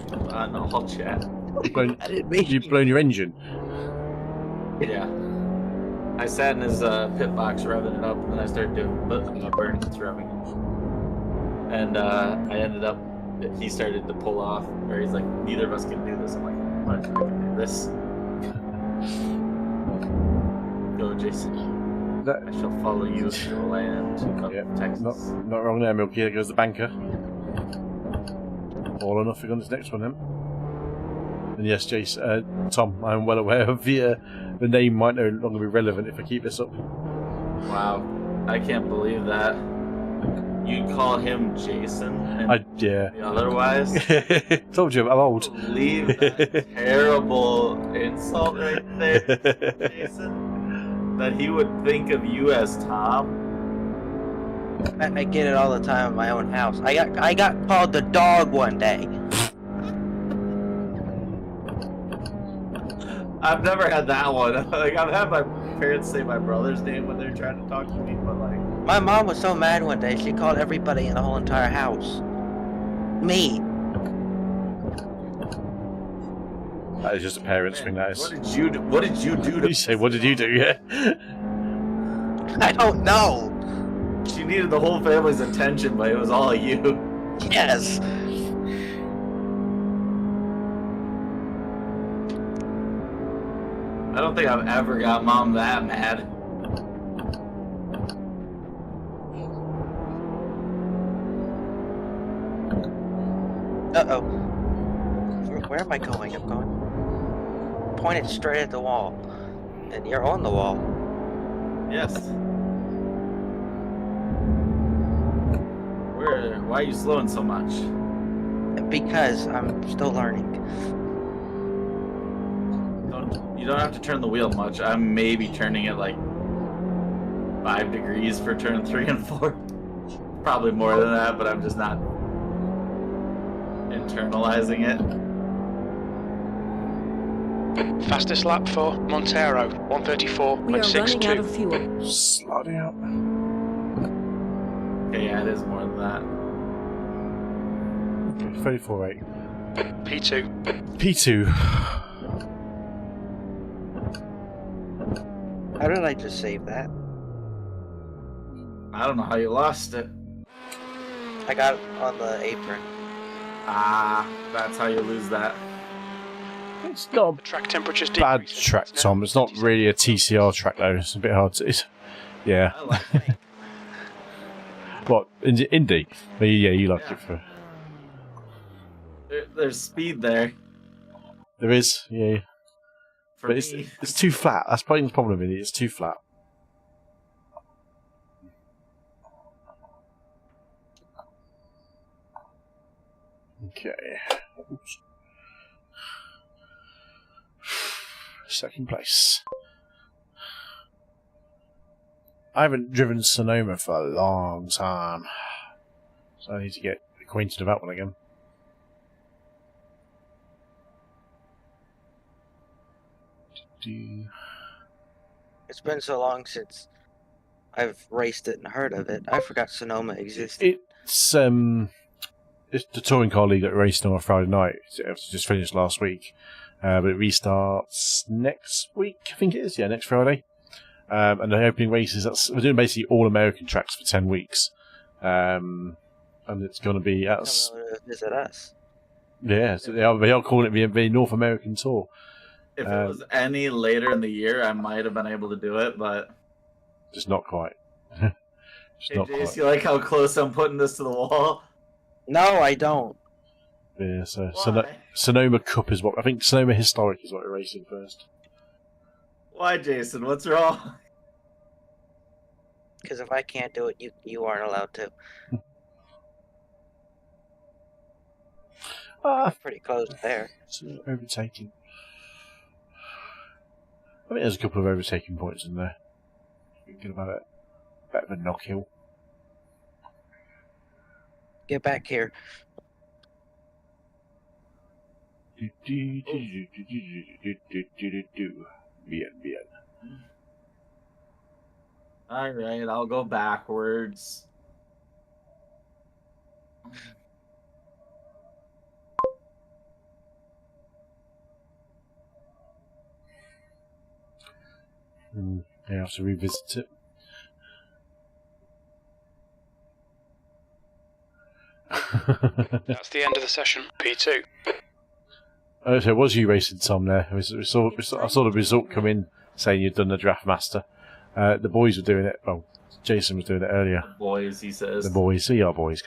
No, I'll chat. You've blown your engine? Yeah. I sat in his pit box revving it up, and then I started doing burning its revving. And I ended up, he started to pull off, or he's like, neither of us can do this. I'm like, I'm gonna try to do this. Go, Jason. I shall follow you to the land of Texas. Not wrong there, Milky. There goes the banker. All or nothing on this next one, then. And yes, Jason, Tom, I'm well aware of the name might no longer be relevant if I keep this up. Wow, I can't believe that. You'd call him Jason? And yeah. Otherwise? Told you, I'm old. Leave that terrible insult right there, Jason. That he would think of you as Tom. I get it all the time in my own house. I got called the dog one day. I've never had that one. Like, I've had my parents say my brother's name when they're trying to talk to me, but like... My mom was so mad one day, she called everybody in the whole entire house. Me. That is just a parents thing, that is. What did you do to... You say, what did you do, yeah? I don't know. She needed the whole family's attention, but it was all you. Yes. I don't think I've ever got mom that mad. Uh-oh. Where am I going? I'm going... Pointed straight at the wall. And you're on the wall. Yes. Why are you slowing so much? Because I'm still learning. You don't have to turn the wheel much. I'm maybe turning it like 5 degrees for turn 3 and 4. Probably more than that, but I'm just not internalizing it. Fastest lap for Montero, 134.62. We are running out of fuel. Sliding up. Okay, yeah, it is more than that. Okay, 34.8. P2. P2. How did I just save that? I don't know how you lost it. I got it on the apron. Ah, that's how you lose that. It's not The track temperature's a bad decreased. track, Tom. It's not really a TCR track, though. It's a bit hard to... Yeah. I like it. What? Indy? Yeah, you like it for... There's speed there. There is, yeah. For But me. it's too flat. That's probably the problem with it. It's too flat. Okay. Oops. Second place. I haven't driven Sonoma for a long time, so I need to get acquainted with that one again. It's been so long since I've raced it and heard of it. I forgot Sonoma existed. It's the touring car league that raced on a Friday night. It was just finished last week, but it restarts next week. I think it is. Yeah, next Friday. And the opening races. We're doing basically all American tracks for 10 weeks, and it's going to be Come over to visit us. yeah. So they are calling it the North American Tour. If it was any later in the year, I might have been able to do it, but... Just not quite. Just Hey, not Jace, quite. you like how close I'm putting this to the wall? No, I don't. Yeah, so Why? Sonoma Cup is what I think. Sonoma Historic is what we're racing first. Why, Jason? What's wrong? Because if I can't do it, you aren't allowed to. Pretty close there. So overtaking. I think there's a couple of overtaking points in there. Thinking about it. Better than Knockhill. Get back here. Bien. Alright, I'll go backwards. I have to revisit it. That's the end of the session. P2. Oh, so it was you racing Tom there. I saw the result come in saying you'd done the Draft Master. The boys were doing it. Well, Jason was doing it earlier. Boys, he says. The boys. See our boys.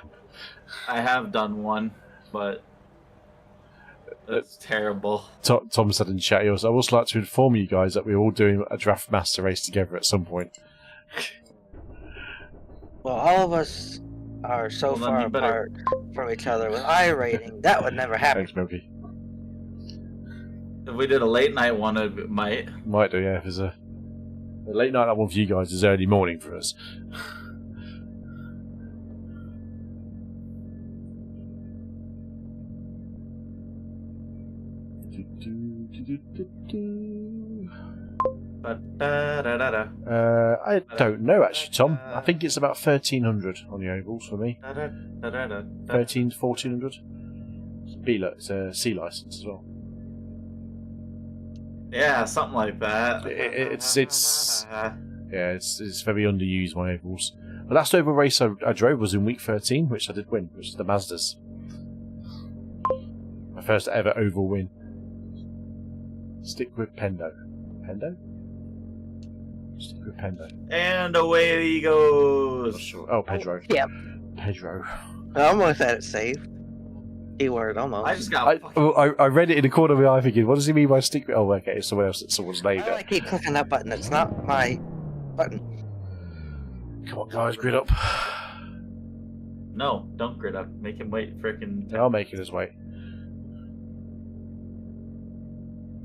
I have done one, but it's terrible. Tom said in chat, I would also like to inform you guys that we're all doing a Draft Master race together at some point. Well, all of us are so far apart from each other with iRacing. That would never happen. Thanks, Milky. If we did a late night one, it might. Might do, yeah. If there's a late night one for you guys is early morning for us. I don't know actually, Tom. I think it's about 1,300 on the ovals for me. 13 to 1,400. It's a C license as well. Yeah, something like that. It's very underused, my ovals. The last oval race I drove was in week 13, which I did win, which is the Mazdas. My first ever oval win. Stick with Pendo. Pendo? Stick with Pendo. And away he goes. Sure. Oh, Pedro. Yeah. Pedro. I almost had it saved. Keyword almost. I just got. I read it in the corner of my eye thinking, what does he mean by stick with... Oh, okay, it's someone else. It's someone's name. I keep clicking that button. It's not my button. Come on, guys, grid up. No, don't grid up. Make him wait frickin'. I'll make it his way.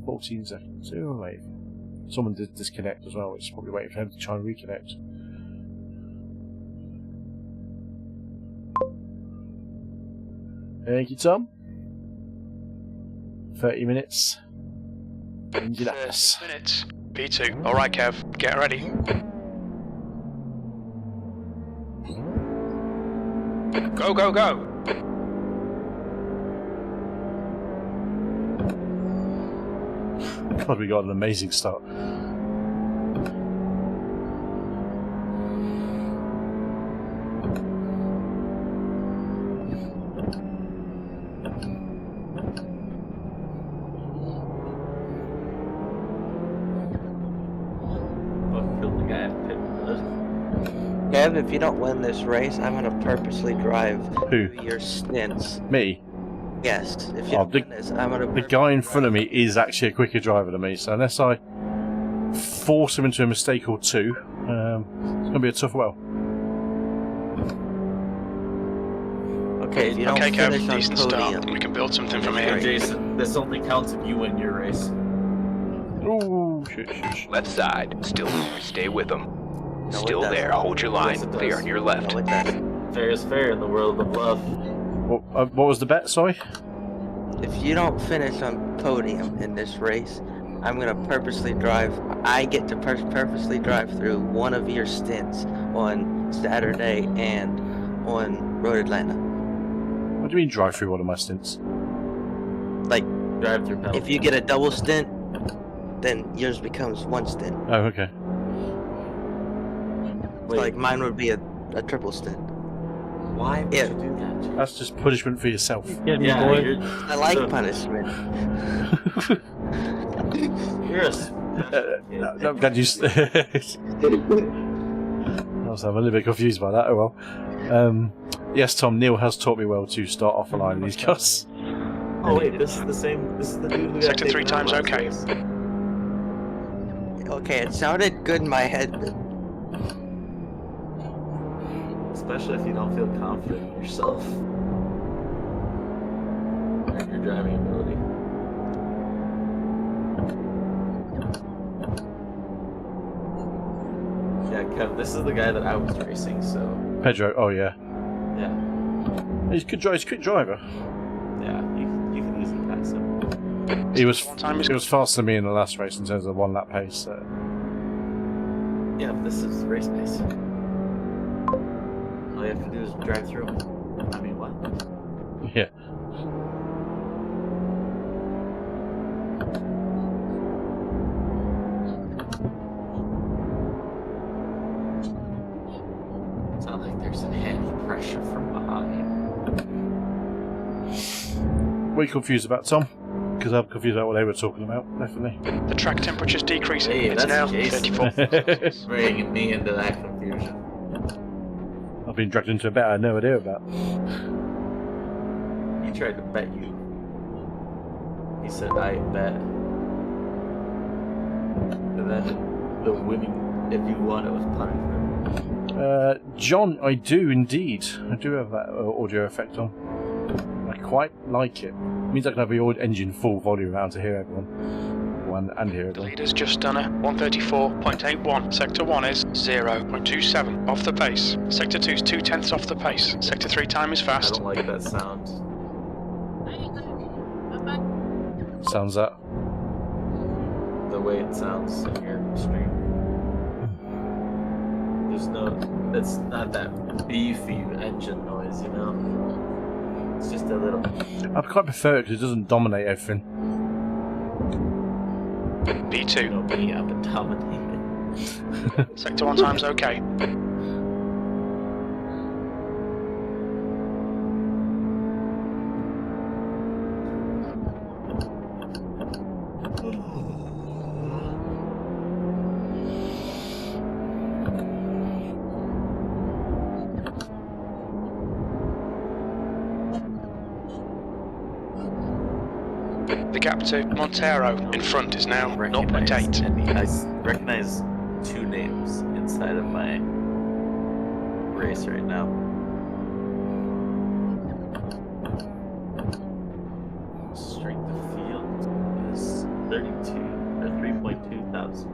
14 seconds. Oh, wait. Someone did disconnect as well, which is probably waiting for him to try and reconnect. Thank you, Tom. 30 minutes. 30 minutes. P2. Alright, Kev. Get ready. Go, go, go! God, we got an amazing start. Kev, if you don't win this race, I'm gonna purposely drive Who? your stints. Me? Yes. If you don't win this, I'm gonna. The guy in front of me is actually a quicker driver than me, so unless I force him into a mistake or two, it's gonna be a tough well. Okay, if you don't Kev, finish on decent podium, start. We can build something from Hey, here. Jason, this only counts if you win your race. Ooh, shit. Left side. Still there. Stay with them. No, Still it there. doesn't. Hold your line. Yes, it Clear does. on your left. No, it doesn't. Fair is fair in the world of love. What was the bet, sorry? If you don't finish on podium in this race, I'm gonna purposely drive. I get to purposely drive through one of your stints on Saturday and on Road Atlanta. What do you mean drive through one of my stints? Like, Drive through penalty. if you get a double stint, then yours becomes one stint. Oh, okay. Wait, Like mine would be a triple stint. why would Yeah. you do that? That's just punishment for yourself. Get me, Yeah, boy. I like so- punishment. You're a special kid. No, I'm glad you... I'm a little bit confused by that, oh well. Yes, Tom, Neil has taught me well to start off a line in these cars. Oh wait, this is the same. This is the dude who got Sector taken 3 times out last okay. race. Okay, it sounded good in my head, but Especially if you don't feel confident in yourself or in your driving ability. Yeah, Kev, this is the guy that I was racing, so Pedro, oh yeah. yeah, He's a quick driver. yeah, you can easily pass him. He was Time is- faster than me in the last race in terms of one lap pace. So. Yeah, but this is race pace. All you have to do is drive through him. I mean, what? Yeah. Sounds like there's some heavy pressure from behind. What are you confused about, Tom? because I'm confused about what they were talking about, definitely. The track temperature's decreasing. Hey, it's now Jason. 34. Bringing me into that confusion. I've been dragged into a bet I had no idea about. He tried to bet you. He said, I bet. And then the winning, if you won, it was punishment. John, I do indeed. I do have that audio effect on. I quite like it. It means I can have the engine full volume around to hear everyone. And hear The everyone. leader's just done a 134.81. Sector 1 is 0.27 off the pace. Sector 2 is 2/10 off the pace. Sector 3 time is I fast. don't like that sound. Sounds that. The way it sounds in your stream. There's no, it's not that beefy engine noise, you know? It's just a little. I quite prefer it because it doesn't dominate everything. B2. No, me up and dominating. Sector 1 time's okay. The gap to Montero in front is now 0.8. I recognize two names inside of my race right now. Strength of field is 32 or 3.2 thousand.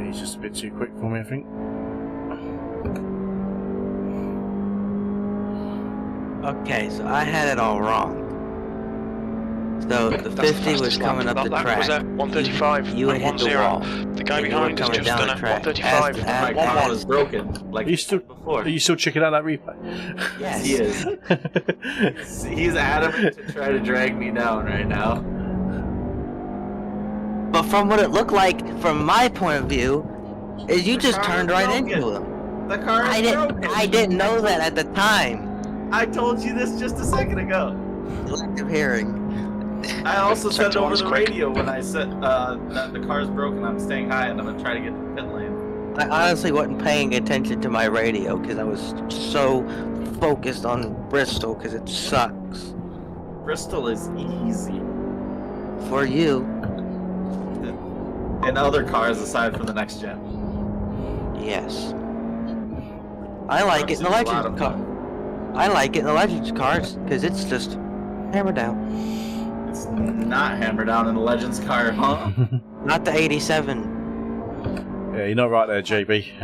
He's just a bit too quick for me, I think. Okay, so I had it all wrong. So the That's 50 was fastest lap. coming up the That track. was at 135. You had hit the wall. The guy And you behind were has coming just down done the a track. 135. My As- car was broken, like Are you still before. Are you still checking out that replay? Yes. He is. He's adamant to try to drag me down right now. But from what it looked like, from my point of view, is you The just car turned was right broken. into him. The car is broken. I didn't know that at the time. I told you this just a second ago. Selective hearing. I also said it Sector over one's the quick. radio when I said that the car's broken. I'm staying high and I'm gonna try to get to the pit lane. I honestly wasn't paying attention to my radio because I was so focused on Bristol because it sucks. Bristol is easy. For you, And other cars aside from the next gen. yes. I like it in the Trucks is a lot Legends of car. fun. I like it in the Legends cars because it's just hammer down. It's not hammered down in the Legends car, huh? Not the 87. Yeah, you're not right there, JB.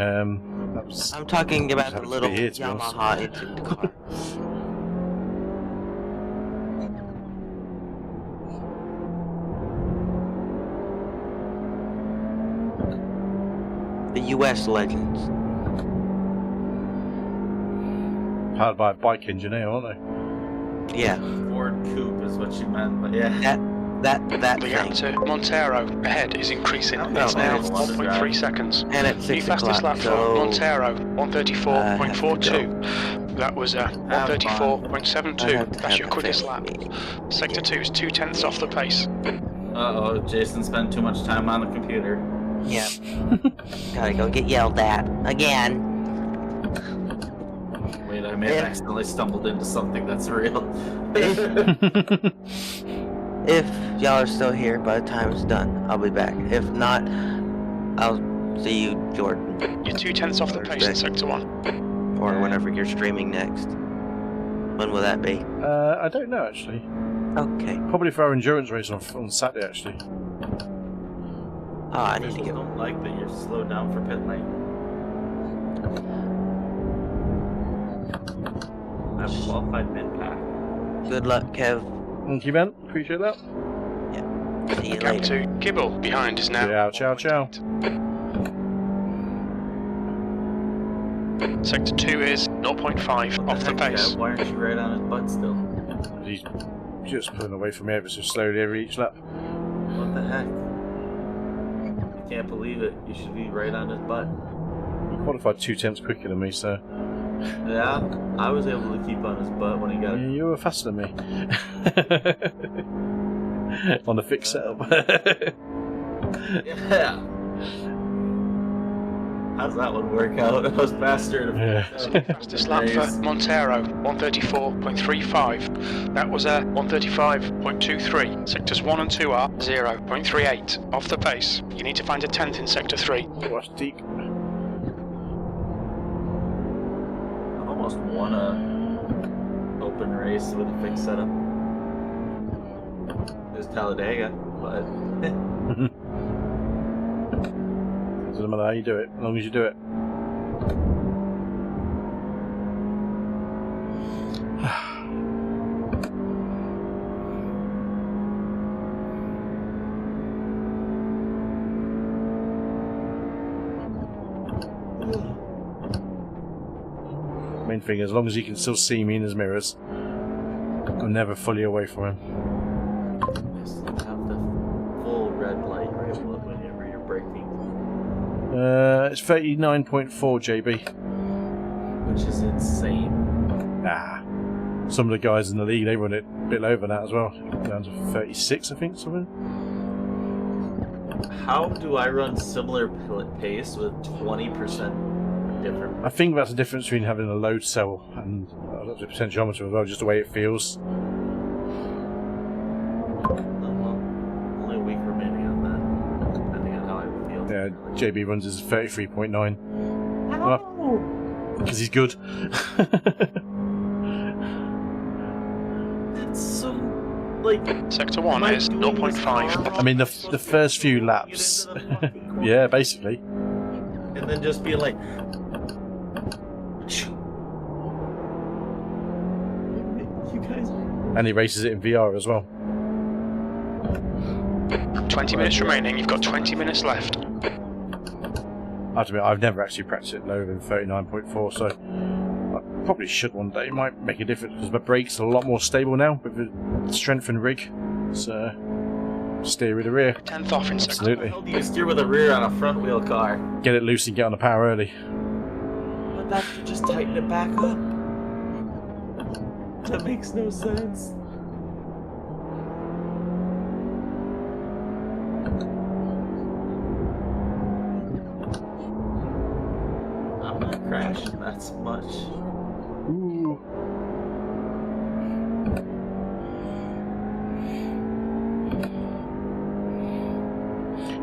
That was, I'm talking about the happens to little be here, to be honest. Yamaha engine car. The US Legends. powered by a bike engineer, aren't they? Yeah. Ford Coupe is what you meant, but yeah. That The gap thing. to Montero ahead is increasing. Oh, It's no, now it's 1.3 seconds. And at The 6 fastest lap o'clock, for so... Montero, 134.42. That was I have 134.72. to That's have your that quickest family lap. meeting. Sector 2 is 2/10 off the pace. Uh-oh, Jason spent too much time on the computer. Yeah. Gotta go get yelled at. Again. Wait, I may have Yeah. accidentally stumbled into something that's real. If y'all are still here by the time it's done, I'll be back. If not, I'll see you, Jordan. You're 2/10 off the pace in Sector 1. Or whenever you're streaming next. When will that be? I don't know, actually. Okay. Probably for our endurance race on Saturday, actually. Oh, I need to People get... don't like that you're slowed down for pit lane. I have a qualified mid-pack. Good luck, Kev. Thank you, Ben. Appreciate that. See you Gap later. to Kibble behind is now. Ciao, ciao, ciao. Sector 2 is 0.5 off the Heck, pace. Dad, why aren't you right on his butt still? He's just pulling away from me ever so slowly every each lap. What the heck? Can't believe it. You should be right on his butt. He qualified 2 tenths quicker than me, so. Yeah, I was able to keep on his butt when he got. Yeah, you were faster than me. On the fixed setup. Yeah. How's that one work out? I was faster. Fastest lap for Montero, 134.35. That was a 135.23. Sectors 1 and 2 are 0.38 off the pace. You need to find a 10th in sector 3. Watch deep. I almost won a open race with a fixed setup. It was Talladega, but. Doesn't matter how you do it, as long as you do it. Main thing, as long as he can still see me in his mirrors, I'm never fully away from him. I still have the full red light right whenever you're braking. It's 39.4 JB. Which is insane. Nah. Some of the guys in the league, they run it a bit over that as well. Down to 36, I think, something. How do I run similar pace with 20% different? I think that's the difference between having a load cell and the potentiometer as well, just the way it feels. Only a week remaining on that, depending on how I feel. Yeah, JB runs his 33.9. Because he's good. It's so, like... Sector 1 is 0.5. I mean, the first few laps... yeah, basically. And then just being like... You guys... And he races it in VR as well. 20 minutes remaining, you've got 20 minutes left. I have to admit, I've never actually practiced it lower than 39.4, so I probably should one day. It might make a difference because my brakes are a lot more stable now with the strengthened rig. So, steer with the rear. 10th off in sector. Absolutely. How do you steer with a rear on a front wheel car? Get it loose and get on the power early. But that you just tighten it back up. That makes no sense. I'm not crashing that much. Ooh.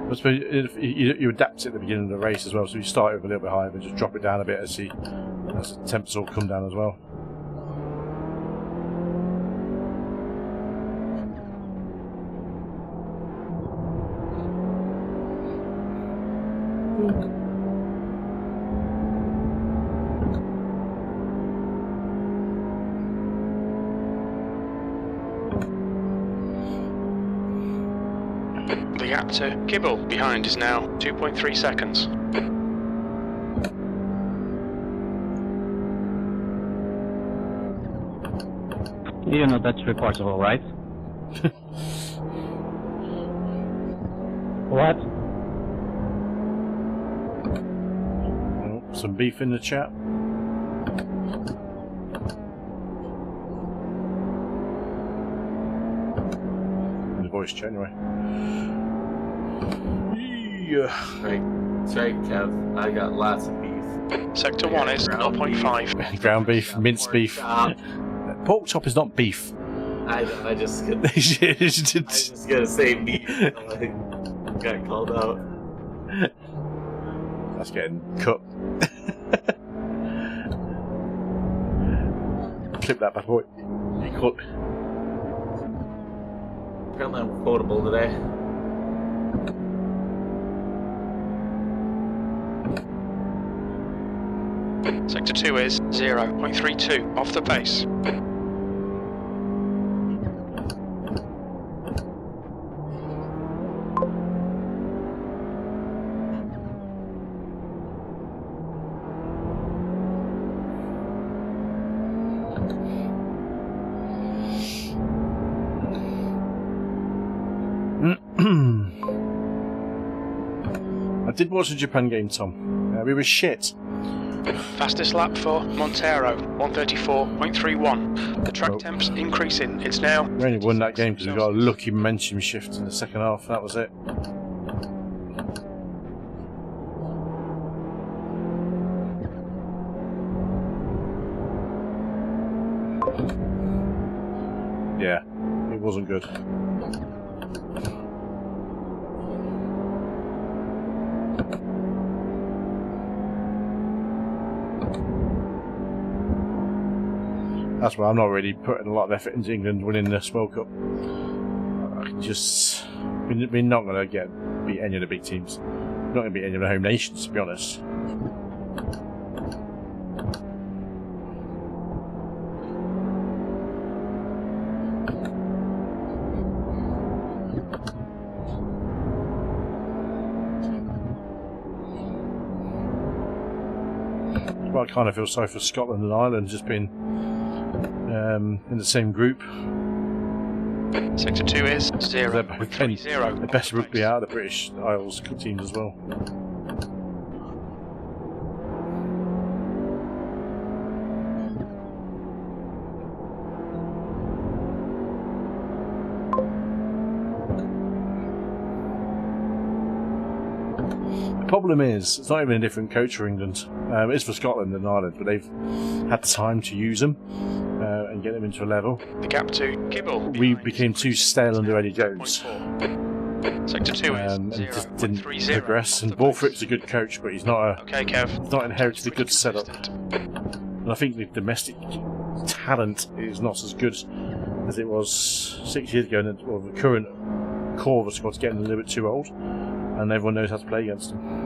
I suppose you adapt it at the beginning of the race as well, so you start it a little bit higher, but just drop it down a bit as the temps all come down as well. The gap to Kibble behind is now 2.3 seconds. You know that's reportable, right? What? Oh, some beef in the chat. In the voice chat anyway. Yeah. Right. That's right, Kev. I got lots of beef. Sector 1 is 0.5. Ground beef, minced beef. Pork chop is not beef. I just gonna say beef. I got called out. That's getting cut. Clip that bad boy. Cut. Apparently I'm quotable today. Sector 2 is 0.32 off the pace. did watch the Japan game, Tom. We were shit. Fastest lap for Montero, 134.31. The track temp's increasing. It's now... We only won that game because we got a lucky momentum shift in the second half. That was it. Yeah, it wasn't good. That's why I'm not really putting a lot of effort into England winning this World Cup. I can just... We're not going to beat any of the big teams. We're not going to beat any of the home nations, to be honest. Well, I kind of feel sorry for Scotland and Ireland just being in the same group. Sector 2 is 0.30. The best rugby out of the British Isles teams as well. The problem is, it's not even a different coach for England. It's for Scotland and Ireland, but they've had the time to use them and get them into a level. The gap to Kibble. We became too stale under Eddie Jones. Sector 2 is and just didn't progress. And Borthwick's a good coach, but he's not he's not inherited a good setup. And I think the domestic talent is not as good as it was 6 years ago. And the current core of the squad's getting a little bit too old, and everyone knows how to play against them.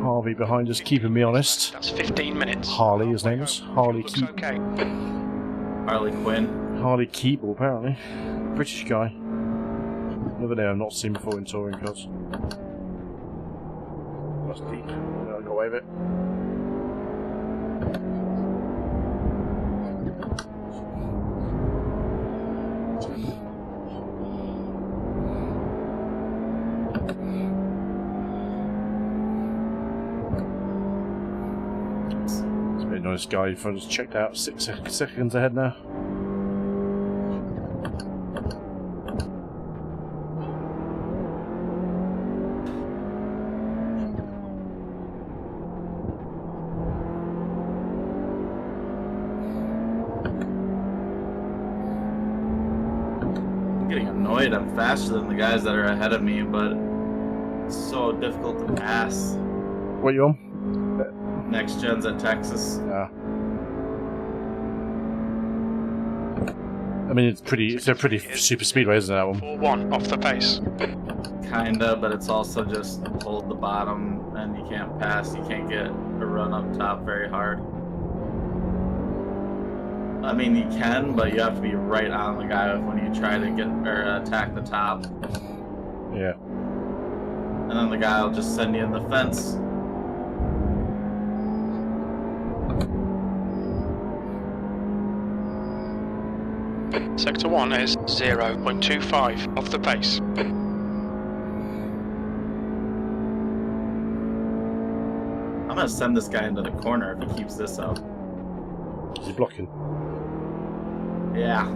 Harvey behind us, keeping me honest. That's 15 minutes. Harley, his name is. Harley Keeble. Okay. Harley Quinn. Harley Keeble, apparently. British guy. Another name I've not seen before in touring cars. That's deep. I'll go away with it. Nice guy in front of us, checked out 6 seconds ahead now. I'm getting annoyed. I'm faster than the guys that are ahead of me, but it's so difficult to pass. What are you on? Next Gen's at Texas. Yeah. I mean, it's a pretty super speedway, isn't it, that one? 4-1 off the pace. Kinda, but it's also just hold the bottom and you can't pass. You can't get a run up top very hard. I mean, you can, but you have to be right on the guy when you try to get or attack the top. Yeah. And then the guy will just send you in the fence. Sector 1 is 0.25 off the pace. I'm gonna send this guy into the corner if he keeps this up. Is he blocking? Yeah.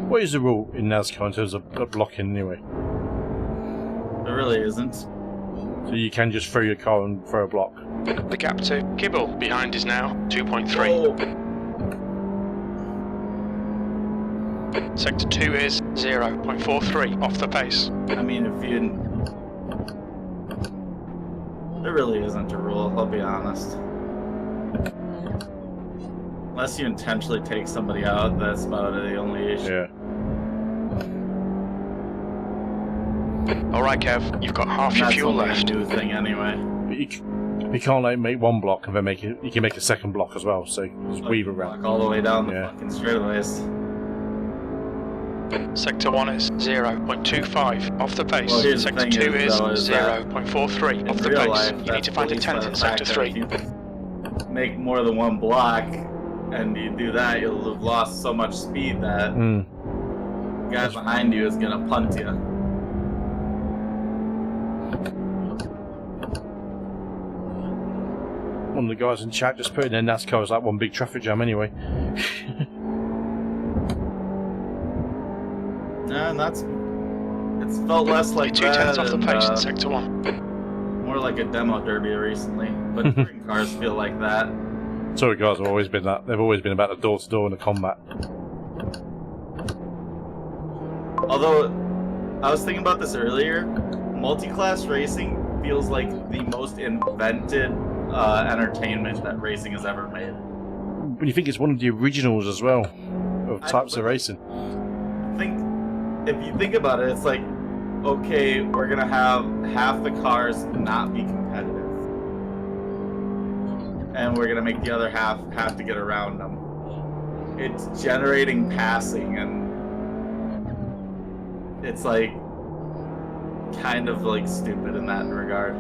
What is the rule in NASCAR in terms of blocking anyway? There really isn't. So you can just throw your car and throw a block? The gap to Kibble behind is now 2.3. Oh. Sector 2 is 0.43 off the pace. I mean, if you... There really isn't a rule, I'll be honest. Unless you intentionally take somebody out, that's about the only issue. Yeah. Alright, Kev, you've got half your fuel left. That's only a new thing anyway. But you can't like make one block and then you can make a second block as well, so just weave around. All the way down the fucking straightaways. Sector 1 is 0.25 off the pace. Well, Sector 2 is 0.43 off the pace. You need to find a tent in Sector 3. make more than one block, and you do that, you'll have lost so much speed that the guy behind you is gonna punt you. One of the guys in chat just put in their NASCAR is like one big traffic jam anyway. No, and it's felt less like Two that. 2/10 off the pace in Sector 1. More like a demo derby recently, but touring cars feel like that. Touring cars have always been that. They've always been about the door-to-door and the combat. Although, I was thinking about this earlier, multi-class racing feels like the most invented entertainment that racing has ever made. But you think it's one of the originals as well of types of racing. If you think about it, it's like, okay, we're gonna have half the cars not be competitive, and we're gonna make the other half have to get around them. It's generating passing, and it's like kind of like stupid in that regard.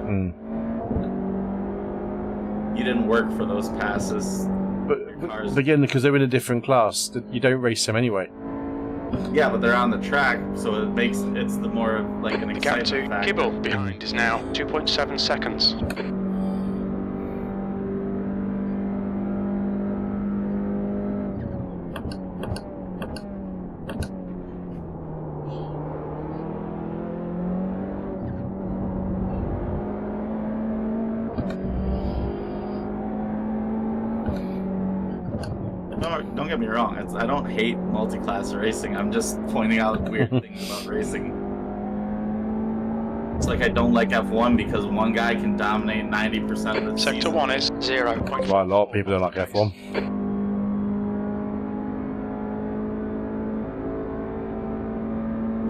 You didn't work for those passes. But again, because they're in a different class, you don't race them anyway. Yeah, but they're on the track, so it's the more of like an The gap excitement to factor. Kibble behind is now 2.7 seconds. Don't get me wrong, I don't hate multi-class racing, I'm just pointing out weird things about racing. It's like I don't like F1 because one guy can dominate 90% of the Sector season. 1 is 0.5. Quite a lot of people don't like F1.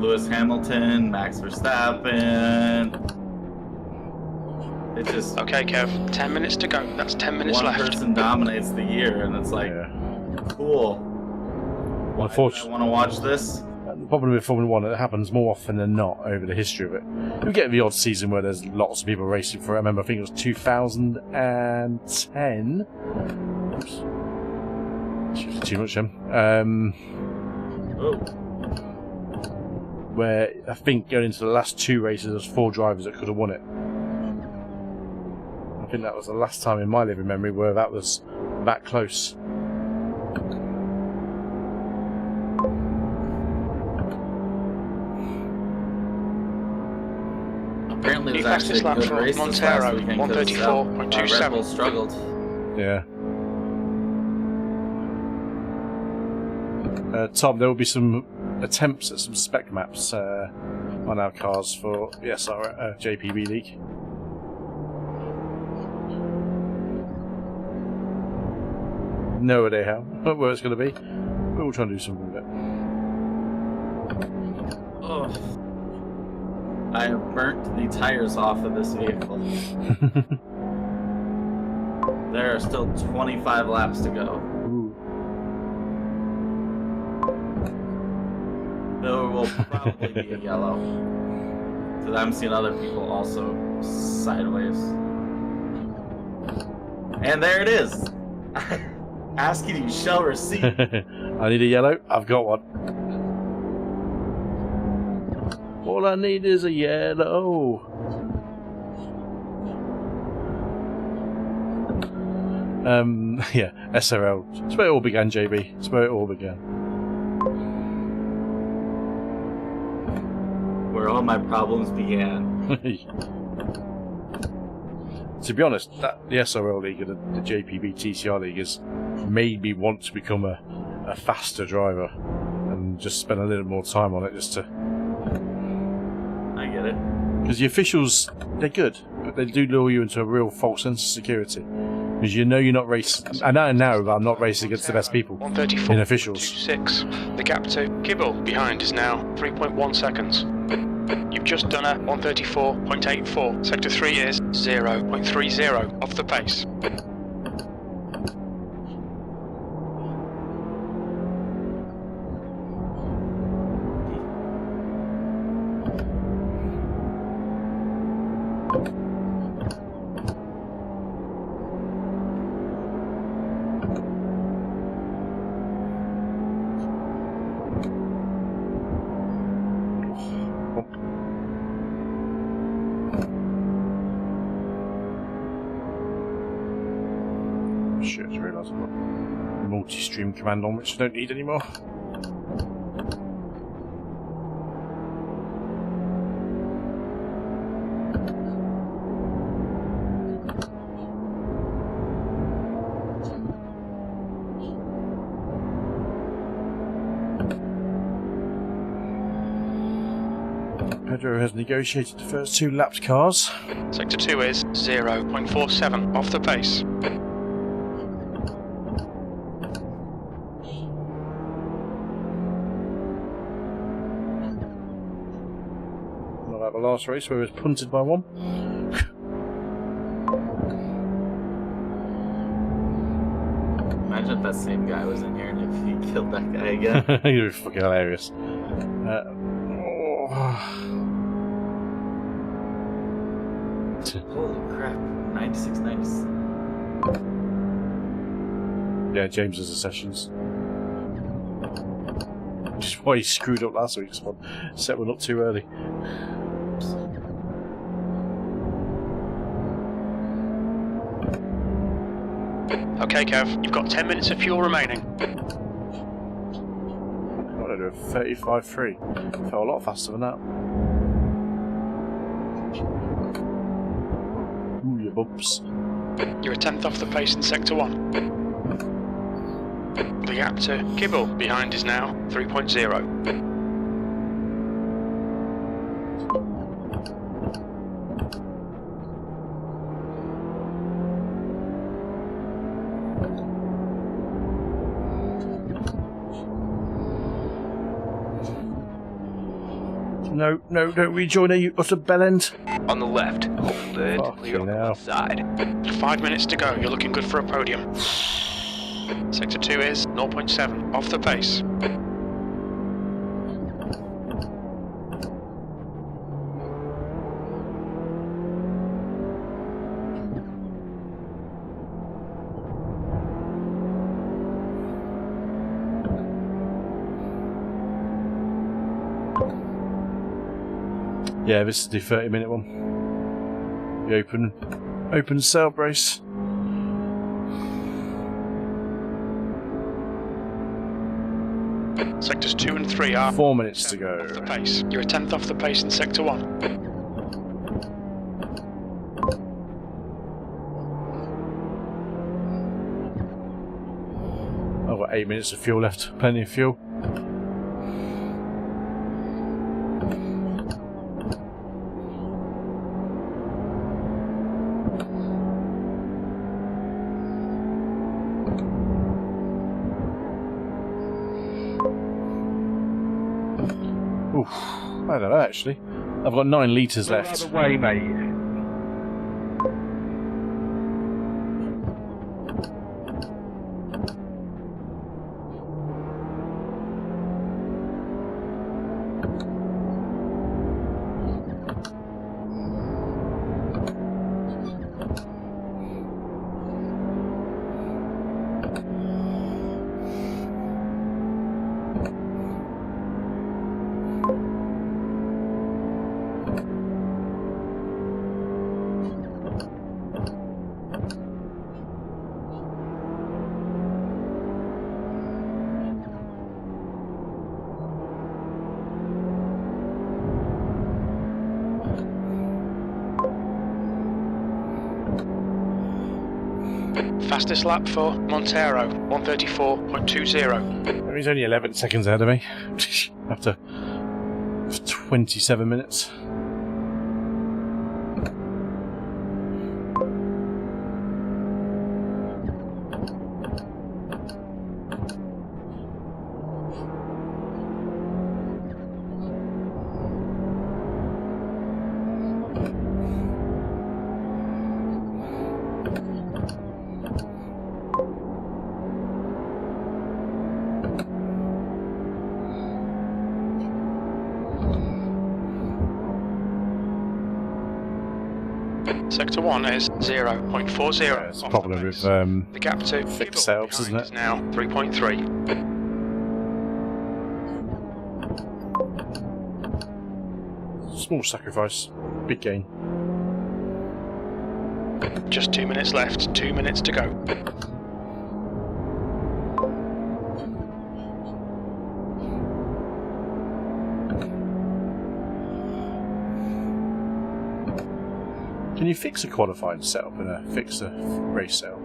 Lewis Hamilton, Max Verstappen. It just... Okay, Kev, 10 minutes to go. That's 10 minutes one left. person dominates the year, and it's like, cool. Why do I want to watch this? The problem with Formula 1, it happens more often than not over the history of it. You get the odd season where there's lots of people racing for it. I remember, I think it was 2010. Oops. Shifted too much, where I think going into the last two races, there was 4 drivers that could have won it. I think that was the last time in my living memory where that was that close. Apparently, it was actually a good race this last weekend because Red Bull struggled. Yeah. Tom, there will be some attempts at some spec maps on our cars for the JPB League. No idea how, but where it's going to be. But we'll try and do something with it. Oh. I have burnt the tires off of this vehicle. There are still 25 laps to go. Ooh. There will probably be a yellow. Because I'm seeing other people also sideways. And there it is! Ask you, you shall receive. I need a yellow. I've got one. All I need is a yellow. Yeah, SRL. It's where it all began, JB. It's where it all began. Where all my problems began. To be honest, the SRL League and the JPB TCR League has made me want to become a faster driver and just spend a little more time on it just to... I get it. Because the officials, they're good, but they do lure you into a real false sense of security. Because you know you're not racing... I know now that I'm not racing against the best people in officials. 6. The gap to Kibble behind is now 3.1 seconds. You've just done a 134.84. Sector 3 is 0.30 off the pace. realise I've got multi-stream command on, which I don't need anymore. Pedro has negotiated the first 2 lapped cars. Sector 2 is 0.47 off the pace. Not like the last race where it was punted by 1. Imagine if that same guy was in here and if he killed that guy again. You're fucking hilarious. Holy crap. 96, 96. Yeah, James has the sessions. Which is why he screwed up last week's one. Set one up too early. Okay, Kev, you've got 10 minutes of fuel remaining. I don't know, 35.3. Felt a lot faster than that. Ooh, your bumps. You're a 10th off the pace in Sector 1. The gap to Kibble behind is now 3.0. No, don't rejoin her, you utter bellend. On the left. Hold it. Clear on the side. 5 minutes to go. You're looking good for a podium. Sector 2 is 0.7 off the pace. Yeah, this is the 30-minute one. The open sail brace. Sectors 2 and 3 are 4 minutes to go. Off the pace. You're a 10th off the pace in Sector 1. I've got 8 minutes of fuel left. Plenty of fuel. Oof, I don't know actually. I've got 9 litres left. Out of the way, mate. Fastest lap for Montero, 134.20. He's only 11 seconds ahead of me. After 27 minutes. Sector 1 is 0.40. Yeah, it's a problem with the gap to fixed sails, isn't it? Is now 3.3. Small sacrifice, big gain. Just 2 minutes left, 2 minutes to go. you fix a qualifying setup and fix a race setup?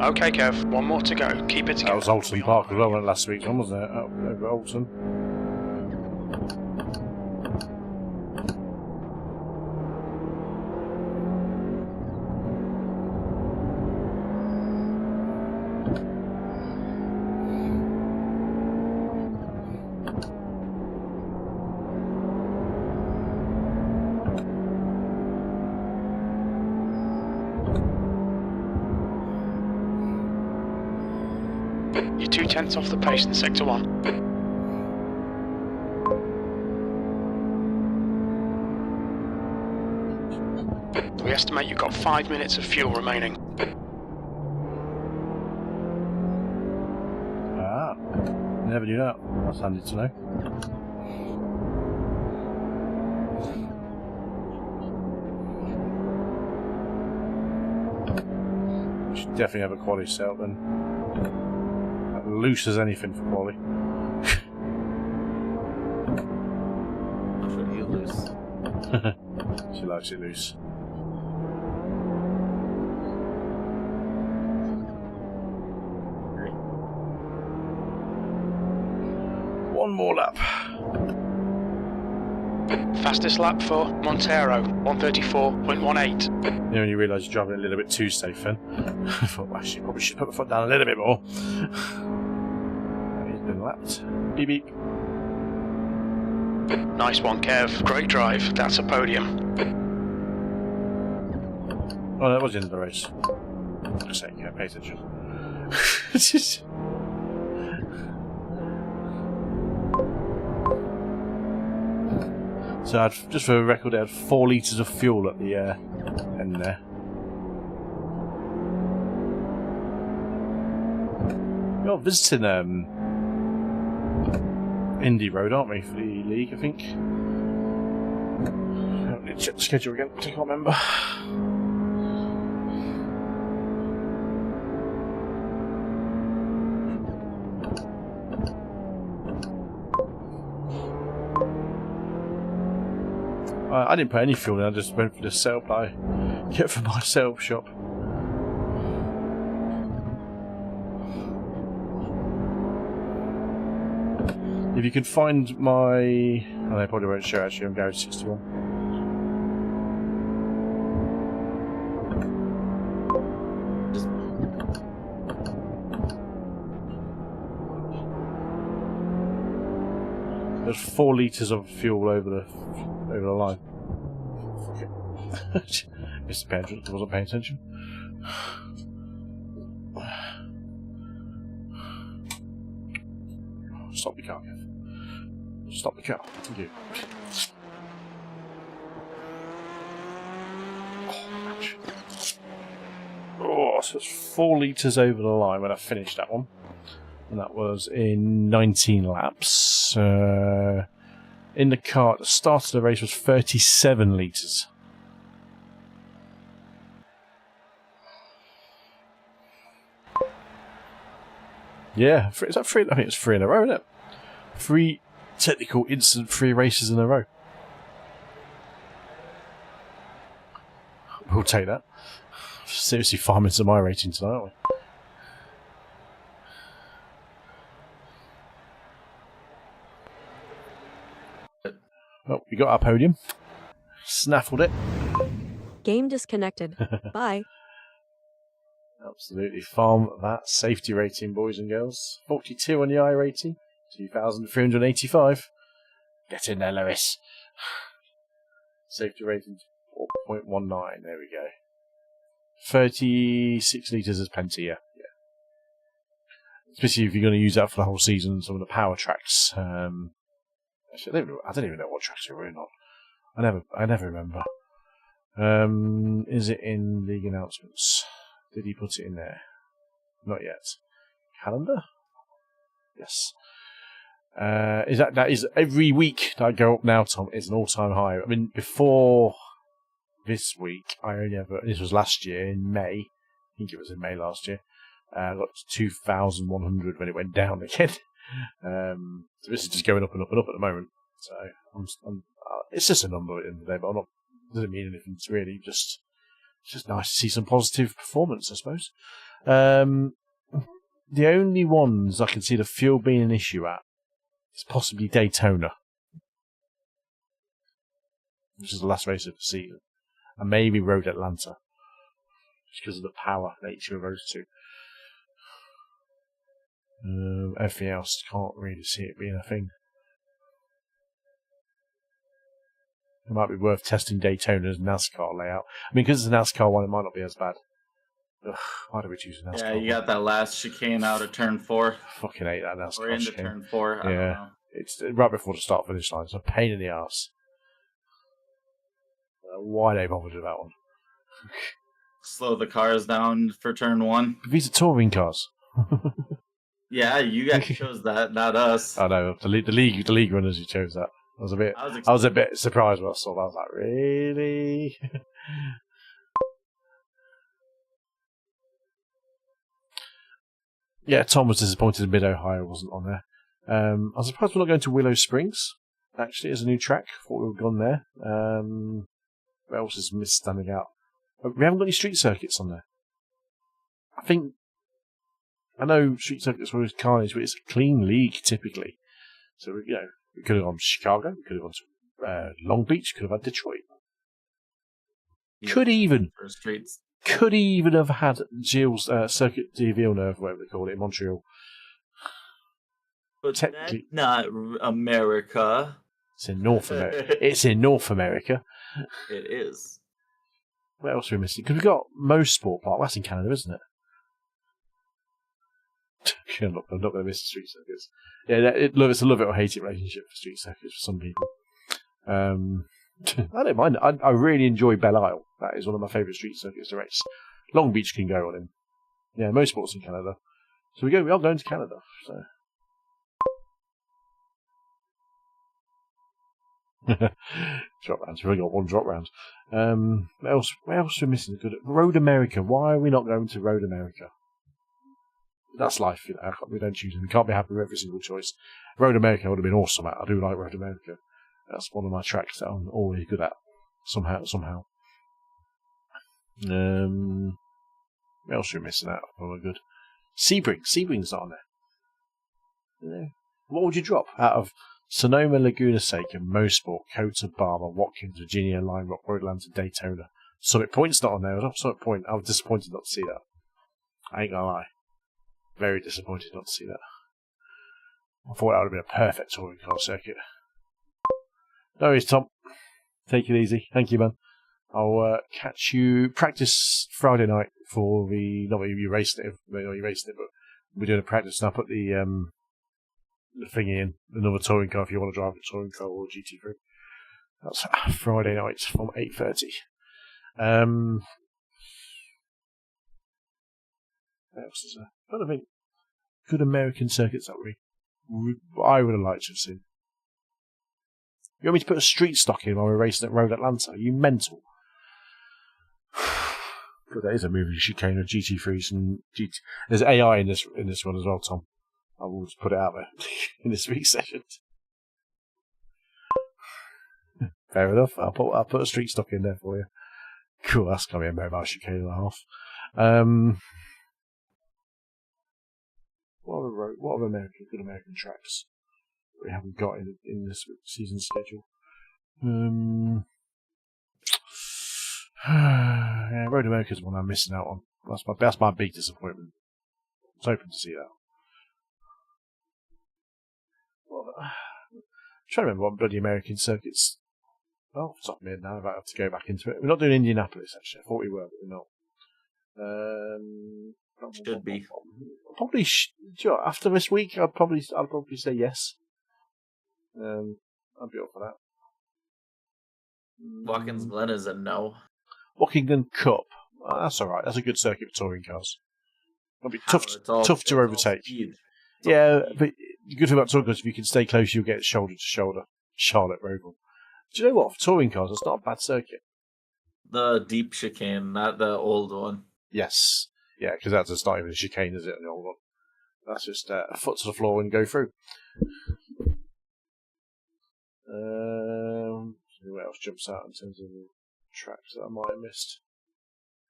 Okay, Kev, one more to go. Keep it together. That was Alton Park as well, wasn't it, last week's one, wasn't it? Over at Alton. You're 2/10 off the pace in Sector 1. We estimate you've got 5 minutes of fuel remaining. Ah, never knew that. That's handy to know. We should definitely have a quality setup then. Loose as anything for quality. Pretty loose. She likes it loose. One more lap. Fastest lap for Montero, 134.18. Then when you realise you're driving a little bit too safe then. I thought, well, I probably should put my foot down a little bit more. He's been lapped. Beep beep. Nice one, Kev. Great drive. That's a podium. Oh, that was the end of the race. Just saying, yeah, pay attention. So, just for the record, I had 4 litres of fuel at the end there. We're visiting Indy Road, aren't we, for the league, I think? I need to check the schedule again, I can't remember. I didn't put any fuel in, I just went for the setup that I get from my setup shop. If you could find my... Oh, they probably won't show actually on Garage 61. There's 4 litres of fuel over the line. Missed the pantry, I wasn't paying attention. Stop the car, Kev. Stop the car. Thank you. Oh, so it's 4 litres over the line when I finished that one. And that was in 19 laps. In the car at the start of the race was 37 litres. Yeah, is that 3? I think it's 3 in a row, isn't it? 3 technical incident-free races in a row. We'll take that. Seriously, 5 minutes of my rating tonight, aren't we? Well, we got our podium. Snaffled it. Game disconnected. Bye. Absolutely. Farm that safety rating, boys and girls. 42 on the iRating. 2,385. Get in there, Lewis. Safety rating 4.19. There we go. 36 litres is plenty, yeah. Especially if you're going to use that for the whole season, some of the power tracks. Actually, I don't even know what tracks we were in on. I never remember. Is it in league announcements? Did he put it in there? Not yet. Calendar? Yes. That is every week that I go up now, Tom, is an all-time high. I mean, before this week, this was last year in May. I think it was in May last year. I got to 2,100 when it went down again. So this is just going up and up and up at the moment. So it's just a number at the end of the day, but doesn't mean anything. It's really it's just nice to see some positive performance, I suppose. The only ones I can see the fuel being an issue at is possibly Daytona, which is the last race of the season, and maybe Road Atlanta, just because of the power nature of those two. Everything else, can't really see it being a thing. It might be worth testing Daytona's NASCAR layout. I mean, because it's a NASCAR one, it might not be as bad. Ugh, why do we choose a NASCAR? Yeah, you got that last chicane out of turn 4. Fucking hate that NASCAR or into chicane. Turn 4. I don't know. It's right before the start finish line. It's a pain in the arse. Why they bothered with that one? Slow the cars down for turn 1. These are touring cars. Yeah, you guys chose that, not us. I know the league runners who chose that. I was a bit surprised when I saw that. I was like, really? Yeah, Tom was disappointed Mid-Ohio wasn't on there. I was surprised we're not going to Willow Springs, actually, as a new track. Thought we would have gone there. What else is standing out? We haven't got any street circuits on there. I know street circuits were carnage, but it's a clean league, typically. So, we could have gone to Chicago, we could have gone to Long Beach, could have had Detroit. Could even have had Gilles Circuit de Villeneuve, whatever they call it, in Montreal. But that's not America. It's in North America. It's in North America. It is. What else are we missing? Because we've got Mo's Sport Park. That's in Canada, isn't it? I'm not going to miss the street circuits. Yeah, it's a love it or hate it relationship for street circuits for some people. I don't mind. I really enjoy Belle Isle. That is one of my favourite street circuits to race. Long Beach can go on in. Yeah, most sports in Canada. So we are going to Canada. So. Drop rounds. We've only got one drop round. What else are we missing? Good. Road America. Why are we not going to Road America? That's life, we don't choose them. We can't be happy with every single choice. Road America would have been awesome at. I do like Road America. That's one of my tracks that I'm always good at. Somehow. What else are we missing out? Oh, good. Sebring's not on there. Yeah. What would you drop out of Sonoma, Laguna Seca, Mosport, Cota, Barber, Watkins, Virginia, Lime Rock, Road Atlanta, Daytona? Summit Point's not on there. Summit Point. I was disappointed not to see that. I ain't gonna lie. Very disappointed not to see that. I thought that would have been a perfect touring car circuit. No worries, Tom. Take it easy. Thank you, man. I'll catch you practice Friday night for the... Not that you raced it, but we're doing a practice and I'll put the thingy in. Another touring car if you want to drive a touring car or GT3. That's Friday night from 8:30. What else is there? I don't think good American circuits that I would have liked to have seen. You want me to put a street stock in while we're racing at Road Atlanta? Are you mental? Good, that is a movie chicane of GT3s and GT. There's AI in this one as well, Tom. I will just put it out there in this week's session. Fair enough. I'll put a street stock in there for you. Cool. That's gonna be a mobile chicane and a half. What are good American tracks that we haven't got in this season schedule? Yeah, Road America's one I'm missing out on. That's my big disappointment. I was hoping to see that. I'm trying to remember what bloody American circuits. Oh, off the top of my head now, I might have to go back into it. We're not doing Indianapolis, actually. I thought we were, but we're not. Should be. Probably. After this week, I'd probably say yes. I'd be up for that. Watkins Glen is a no. Wockington Cup. That's all right. That's a good circuit for touring cars. It'll be tough to overtake. Yeah, but the good thing about touring cars, if you can stay close, you'll get shoulder to shoulder. Charlotte Roval. Do you know what? For touring cars, it's not a bad circuit. The deep chicane, not the old one. Yes. Yeah, because that's not even a chicane, is it? The old one. That's just a foot to the floor and go through. What else jumps out in terms of the tracks that I might have missed?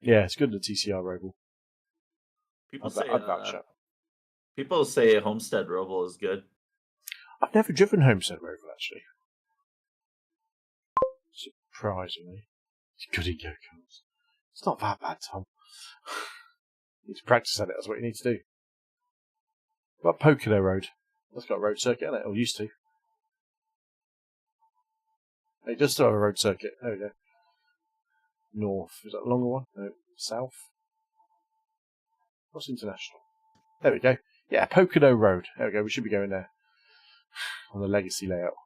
Yeah, it's good in the TCR Roval. People say Homestead Roval is good. I've never driven Homestead Roval, actually. Surprisingly. It's good in go-karts. It's not that bad, Tom. You need to practice at it, that's what you need to do. What about Pocono Road? That's got a road circuit in it, or used to. It does still have a road circuit. There we go. North. Is that a longer one? No. South? What's international? There we go. Yeah, Pocono Road. There we go. We should be going there. On the legacy layout.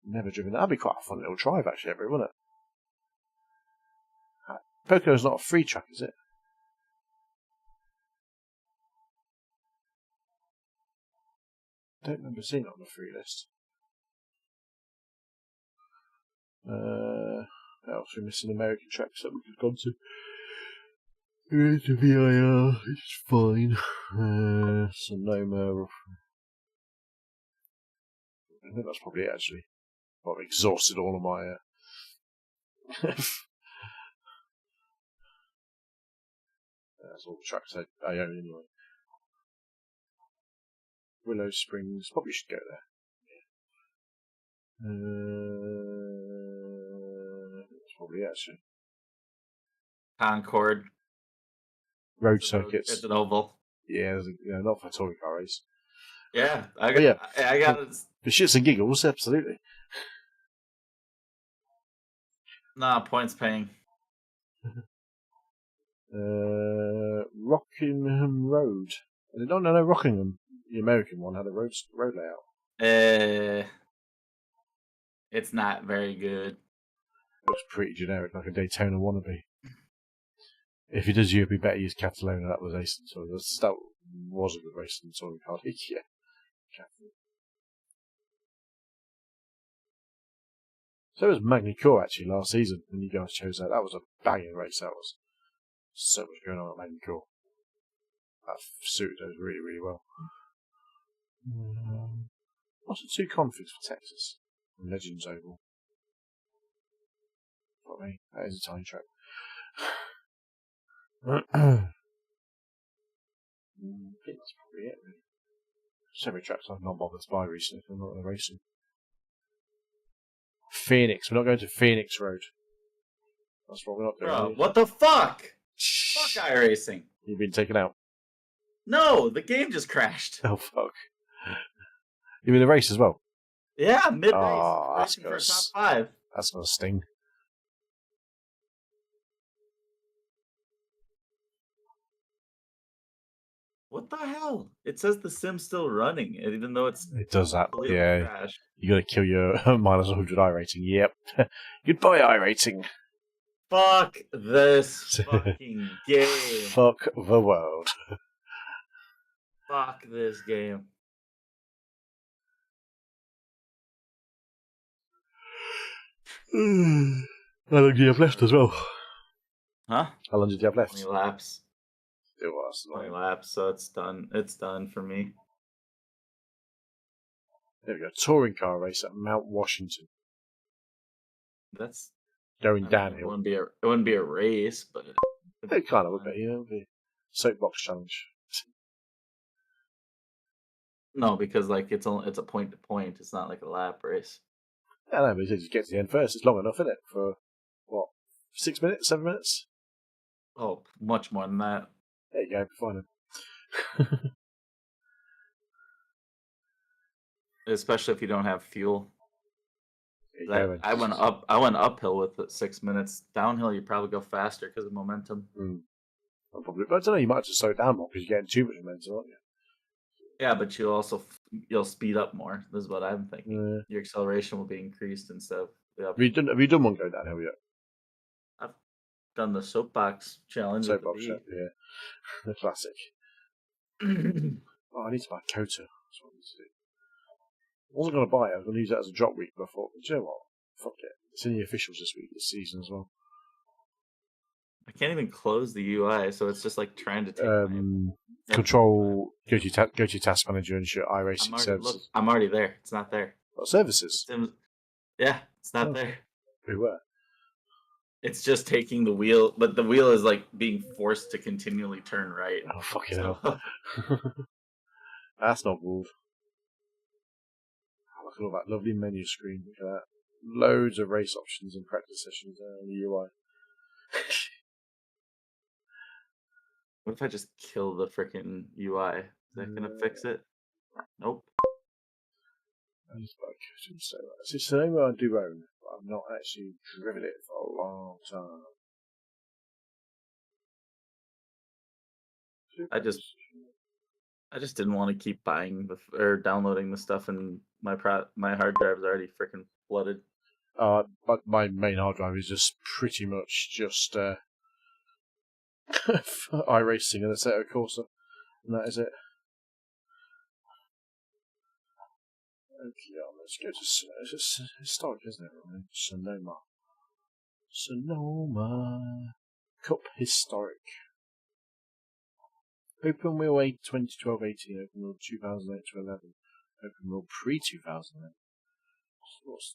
Never driven that. That'd be quite a fun little drive, actually, wouldn't it? Pocono's not a free track, is it? I don't remember seeing it on the free list. What else? We're missing American tracks that we could have gone to. Here's the VIR, it's fine. Sonoma. I think that's probably it, actually. I've exhausted all of my. That's all the tracks I own anyway. Willow Springs, probably should go there. That's probably it, actually. Concord. Road circuits. It's an oval. Yeah, not for a touring car race. Yeah, I got it. For shits and giggles, absolutely. Nah, points paying. Rockingham Road. No, Rockingham. The American one had a road layout. It's not very good. It looks pretty generic, like a Daytona wannabe. If he does you, it'd be better use Catalona. That was ace. So that was a good race in the touring car league. Yeah. So it was Magny-Cours actually last season when you guys chose that. That was a banging race. That was so much going on at Magny-Cours. That suited us really, really well. What's the 2 configs for Texas? Legends Oval. What I mean, that is a tiny track. I think that's probably it, really. So many tracks I've not bothered to buy recently if I'm not going to race them. Phoenix. We're not going to Phoenix Road. That's what we're not doing. Bro, what the fuck? Fuck iRacing. You've been taken out. No, the game just crashed. Oh, fuck. You mean the race as well? Yeah, mid-race. Oh, that's for top 5. That's going to sting. What the hell? It says the sim's still running, even though it does that. Yeah. crashed. You got to kill your minus 100 iRating. Yep. Goodbye, iRating. Fuck this fucking game. Fuck the world. Fuck this game. How long do you have left as well? Huh? How long did you have left? 20 laps. It was 20 laps, so it's done. It's done for me. There we go. Touring car race at Mount Washington. That's going downhill. It wouldn't be a race, but it kind of would be. It'd be soapbox challenge. No, because like it's a point to point. It's not like a lap race. I know, but you just get to the end first. It's long enough, isn't it? For what? 6 minutes? 7 minutes? Oh, much more than that. There you go. Fine. Especially if you don't have fuel. I went uphill with it 6 minutes. Downhill, you probably go faster because of momentum. Probably, but I don't know. You might just slow down more because you're getting too much momentum, aren't you? Yeah, but you'll speed up more. This is what I'm thinking. Yeah. Your acceleration will be increased instead of Yep. Have you done one go downhill yet? I've done the soapbox challenge. Soapbox, yeah. The classic. Oh, I need to buy Kota. That's what I need to do. I wasn't going to buy it. I was going to use that as a drop week, but I thought, do you know what? Fuck it. It's in the officials this season as well. I can't even close the UI, so it's just like trying to take control. Go to your task manager and your iRacing services. Look, I'm already there. It's not there. What services? It's not there. Who were? It's just taking the wheel, but the wheel is like being forced to continually turn right. Oh, fucking hell. That's not move. Look at all that lovely menu screen. Look at that. Loads of race options and practice sessions on the UI. What if I just kill the frickin' UI? Is that gonna fix it? Nope. I just like so it's the name I do own, but I've not actually driven it for a long time. I just didn't want to keep buying or downloading the stuff, and my hard drive is already freaking flooded. But my main hard drive is just pretty much just iRacing and a set of Corsa, and that is it. Okay, let's go to it's just historic, isn't it? Right? Sonoma Cup Historic. Open Wheel 8 2012-18, Open Wheel 2008-11, Open Wheel pre-2008. What's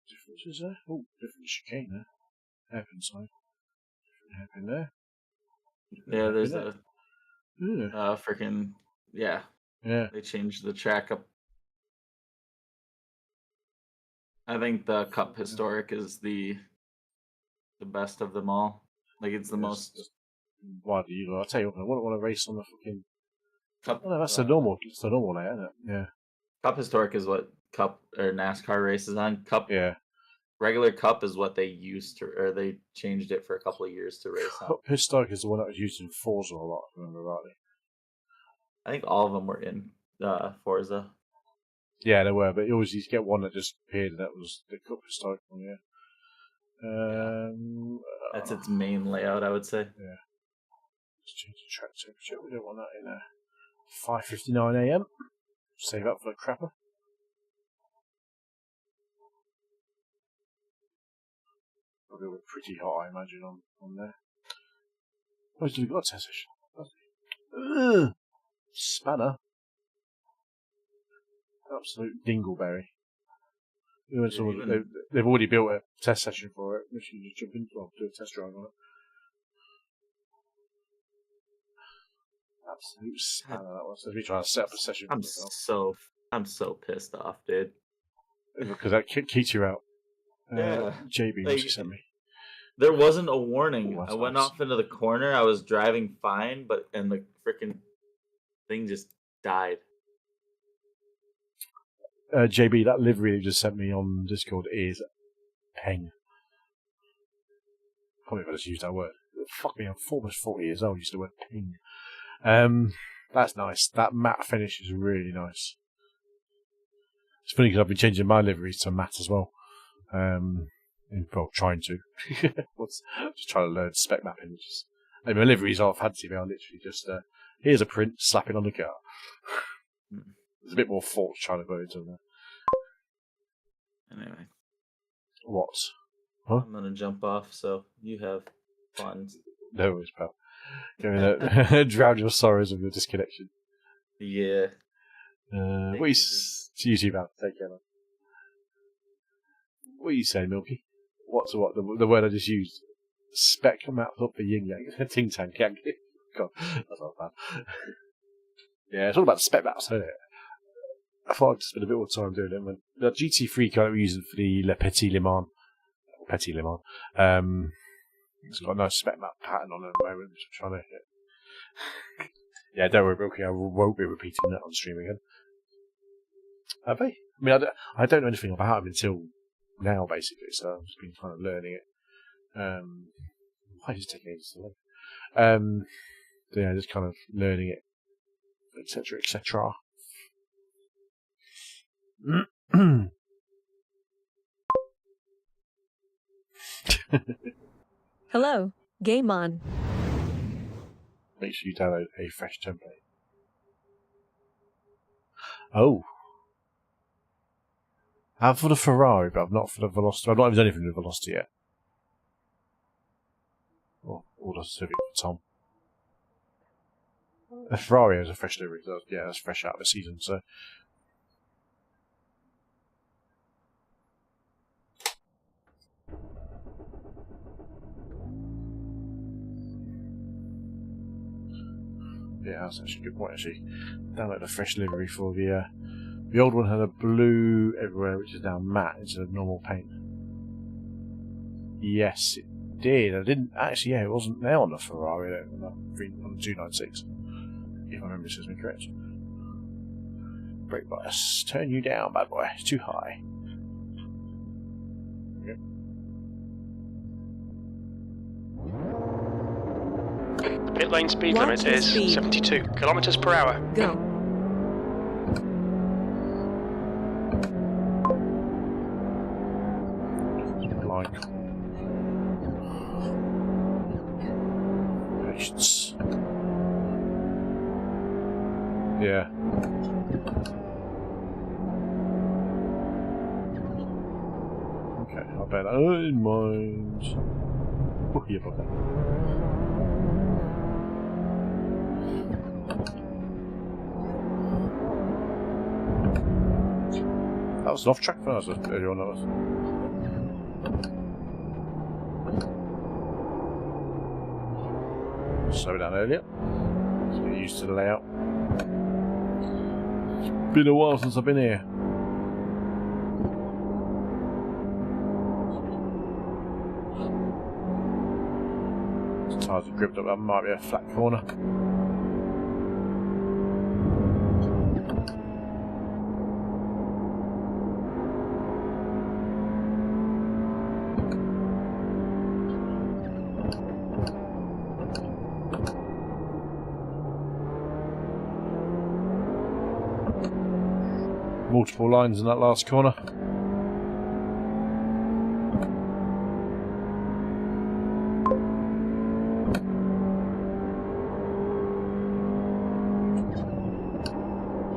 the difference there? Oh, different chicane there. Hairpin side. Different hairpin there. Yeah, there's a freaking yeah. They changed the track up. I think the Cup Historic is the best of them all. Like it's the most. Why do you? I'll tell you what. I wouldn't want to race on the fucking Cup. Oh, no, that's the normal. It's the normal layout, isn't it? Yeah. Cup Historic is what Cup or NASCAR races on. Cup. Yeah. Regular Cup is what they used to, or they changed it for a couple of years to race on. Cup Historic is the one that was used in Forza a lot, if I remember rightly. I think all of them were in Forza. Yeah, they were, but you always used to get one that just appeared, and that was the Cup Historic one, yeah. That's its main layout, I would say. Yeah. Let's change the track temperature. We don't want that in 5:59 AM. Save up for the crapper. Probably be pretty hot, I imagine, on there. Oh, he's got a test session. Spanner. Absolute dingleberry. They've already built a test session for it. We should just jump in, do a test drive on it. Absolute spanner that was. So we trying to set up a session. I'm so pissed off, dude. Because that keeps you out. Yeah. JB like, sent me. There wasn't a warning. Ooh, I went off into the corner. I was driving fine, and the freaking thing just died. JB, that livery you just sent me on Discord is peng. Probably if I just used that word. Fuck me, I'm almost 40 years old. I used the word ping. That's nice. That matte finish is really nice. It's funny because I've been changing my liveries to matte as well. Trying to. Just trying to learn spec mapping. My liveries are fancy. They are literally just here's a print, slap it on the car. There's a bit more thought trying to put into there. Anyway. What? Huh? I'm gonna jump off, so you have fun. No worries, pal. Going drown your sorrows of your disconnection. Yeah. What are you see about? Take care, man. What are you saying, Milky? What's what? The word I just used. Spec mapped up the yin yang. Ting tang yang. God, that's not bad. Yeah, it's all about spec maps, isn't it? I thought I'd spend a bit more time doing it. When the GT3 car we're using for the Le Petit Le Mans. It's got a nice spec map pattern on it at the moment, which I'm trying to hit. Yeah, don't worry, okay, I won't be repeating that on stream again. Have they? I mean, I don't know anything about them until now, basically, so I've just been kind of learning it. Why is it taking ages to learn? Yeah, just kind of learning it, etc., etc. Hello, game on. Make sure you download a fresh template. Oh. I have for the Ferrari, but I've not for the Velocity. I've not even done anything with the Velocity yet. Oh, order certificate for Tom. The Ferrari has a fresh delivery. So yeah, that's fresh out of the season, so. Yeah, that's actually a good point, actually. Download a fresh livery for the old one had a blue everywhere, which is now matte instead of normal paint. Yes, it did. I didn't actually, yeah, it wasn't there on the Ferrari, on the 296. If my memory serves me correct. Brake bias. Turn you down, bad boy. It's too high. Okay. Pit lane speed limit is 72 kilometers per hour. Go. Like. Patience. Yeah. Okay, I'll bear that in mind. Oh, yeah, okay. That was an off-track for us earlier on. That was. Slow down earlier. Let's get used to the layout. It's been a while since I've been here. The tyres are gripped up. That might be a flat corner. Multiple lines in that last corner.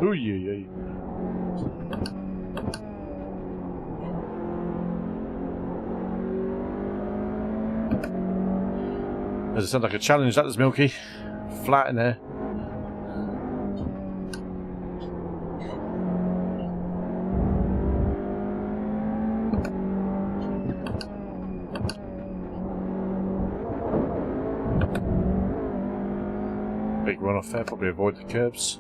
Ooh, yeah. Does it sound like a challenge? That is Milky. Flat in there. Big run off there, probably avoid the curbs.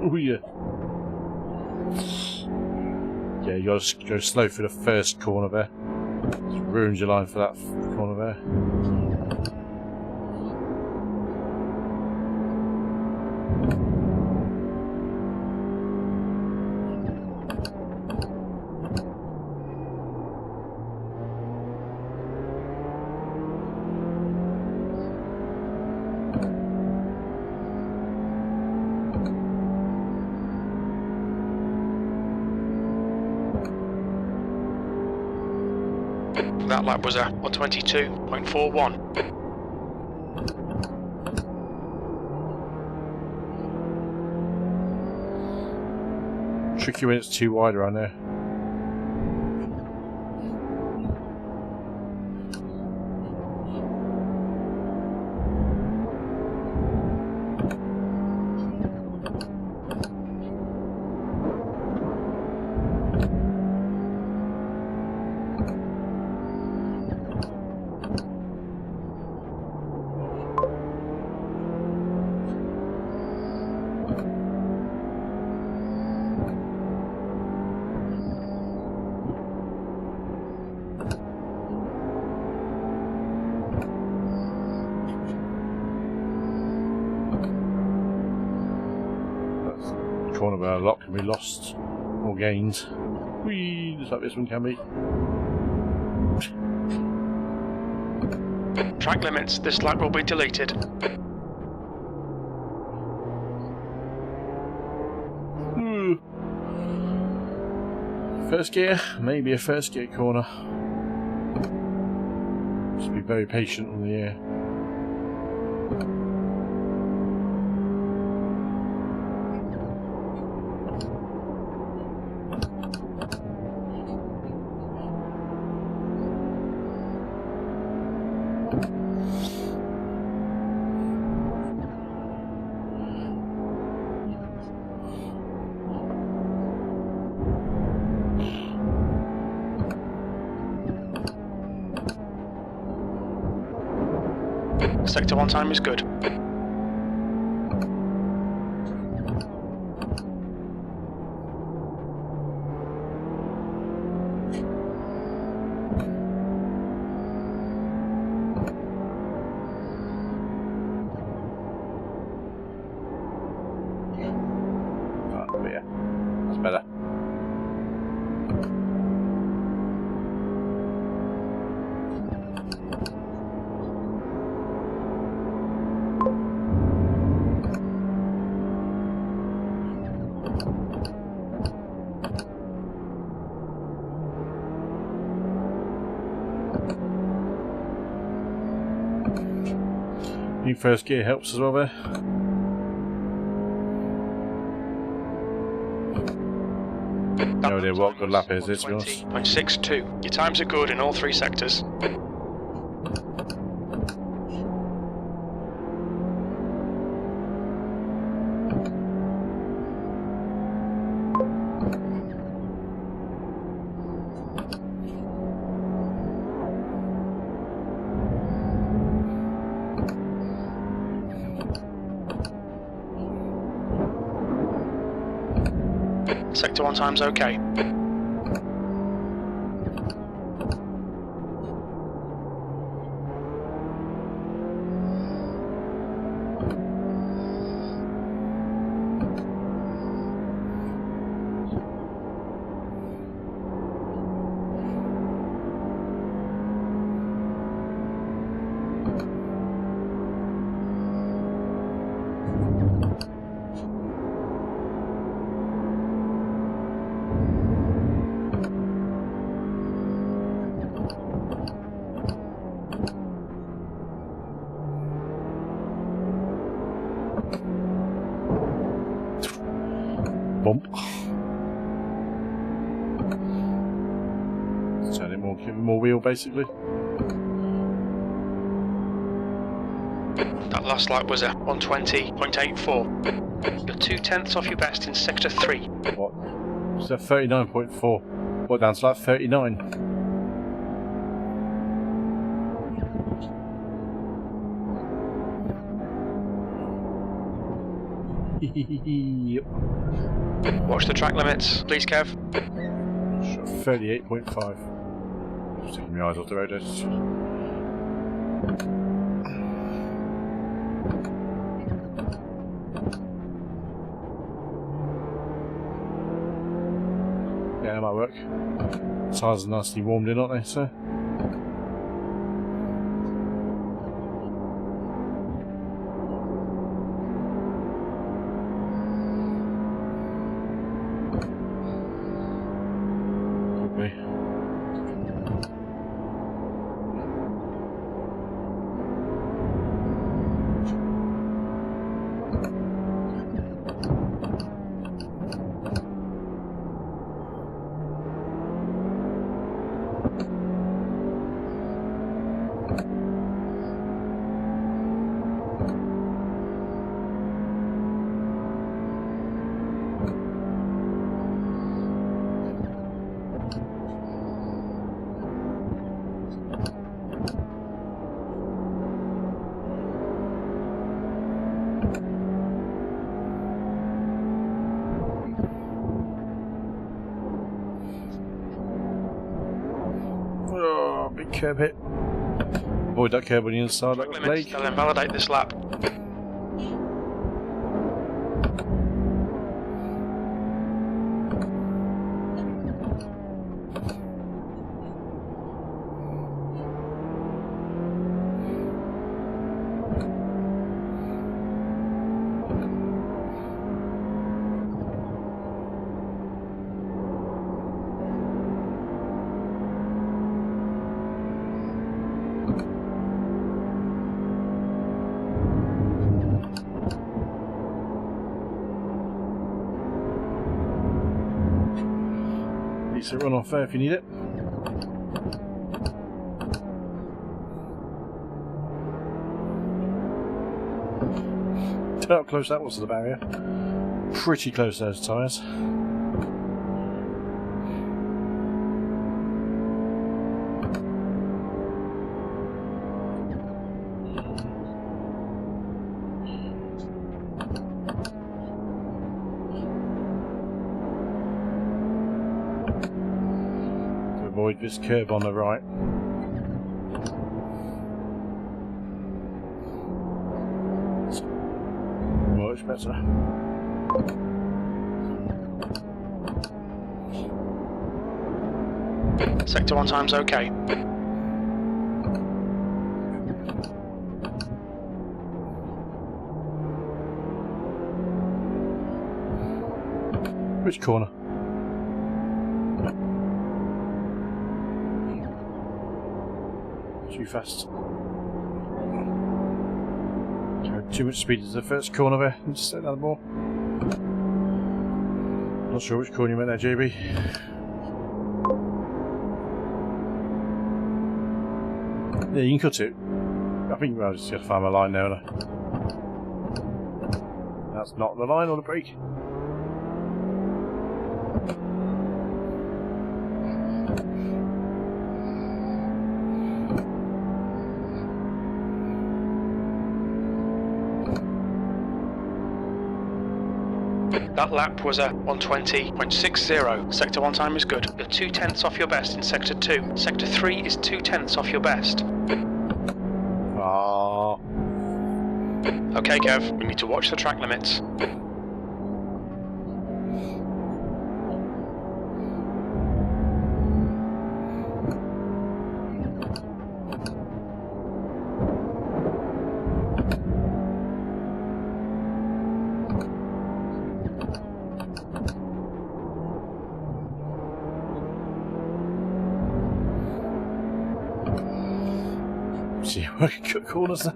Oh yeah. Yeah, you gotta go slow through the first corner there. Just ruins your line for that corner there. That lap was a 122.41. Tricky when it's too wide around there. Corner where a lot can be lost or gained. Whee! Just like this one can be. Track limits, this lap will be deleted. First gear, maybe a first gear corner. Just be very patient on the air. Sector 1 time is good. Oh, yeah. That's better. New first gear helps as well there. No idea what good lap is this, to be honest. 20.62. Your times are good in all 3 sectors. Sector 1 time's okay. Bump. Turn it more, give it more wheel basically. That last lap was a 120.84. You're 2/10 off your best in sector 3. What? So 39.4. What, down to like 39? Yep. Watch the track limits, please, Kev. 38.5. Just taking my eyes off the road edge. Yeah, that might work. Tyres are nicely warmed in, aren't they, sir? Big curb hit. Avoid that curb on the inside like a plague. They'll invalidate this lap. It's a run off there if you need it. Tell how close that was to the barrier. Pretty close to those tyres. Avoid this curb on the right. Much better. Sector 1 time's okay. Which corner? Too fast. Too much speed is the first corner there. Just set that more. Not sure which corner you meant there, JB. Yeah, you can cut it. I think I'll just find my line now. That's not the line or the brake. That lap was a 120.60. Sector 1 time is good. You're 2/10 off your best in Sector 2. Sector 3 is 2/10 off your best. Ah. Okay, Kev, we need to watch the track limits. See, I can cut corners now.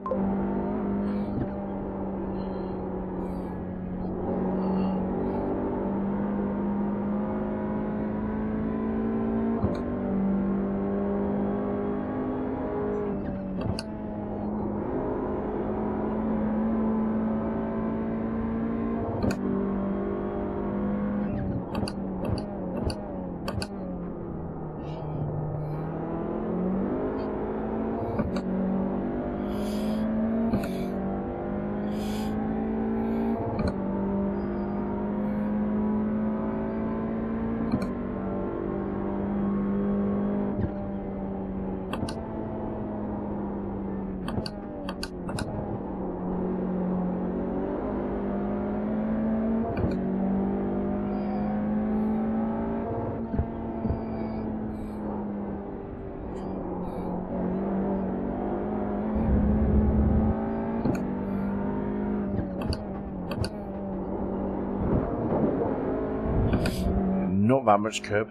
Not that much curb.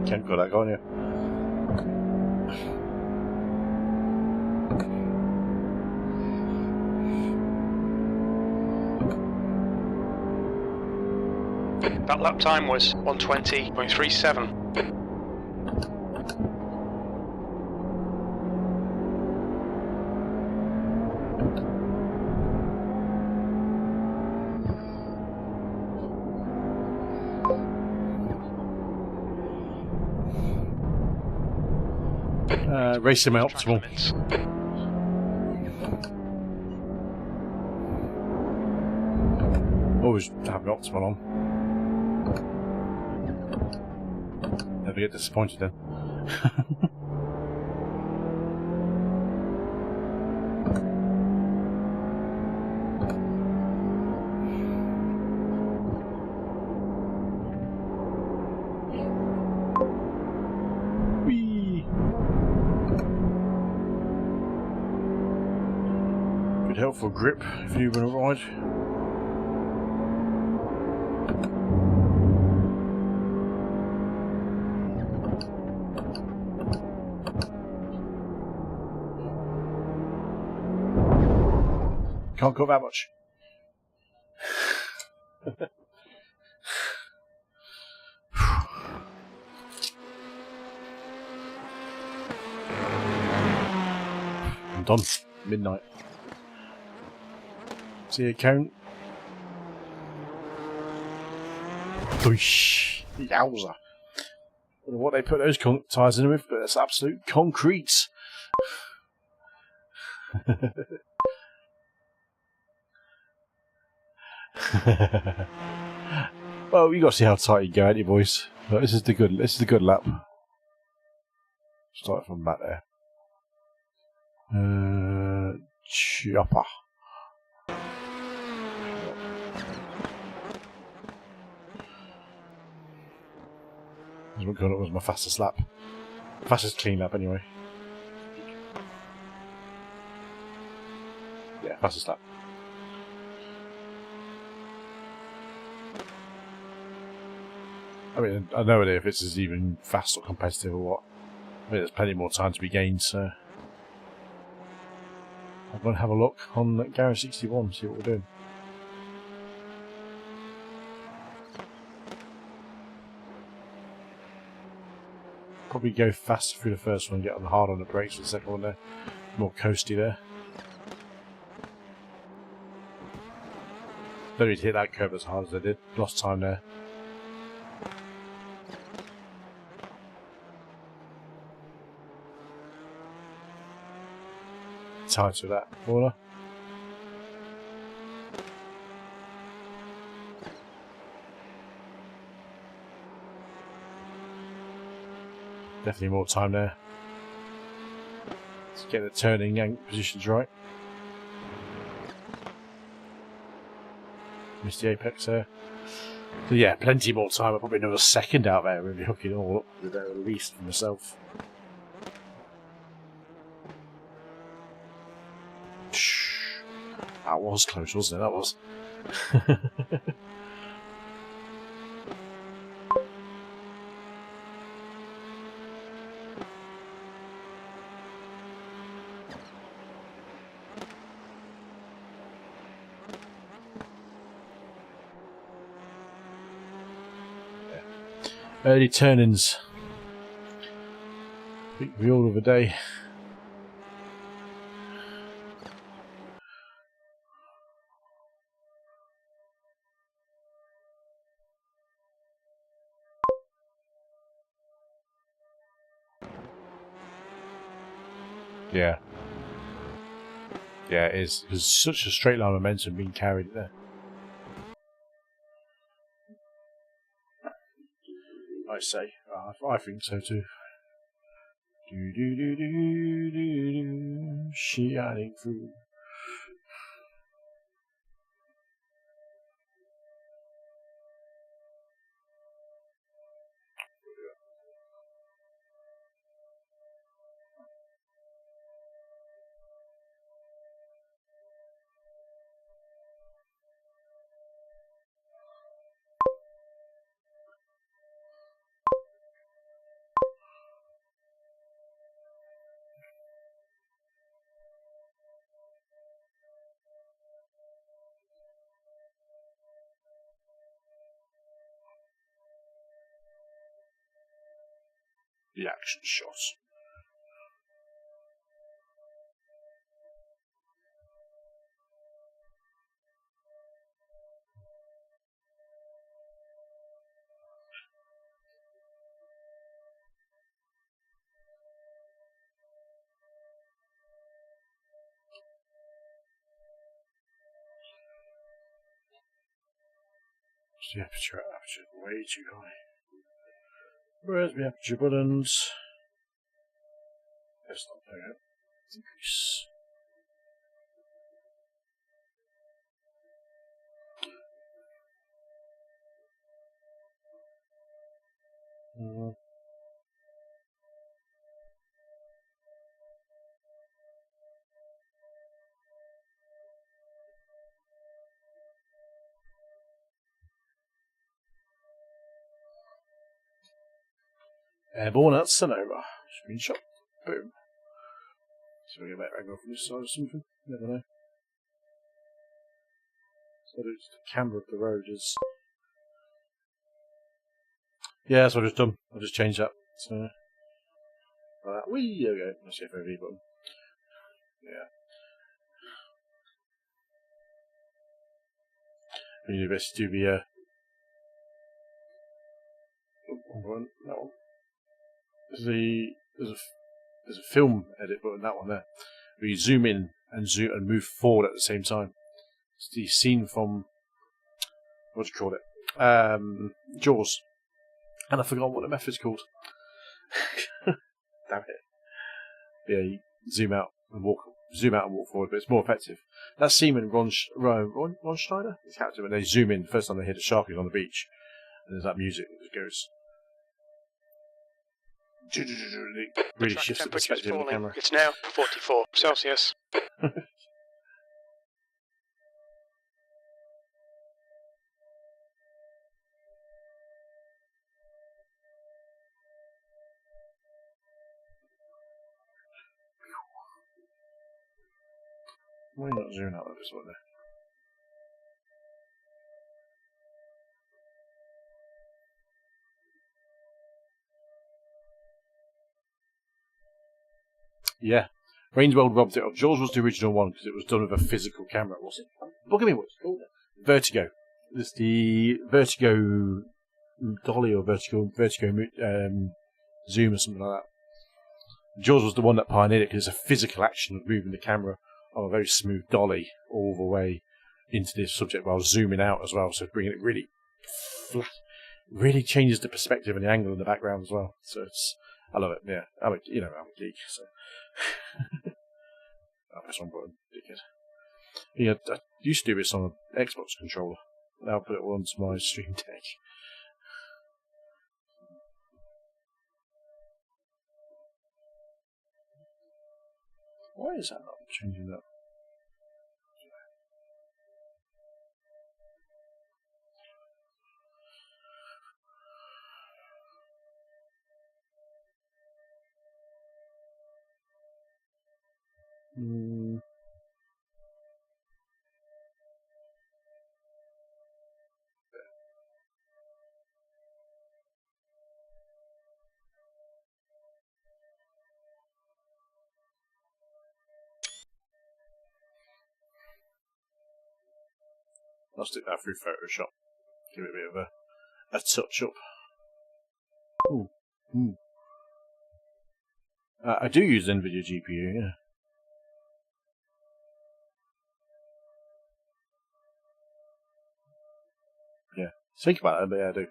Can't go that on you. That lap time was 120.37. Racing my optimal. Always have the optimal on. Never get disappointed then. helpful grip if you want to ride. Can't go that much. I'm done. Midnight. See a count? Doosh. Yowza. I don't know what they put those tyres in with, but it's absolute concrete. Well, you got to see how tight you go, ain't you, boys? But this is the good lap. Start from back there. Chopper. That was my fastest lap. Fastest clean lap, anyway. Yeah, fastest lap. I mean, I have no idea if this is even fast or competitive or what. I mean, there's plenty more time to be gained, so I'm going to have a look on Garage 61, see what we're doing. Probably go faster through the first one, get on hard on the brakes for the second one there. More coasty there. Don't need to hit that curve as hard as I did. Lost time there. Tight to that corner. Definitely more time there. Let's get the turning positions right. Missed the apex there. So yeah, plenty more time. I'll probably another second out there, really hooking it all up with at least for myself. That was close, wasn't it? That was. Early turn-ins. The order of the day. Yeah. Yeah, it is. There's such a straight line momentum being carried there. I say. I think so too. Do do do do do do. Shining through. The action shots. The aperture is way too high. Where's the aperture buttons? Let's not do it. Increase. Airborne at Sonoma. Screenshot. Boom. So we get a better angle from this side or something. Never know. So it's the camera of the road is. Yeah, that's what I've just done. I've just changed that. So, like that. Whee! There we go. That's the FOV button. Yeah. We need to best do the. That one. There's a film edit button. That one there. Where you zoom in and move forward at the same time. It's the scene from what do you call it? Jaws. And I forgot what the method's called. Damn it. Yeah, you zoom out and walk forward, but it's more effective. That's Seaman Ron Schneider, his character, when they zoom in, the first time they hit a shark is on the beach, and there's that music that goes. It really shifts the perspective of the camera. It's now 44 Celsius. Why are you not zooming out like this one there? Yeah. Rain's World robbed it off. Jaws was the original one because it was done with a physical camera. What's it? Look at me, what's it called? Vertigo. It's the Vertigo Dolly or Vertigo Zoom or something like that. Jaws was the one that pioneered it because it's a physical action of moving the camera on a very smooth dolly all the way into this subject while zooming out as well. So bringing it really flat, really changes the perspective and the angle in the background as well. So I love it. Yeah, I'm a geek. So I press one button. Yeah, I used to do this on an Xbox controller. Now I'll put it onto my Stream Deck. Why is that not changing that? I'll stick that through Photoshop. Give it a bit of a touch up. Ooh. Ooh. I do use NVIDIA GPU, yeah. Yeah. Think about it, but yeah, I do.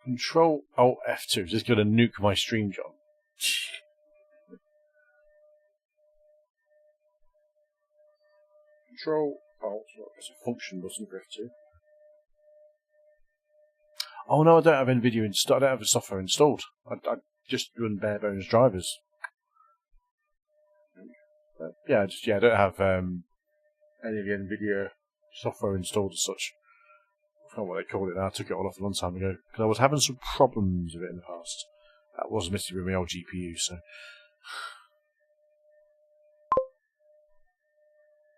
Control Alt F2. Just going to nuke my stream job. Control Alt. It's a function button for F2. Oh no, I don't have NVIDIA installed. I don't have the software installed. I just run bare bones drivers. Yeah, I don't have any of the NVIDIA software installed as such. I forgot what they called it now. I took it all off a long time ago because I was having some problems with it in the past. That was missing with my old GPU, so.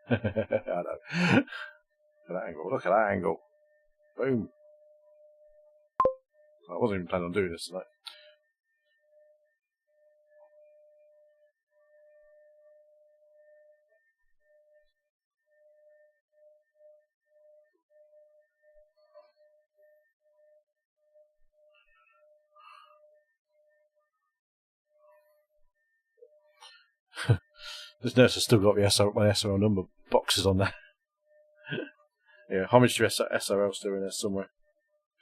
I know. Look at that angle. Look at that angle. Boom. I wasn't even planning on doing this tonight. This nurse has still got my SRL number boxes on there. Yeah, homage to SRL still in there somewhere.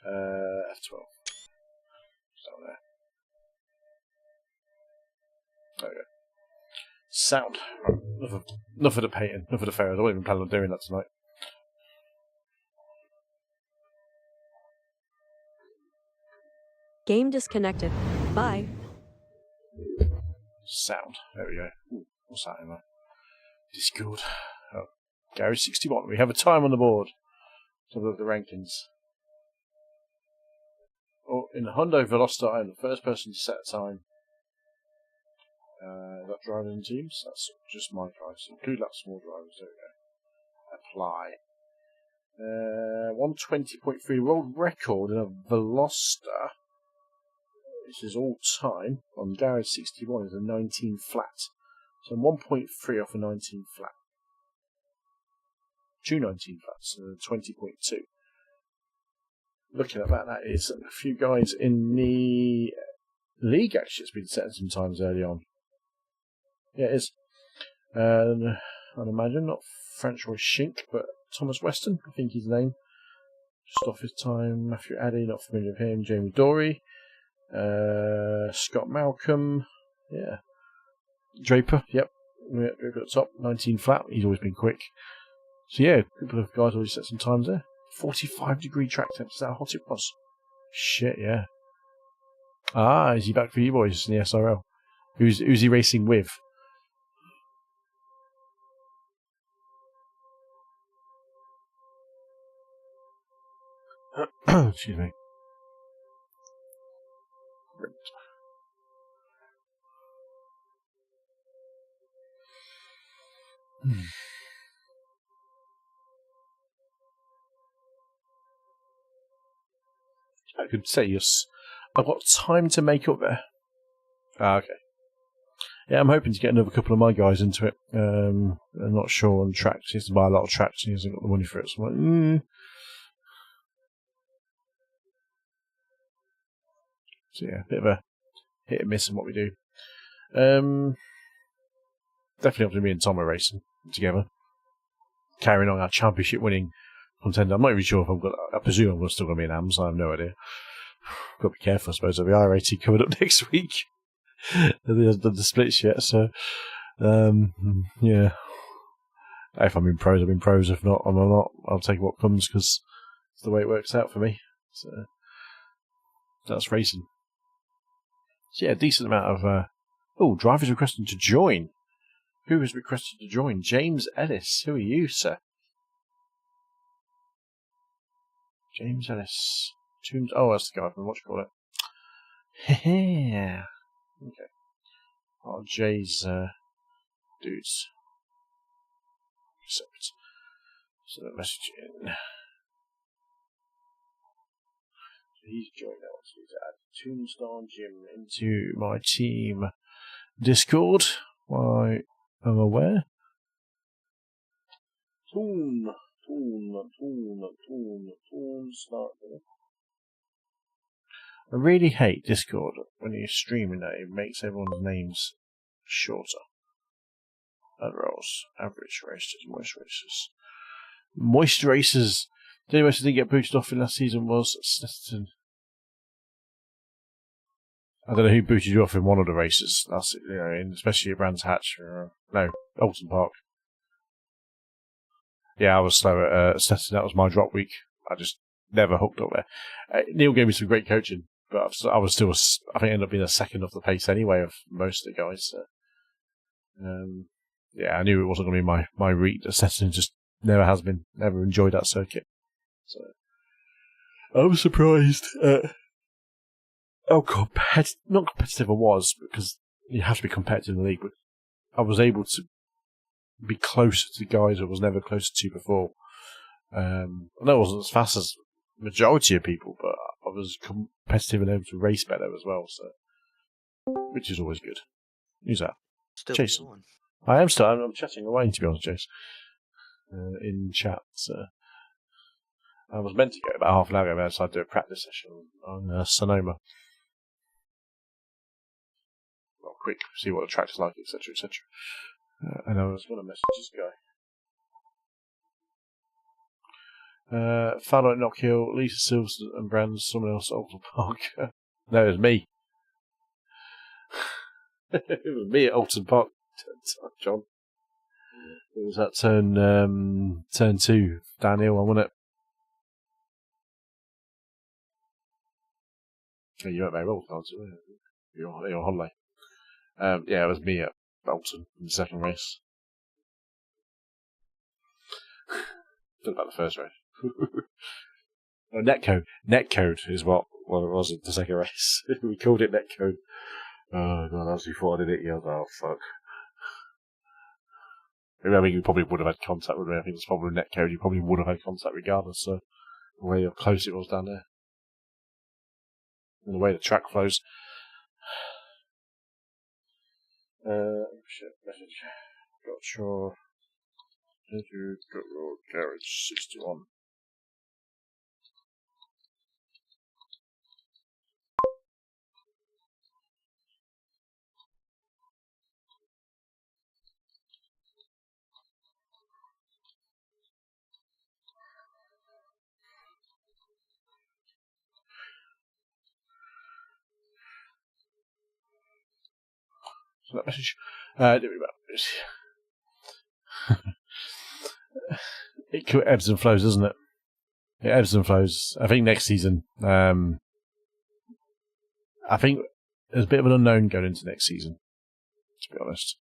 F12. Down there. There we go. Sound. Enough of the painting, enough of the fairs. I wasn't even planning on doing that tonight. Game disconnected. Bye. Sound. There we go. Ooh, what's that in there? Discord. Oh, Garage 61. We have a time on the board. Let's have a look at the rankings. Oh, in the Hyundai Veloster, I'm the first person to set a time. That driving teams? That's just my car. So include that small drivers. There we go. Apply. 120.3 world record in a Veloster. This is all time on Garage 61 is a 19 flat. So 1.3 off a 19 flat. 219 flats, 20.2. Looking at that, that is a few guys in the league actually has been setting some times early on. Yeah, it is. I'd imagine not Francois Schink, but Thomas Weston, I think his name. Just off his time. Matthew Addy, not familiar with him. Jamie Dory. Scott Malcolm. Yeah. Draper, yep. Draper at the top. 19 flat. He's always been quick. So yeah, a couple of guys already set some times there. 45-degree track temps. Is that how hot it was? Shit, yeah. Ah, is he back for you boys in the SRL? Who's he racing with? Excuse me. I could say yes. I've got time to make up there. Ah, okay. Yeah, I'm hoping to get another couple of my guys into it. I'm not sure on tracks. He has to buy a lot of tracks and he hasn't got the money for it. So I'm like, So yeah, a bit of a hit and miss in what we do. Definitely up to me and Tom are racing together. Carrying on our championship winning contender. I'm not even sure if I've got. I presume I'm still going to be in AMS. I have no idea. Got to be careful, I suppose. I'll be iRacing coming up next week. They haven't done the splits yet, so yeah. If I'm in pros, I'm in pros. If not, I'm not. I'll take what comes because it's the way it works out for me. So that's racing. So yeah, a decent amount of. Drivers requesting to join. Who has requested to join? James Ellis. Who are you, sir? James Ellis. That's the guy from whatchamacallit. Yeah. Okay. Oh, Jay's dudes. Accept. So the message in. So he's joined now. So he's add Tombstone Jim into my team Discord. Why am I aware? Toon, start there. I really hate Discord when you're streaming that. It makes everyone's names shorter. Other roles. Average racers, moist racers. Moist racers. The only racer that didn't get booted off in last season was Snetterton. I don't know who booted you off in one of the races. That's especially at Brands Hatch. Alton Park. Yeah, I was slow at Snetterton. That was my drop week. I just never hooked up there. Neil gave me some great coaching, but I was still. I think I ended up being a second off the pace anyway of most of the guys. So. Yeah, I knew it wasn't going to be my route. Snetterton just never has been. Never enjoyed that circuit. So I was surprised at how not competitive I was, because you have to be competitive in the league, but I was able to be closer to guys I was never closer to before. I know I wasn't as fast as the majority of people, but I was competitive and able to race better as well, so which is always good. Who's that? Still Jason. going. I am still. I'm chatting away, to be honest, Jason. In chat. So I was meant to go about half an hour ago, so I'd do a practice session on Sonoma. Well, quick, see what the track's like, etc., etc. And I was going to message this guy. Fallon Knockhill, Lisa Silverson and Brands, someone else, Alton Park. No, it was me. It was me at Alton Park, John. It was that turn 2, downhill one, wasn't it? You went very well, you're on holiday. Yeah, it was me at Bolton in the second race. Think about the first race. Netcode is what it was at the second race. We called it netcode. Oh god, that was before I did it. Yeah, oh fuck. I mean, you probably would have had contact with me. I think it's probably netcode. You probably would have had contact regardless. So the way how close it was down there, and the way the track flows. Shit, message. Got sure. Indy Road Garage 61. So that message. Don't worry about this. It ebbs and flows, doesn't it? It ebbs and flows. I think next season, I think there's a bit of an unknown going into next season, to be honest.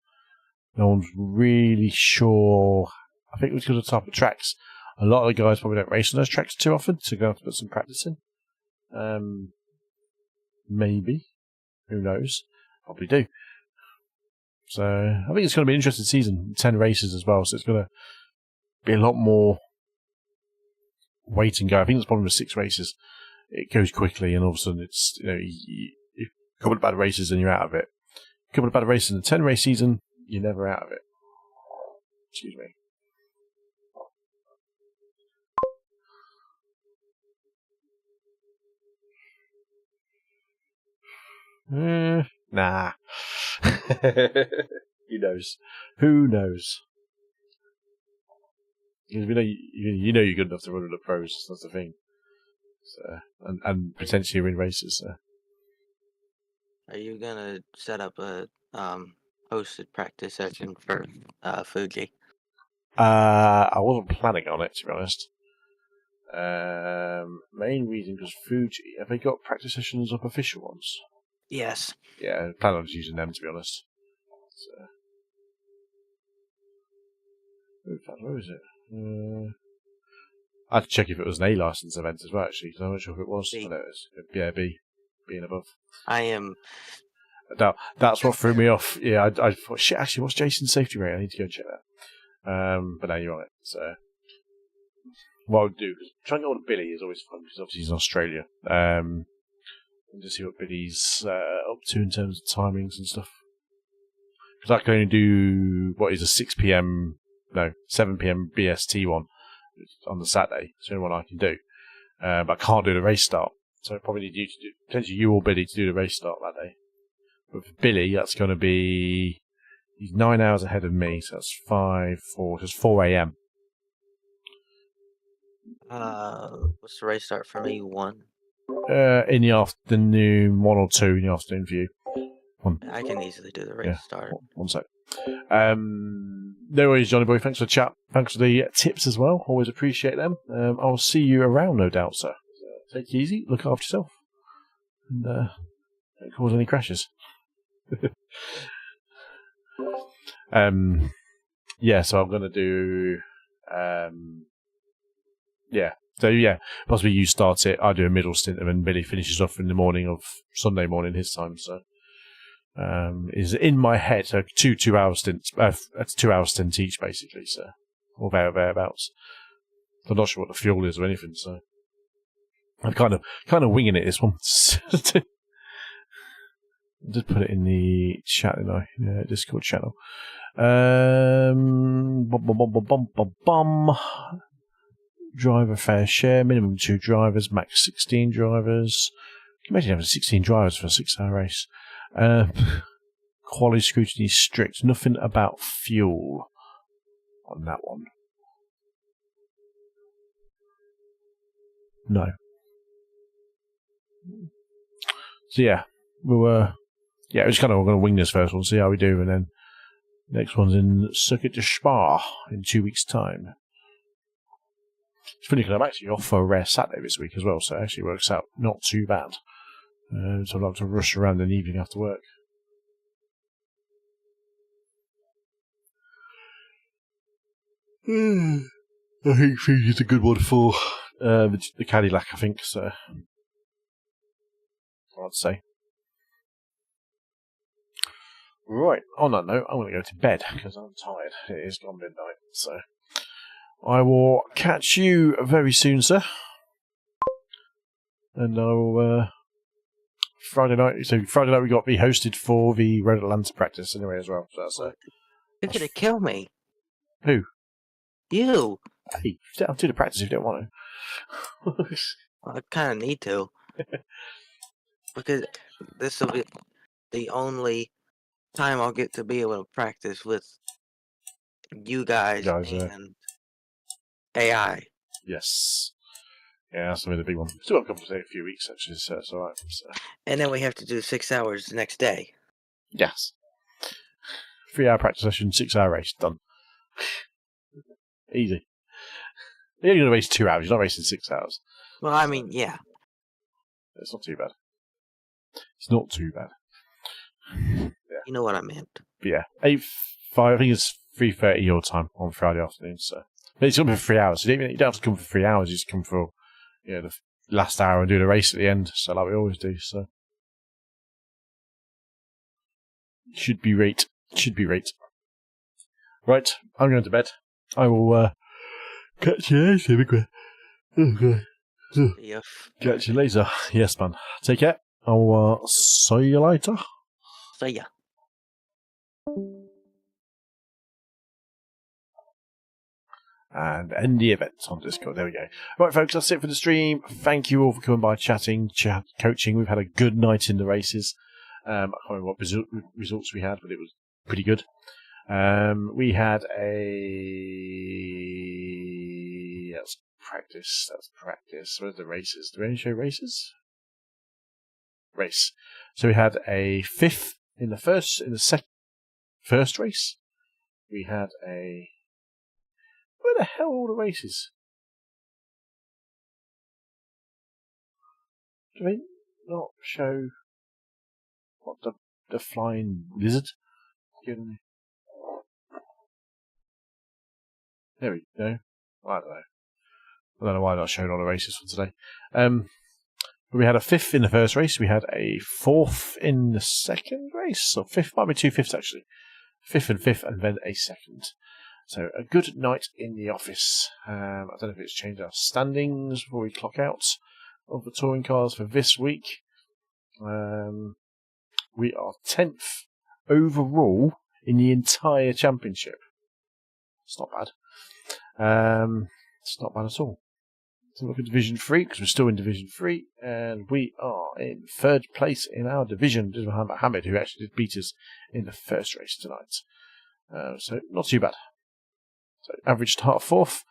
No one's really sure. I think it was because of the type of tracks. A lot of the guys probably don't race on those tracks too often, so going to have to put some practice in. Maybe. Who knows? Probably do. So I think it's going to be an interesting season. 10 races as well, so it's going to be a lot more wait and go. I think it's probably with 6 races. It goes quickly, and all of a sudden it's, you know, a couple of bad races and you're out of it. A couple of bad races in a 10 race season, you're never out of it. Excuse me. Nah. Who knows? Who knows? Because we know you know you're good enough to run with the pros. That's the thing. So, and potentially win races. So. Are you gonna set up a hosted practice session for Fuji? I wasn't planning on it, to be honest. Main reason because Fuji, have they got practice sessions up, official ones? Yes. Yeah, I plan on just using them, to be honest. So. Where is it? I had to check if it was an A license event as well, actually, because I'm not sure if it was. B. I know it was. Yeah, B and above. I am. That's what threw me off. Yeah, I thought, shit, actually, what's Jason's safety rate? I need to go and check that. But now you're on it. So, what I would do, because trying to get on Billy is always fun, because obviously he's in Australia. And to see what Billy's up to in terms of timings and stuff. Because I can only do, what is a 7 p.m. BST one on the Saturday. It's the only one I can do. But I can't do the race start. So I probably need you to do, potentially you or Billy to do the race start that day. But for Billy, that's going to be, he's 9 hours ahead of me, so that's 4 a.m. What's the race start for me? 1? In the afternoon, 1 or 2 in the afternoon for you. 1. I can easily do the race start. 1 sec. No worries, Johnny boy. Thanks for the chat. Thanks for the tips as well. Always appreciate them. I'll see you around, no doubt, sir. So take it easy. Look after yourself. And don't cause any crashes. Yeah, so I'm going to do... possibly you start it. I do a middle stint, and then Billy finishes off in the morning of Sunday morning his time. So is in my head. So 2 hour stints, 2 hour stint each basically. So or thereabouts. I'm not sure what the fuel is or anything. So I'm kind of winging it this one. Just put it in the chat, didn't I? Yeah, Discord channel. Driver fair share, minimum 2 drivers, max 16 drivers. Can you imagine having 16 drivers for a 6-hour race? Quality scrutiny strict. Nothing about fuel on that one. No. So yeah, we're just kind of going to wing this first one, see how we do, and then next one's in Circuit de Spa in 2 weeks' time. It's funny because I'm actually off for a rare Saturday this week as well, so it actually works out not too bad. So I'd like to rush around in the evening after work. I think Fuji's a good one for the Cadillac, I think, so I'd say. Right, on that note, I'm going to go to bed because I'm tired. It is gone midnight, so I will catch you very soon, sir. And I'll Friday night we got me hosted for the Road Atlanta practice anyway as well. So that's You're going to kill me. Who? You. Hey, I'll do the practice if you don't want to. I kind of need to. Because this will be the only time I'll get to be able to practice with you guys and AI. Yes. Yeah, that's going to be the big one. Still got a few weeks, actually, so it's alright. So. And then we have to do 6 hours the next day. Yes. 3-hour practice session, 6-hour race, done. Easy. You're only going to race 2 hours, you're not racing 6 hours. Well, I mean, yeah. It's not too bad. It's not too bad. Yeah. You know what I meant. But yeah, 8-5, I think it's 3:30 your time on Friday afternoon, so. But it's going to be for 3 hours, so you don't have to come for 3 hours, you just come for the last hour and do the race at the end, so like we always do, so. Should be great. Right, I'm going to bed. I will catch you later. Catch you later. Yes, man. Take care. I'll see you later. See ya. And end the event on Discord. There we go. Right, folks, that's it for the stream. Thank you all for coming by, chatting, coaching. We've had a good night in the races. I can't remember what results we had, but it was pretty good. We had that's practice. Where's the races? Do we only show races? Race. So we had a 5th in the first race. We had a... Where the hell are all the races? Do they not show what the flying lizard? There we go. I don't know why I'm not showing all the races for today. We had a 5th in the first race. We had a 4th in the second race. So 5th might be 2 5ths actually. 5th and 5th, and then a 2nd. So a good night in the office. I don't know if it's changed our standings before we clock out of the touring cars for this week. We are 10th overall in the entire championship. It's not bad. It's not bad at all. So look at Division 3, because we're still in Division 3, and we are in 3rd place in our division. This is Mohammed, who actually did beat us in the first race tonight. So not too bad. So average start 4th,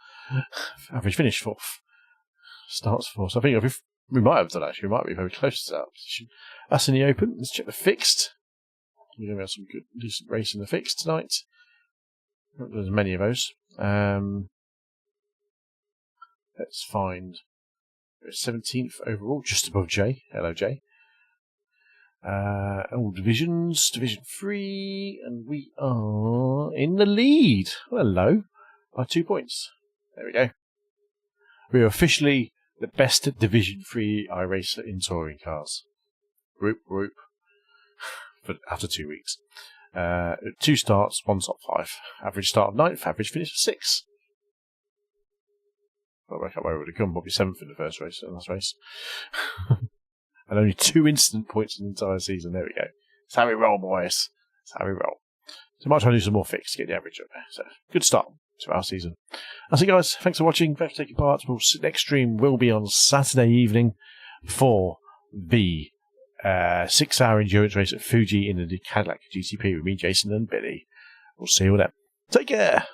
average finish 4th. Starts 4th. So I think we might have done actually. We might be very close to that position. Us in the open. Let's check the fixed. We're going to have some good, decent race in the fixed tonight. Not as many of those. Let's find 17th overall, just above J. Hello, J. All divisions, Division 3, and we are in the lead. Hello, by 2 points. There we go. We are officially the best Division 3 iRacer in touring cars. Group. But after 2 weeks. 2 starts, 1 top 5. Average start of 9th, average finish of 6th. I'll work out where it would have come, probably 7th in the first race, in the last race. And only 2 instant points in the entire season. There we go. That's how we roll, boys. That's how we roll. So I might try and do some more fixed to get the average up there. So, good start to our season. That's it, guys. Thanks for watching. Thanks for taking part. Next stream will be on Saturday evening for the 6-hour endurance race at Fuji in the Cadillac GTP with me, Jason, and Billy. We'll see you then. Take care.